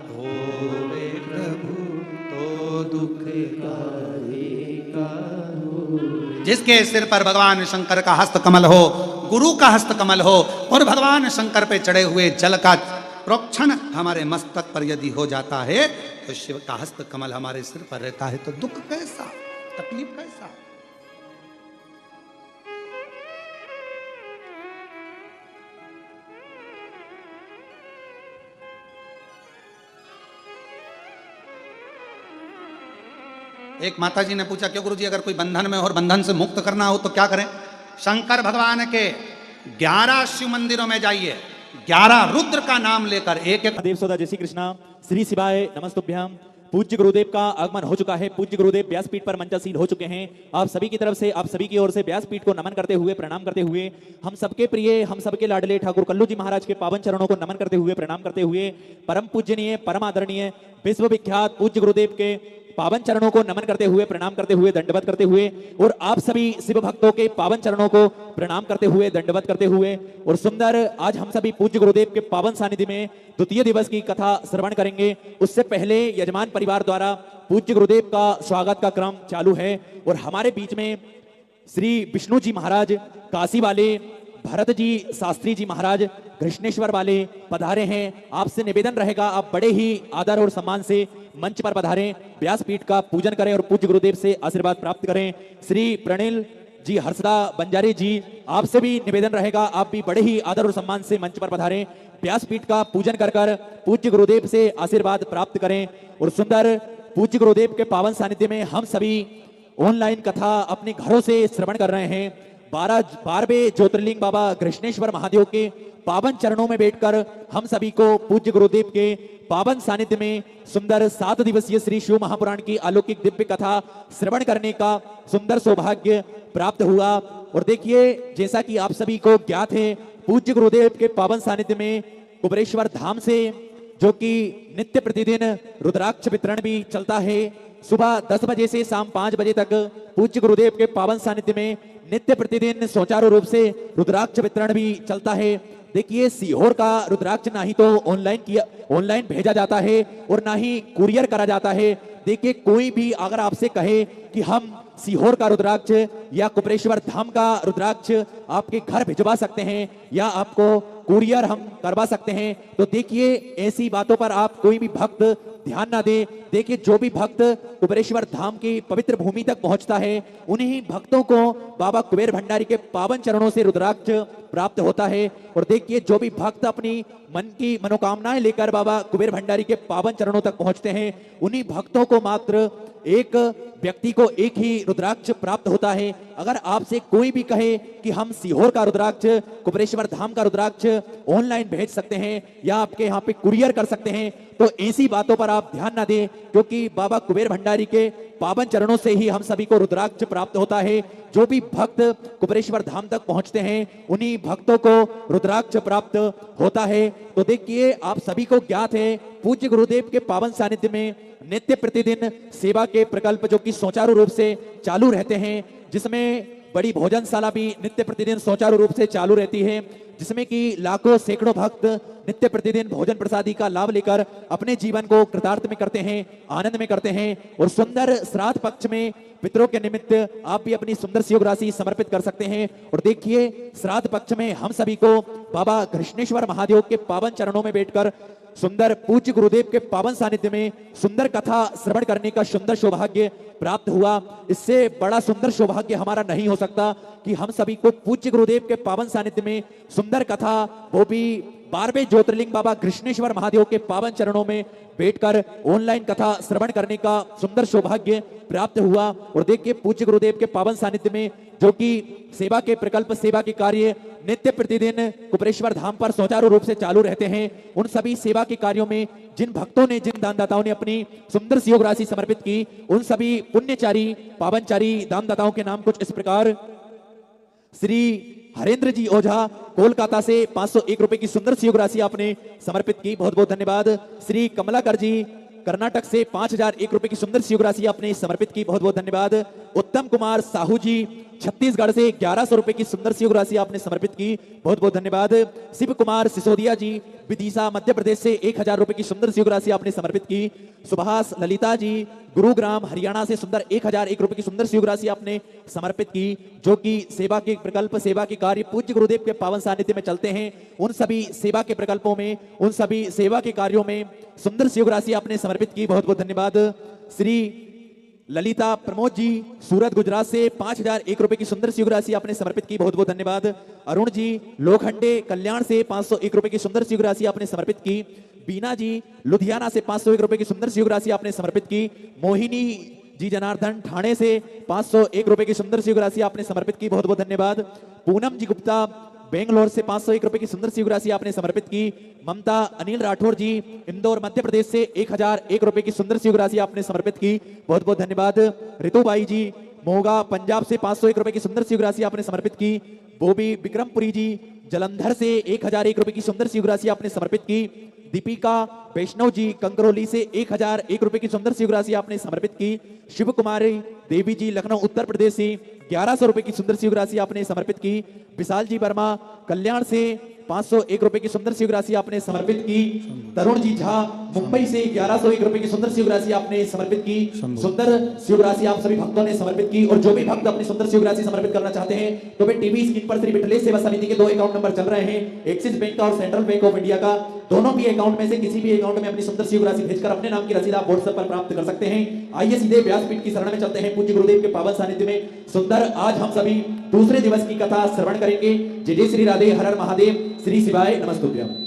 होवे प्रभु, तो दुख काहे का होवे। जिसके सिर पर भगवान शंकर का हस्त कमल हो, गुरु का हस्त कमल हो, और भगवान शंकर पे चढ़े हुए जल का प्रोक्षण हमारे मस्तक पर यदि हो जाता है, तो शिव का हस्त कमल हमारे सिर पर रहता है, तो दुख कैसा, तकलीफ कैसा। एक माताजी ने पूछा, क्यों गुरुजी अगर कोई बंधन में हो और बंधन से मुक्त करना हो तो क्या करें? शंकर भगवान के 11 शिव मंदिरों में जाइए, 11 रुद्र का नाम लेकर एक एक देव सौदा। जय श्री कृष्णा। श्री शिवाय नमस्तुभ्याम। पूज्य गुरुदेव का आगमन हो चुका है। पूज्य गुरुदेव व्यासपीठ पर मंचासीन हो चुके हैं। आप सभी की तरफ से, आप सभी की ओर से व्यासपीठ को नमन करते हुए, प्रणाम करते हुए, हम सबके प्रिय, हम सबके लाडले ठाकुर कल्लू जी महाराज के पावन चरणों को नमन करते हुए, प्रणाम करते हुए, परम पूजनीय, परम आदरणीय, विश्वविख्यात पूज्य गुरुदेव के पावन चरणों को नमन करते हुए, प्रणाम करते हुए, दंडवत करते हुए, और आप सभी शिव भक्तों के पावन चरणों को प्रणाम करते हुए, दंडवत करते हुए, और सुंदर आज हम सभी पूज्य गुरुदेव के पावन सानिध्य में द्वितीय दिवस की कथा श्रवण करेंगे। उससे पहले यजमान परिवार द्वारा पूज्य गुरुदेव का स्वागत का क्रम चालू है, और हमारे बीच में श्री विष्णु जी महाराज काशी वाले, भरत जी शास्त्री जी महाराज कृष्णेश्वर वाले पधारे हैं। आपसे निवेदन रहेगा, आप बड़े ही आदर और सम्मान से मंच पर पधारें, व्यासपीठ का पूजन करें और पूज्य गुरुदेव से आशीर्वाद प्राप्त करें। श्री प्रणिल जी हर्षदा बंजारे जी, आपसे भी निवेदन रहेगा, आप भी बड़े ही आदर और सम्मान से मंच पर पधारें, व्यासपीठ का पूजन कर कर पूज्य गुरुदेव से आशीर्वाद प्राप्त करें। और सुंदर पूज्य गुरुदेव के पावन सानिध्य में हम सभी ऑनलाइन कथा अपने घरों से श्रवण कर रहे हैं। 12वें ज्योतिर्लिंग बाबा कृष्णेश्वर महादेव के पावन चरणों में बैठकर हम सभी को पूज्य गुरुदेव के पावन सानिध्य में सुंदर 7 दिवसीय श्री शिव महापुराण की अलौकिक दिव्य कथा श्रवण करने का सुंदर सौभाग्य प्राप्त हुआ। और देखिए, जैसा कि आप सभी को ज्ञात है, पूज्य गुरुदेव के पावन सानिध्य में कुबरेश्वर धाम से, जो कि नित्य प्रतिदिन रुद्राक्ष वितरण भी चलता है। सुबह 10 बजे से शाम 5 बजे तक पूज्य गुरुदेव के पावन सानिध्य में नित्य प्रतिदिन सुचारू रूप से रुद्राक्ष वितरण भी चलता है। देखिए, सीहोर का रुद्राक्ष ना ही तो ऑनलाइन भेजा जाता है और ना ही कुरियर करा जाता है। देखिए, कोई भी अगर आपसे कहे कि हम सीहोर का रुद्राक्ष या कुबरेश्वर धाम का रुद्राक्ष आपके घर भिजवा सकते हैं या आपको कुरियर हम करवा सकते हैं, तो देखिए ऐसी बातों पर आप कोई भी भक्त ध्यान ना दे। देखिए, जो भी भक्त कुबरेश्वर धाम की पवित्र भूमि तक पहुंचता है, उन्हीं भक्तों को बाबा कुबेर भंडारी के पावन चरणों से रुद्राक्ष प्राप्त होता है। और देखिए, जो भी भक्त अपनी मन की मनोकामनाएं लेकर बाबा कुबेर भंडारी के पावन चरणों तक पहुंचते हैं, उन्हीं भक्तों को मात्र एक व्यक्ति को एक ही रुद्राक्ष प्राप्त होता है। अगर आपसे कोई भी कहे कि हम सीहोर का रुद्राक्ष, कुबरेश्वर धाम का रुद्राक्ष ऑनलाइन भेज सकते हैं या आपके यहाँ पे कुरियर कर सकते हैं, तो ऐसी बातों पर आप ध्यान ना दें, क्योंकि बाबा कुबेर भंडारी के पावन चरणों से ही हम सभी को रुद्राक्ष प्राप्त होता है। जो भी भक्त कुबरेश्वर धाम तक पहुंचते हैं, उन्हीं भक्तों को रुद्राक्ष प्राप्त होता है। तो देखिए, आप सभी को ज्ञात है, पूज्य गुरुदेव के पावन सानिध्य में नित्य प्रतिदिन सेवा के प्रकल्प जो कि सुचारू रूप से चालू रहते हैं, जिसमें बड़ी भोजनशाला भी नित्य प्रतिदिन सुचारू रूप से चालू रहती है, जिसमें कि लाखों सैकड़ों भक्त नित्य प्रतिदिन भोजन प्रसादी का लाभ लेकर अपने जीवन को कृतार्थ में करते हैं, आनंद में करते हैं। और सुंदर श्राद्ध पक्ष में पितरों के निमित्त आप भी अपनी सुंदर सी योग राशि समर्पित कर सकते हैं। और देखिए, श्राद्ध पक्ष में हम सभी को बाबा कृष्णेश्वर महादेव के पावन चरणों में बैठकर सुंदर पूज्य गुरुदेव के पावन सानिध्य में सुंदर कथा श्रवण करने का सुंदर सौभाग्य प्राप्त हुआ। इससे बड़ा सुंदर सौभाग्य हमारा नहीं हो सकता कि हम सभी को पूज्य गुरुदेव के पावन सानिध्य में सुंदर कथा, वो भी 12वें ज्योतिर्लिंग बाबा कृष्णेश्वर महादेव के पावन चरणों में बैठकर ऑनलाइन कथा श्रवण करने का सुंदर सौभाग्य प्राप्त हुआ। और देखिए, पूज्य गुरुदेव के पावन सानिध्य में जो कि सेवा के प्रकल्प, सेवा के कार्य नित्य प्रतिदिन कुबरेश्वर धाम पर सुचारू रूप से चालू रहते हैं। उन सभी सेवा के कार्यों में जिन भक्तों ने, जिन दानदाताओं ने अपनी सुंदर सी योग राशि समर्पित की, उन सभी पुण्यचारी पावनचारी दानदाताओं के नाम कुछ इस प्रकार। श्री हरेंद्र जी ओझा कोलकाता से 501 रुपए की सुंदर सी योग राशि आपने समर्पित की, बहुत बहुत धन्यवाद। श्री कमलाकर जी कर्नाटक से 5001 रुपए की सुंदर सी योग राशि आपने समर्पित की, बहुत बहुत धन्यवाद। उत्तम कुमार साहू जी छत्तीसगढ़ से 1100 रुपए की सुंदर सी योग राशि आपने समर्पित की, बहुत बहुत धन्यवाद। शिव कुमार सिसोदिया जी विदिशा मध्य प्रदेश से 1000 रुपए की सुंदर सी योग राशि आपने समर्पित की। सुभाष ललिता जी गुरुग्राम हरियाणा से सुंदर 1001 रुपए की सुंदर सी योग राशि आपने समर्पित की, जो कि सेवा के प्रकल्प, सेवा के कार्य पूज्य गुरुदेव के पावन सानिध्य में चलते हैं। उन सभी सेवा के प्रकल्पों में, उन सभी सेवा के कार्यों में सुंदर सी योग राशि आपने समर्पित की, बहुत बहुत धन्यवाद। श्री ललिता प्रमोद जी सूरत गुजरात से 5001 रुपए की सुंदर सी योग राशि आपने समर्पित की, बहुत बहुत धन्यवाद। अरुण जी लोखंडे कल्याण से 501 रुपए की सुंदर सी योग राशि आपने समर्पित की। बीना जी लुधियाना से 501 रुपए की सुंदर सी योग राशि आपने समर्पित की। मोहिनी जी जनार्दन ठाणे से 501 रुपए की सुंदर सी योग राशि आपने समर्पित की, बहुत बहुत धन्यवाद। पूनम जी गुप्ता बेंगलोर से 501 रुपए की सुंदर सी योग राशि आपने समर्पित की। ममता अनिल राठौर जी इंदौर मध्य प्रदेश से 1001 रुपए की सुंदर सी योग राशि आपने समर्पित की, बहुत बहुत धन्यवाद। रितुबाई जी मोगा पंजाब से 501 रुपए की सुंदर सी योग राशि आपने समर्पित की। बोबी विक्रमपुरी जी जलंधर से 1001 रुपए की सुंदर सी योग राशि आपने समर्पित की। दीपिका वैष्णव जी कंकरौली से 1001 रुपए की सुंदर सी योग राशि आपने समर्पित की। शिव कुमारी देवी जी लखनऊ उत्तर प्रदेश से 1100 रुपए की सुंदर सी योग राशि आपने समर्पित की। विशाल जी वर्मा कल्याण से 501 रुपए की सुंदर सी योग राशि आपने समर्पित की। तरुण जी झा मुंबई से 1101 रुपए की सुंदर सी योग राशि आपने समर्पित की। सुंदर सी योग राशि आप सभी भक्तों ने समर्पित की। और जो भी भक्त अपनी सुंदर सी योग राशि समर्पित करना चाहते हैं, तो वे टीवी स्क्रीन पर श्री विठलेश सेवा समिति के 2 अकाउंट नंबर चल रहे हैं, एक्सिस बैंक का और सेंट्रल बैंक ऑफ इंडिया का। दोनों भी अकाउंट में से किसी भी अकाउंट में अपनी सुंदर सी योग राशि भेजकर अपने नाम की रसीद आप व्हाट्सएप पर प्राप्त कर सकते हैं। आइए सीधे व्यासपीठ की शरण में चलते हैं। पूज्य गुरुदेव के पावन सानिध्य में सुंदर आज हम सभी दूसरे दिवस की कथा श्रवण करेंगे। जय जय श्री राधे, हर हर महादेव, श्री शिवाय नमस्तुभ्यम।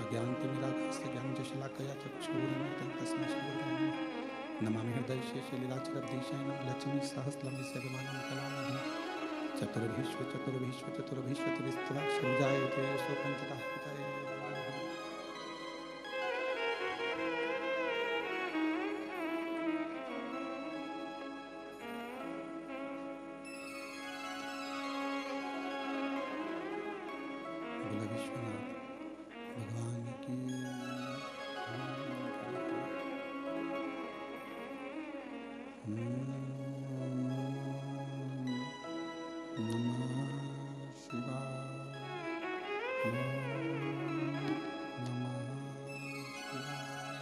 अज्ञानतिमिरागास्य ज्ञानजशलाकया चक्षुरुन्मिलितं तस्मै श्रीगुरवे नमामि हृदयशेषलीलाचलब्धीशयनं लक्ष्मीसहस्रस्य विमानं कलामहि चतुर्भिश्व स्वपञ्चतः पितये बोलो विश्वनाथ भगवान की नमः शिवाय नमः शिवाय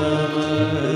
नमः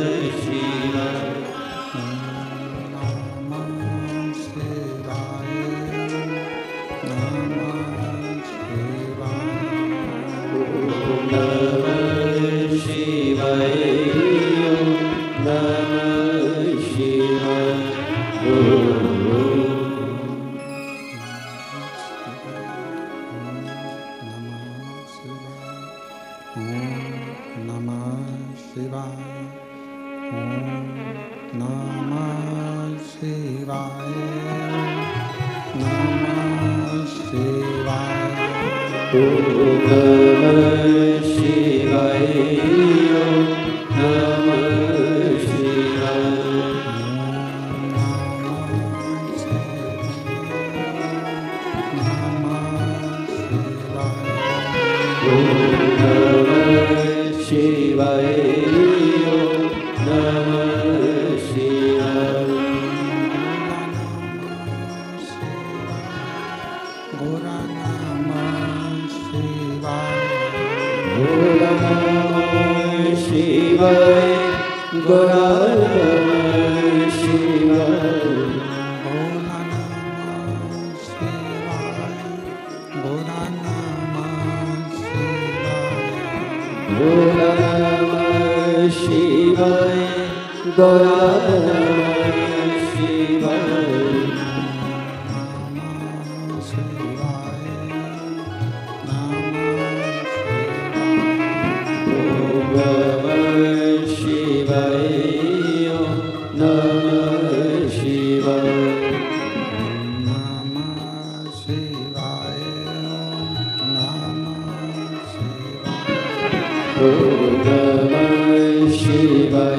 शिवाय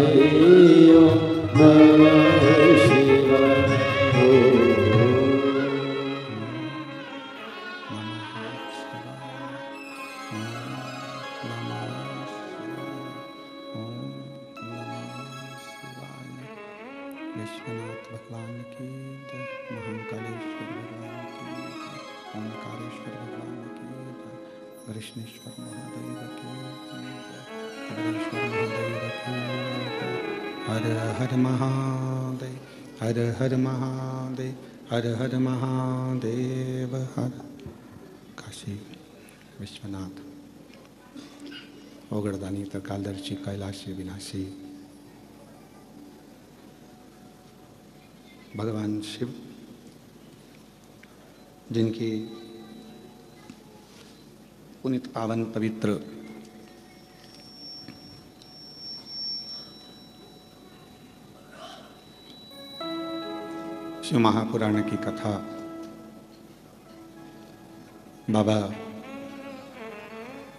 विश्वनाथ भगवान की जय, महाकालेश्वर भगवान की जय, ओंकारेश्वर भगवान की जय, कृष्णेश्वर महादेव की जय, हरेश्वर महादेव की जय। हर हर महादेव, हर हर महादेव, हर हर महादेव, हर काशी विश्वनाथ ओगड़दानी त्रिकालदर्शी कैलाशी विनाशी भगवान शिव, जिनकी पुनित पावन पवित्र शिव महापुराण की कथा बाबा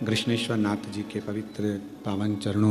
कृष्णेश्वर नाथ जी के पवित्र पावन चरणों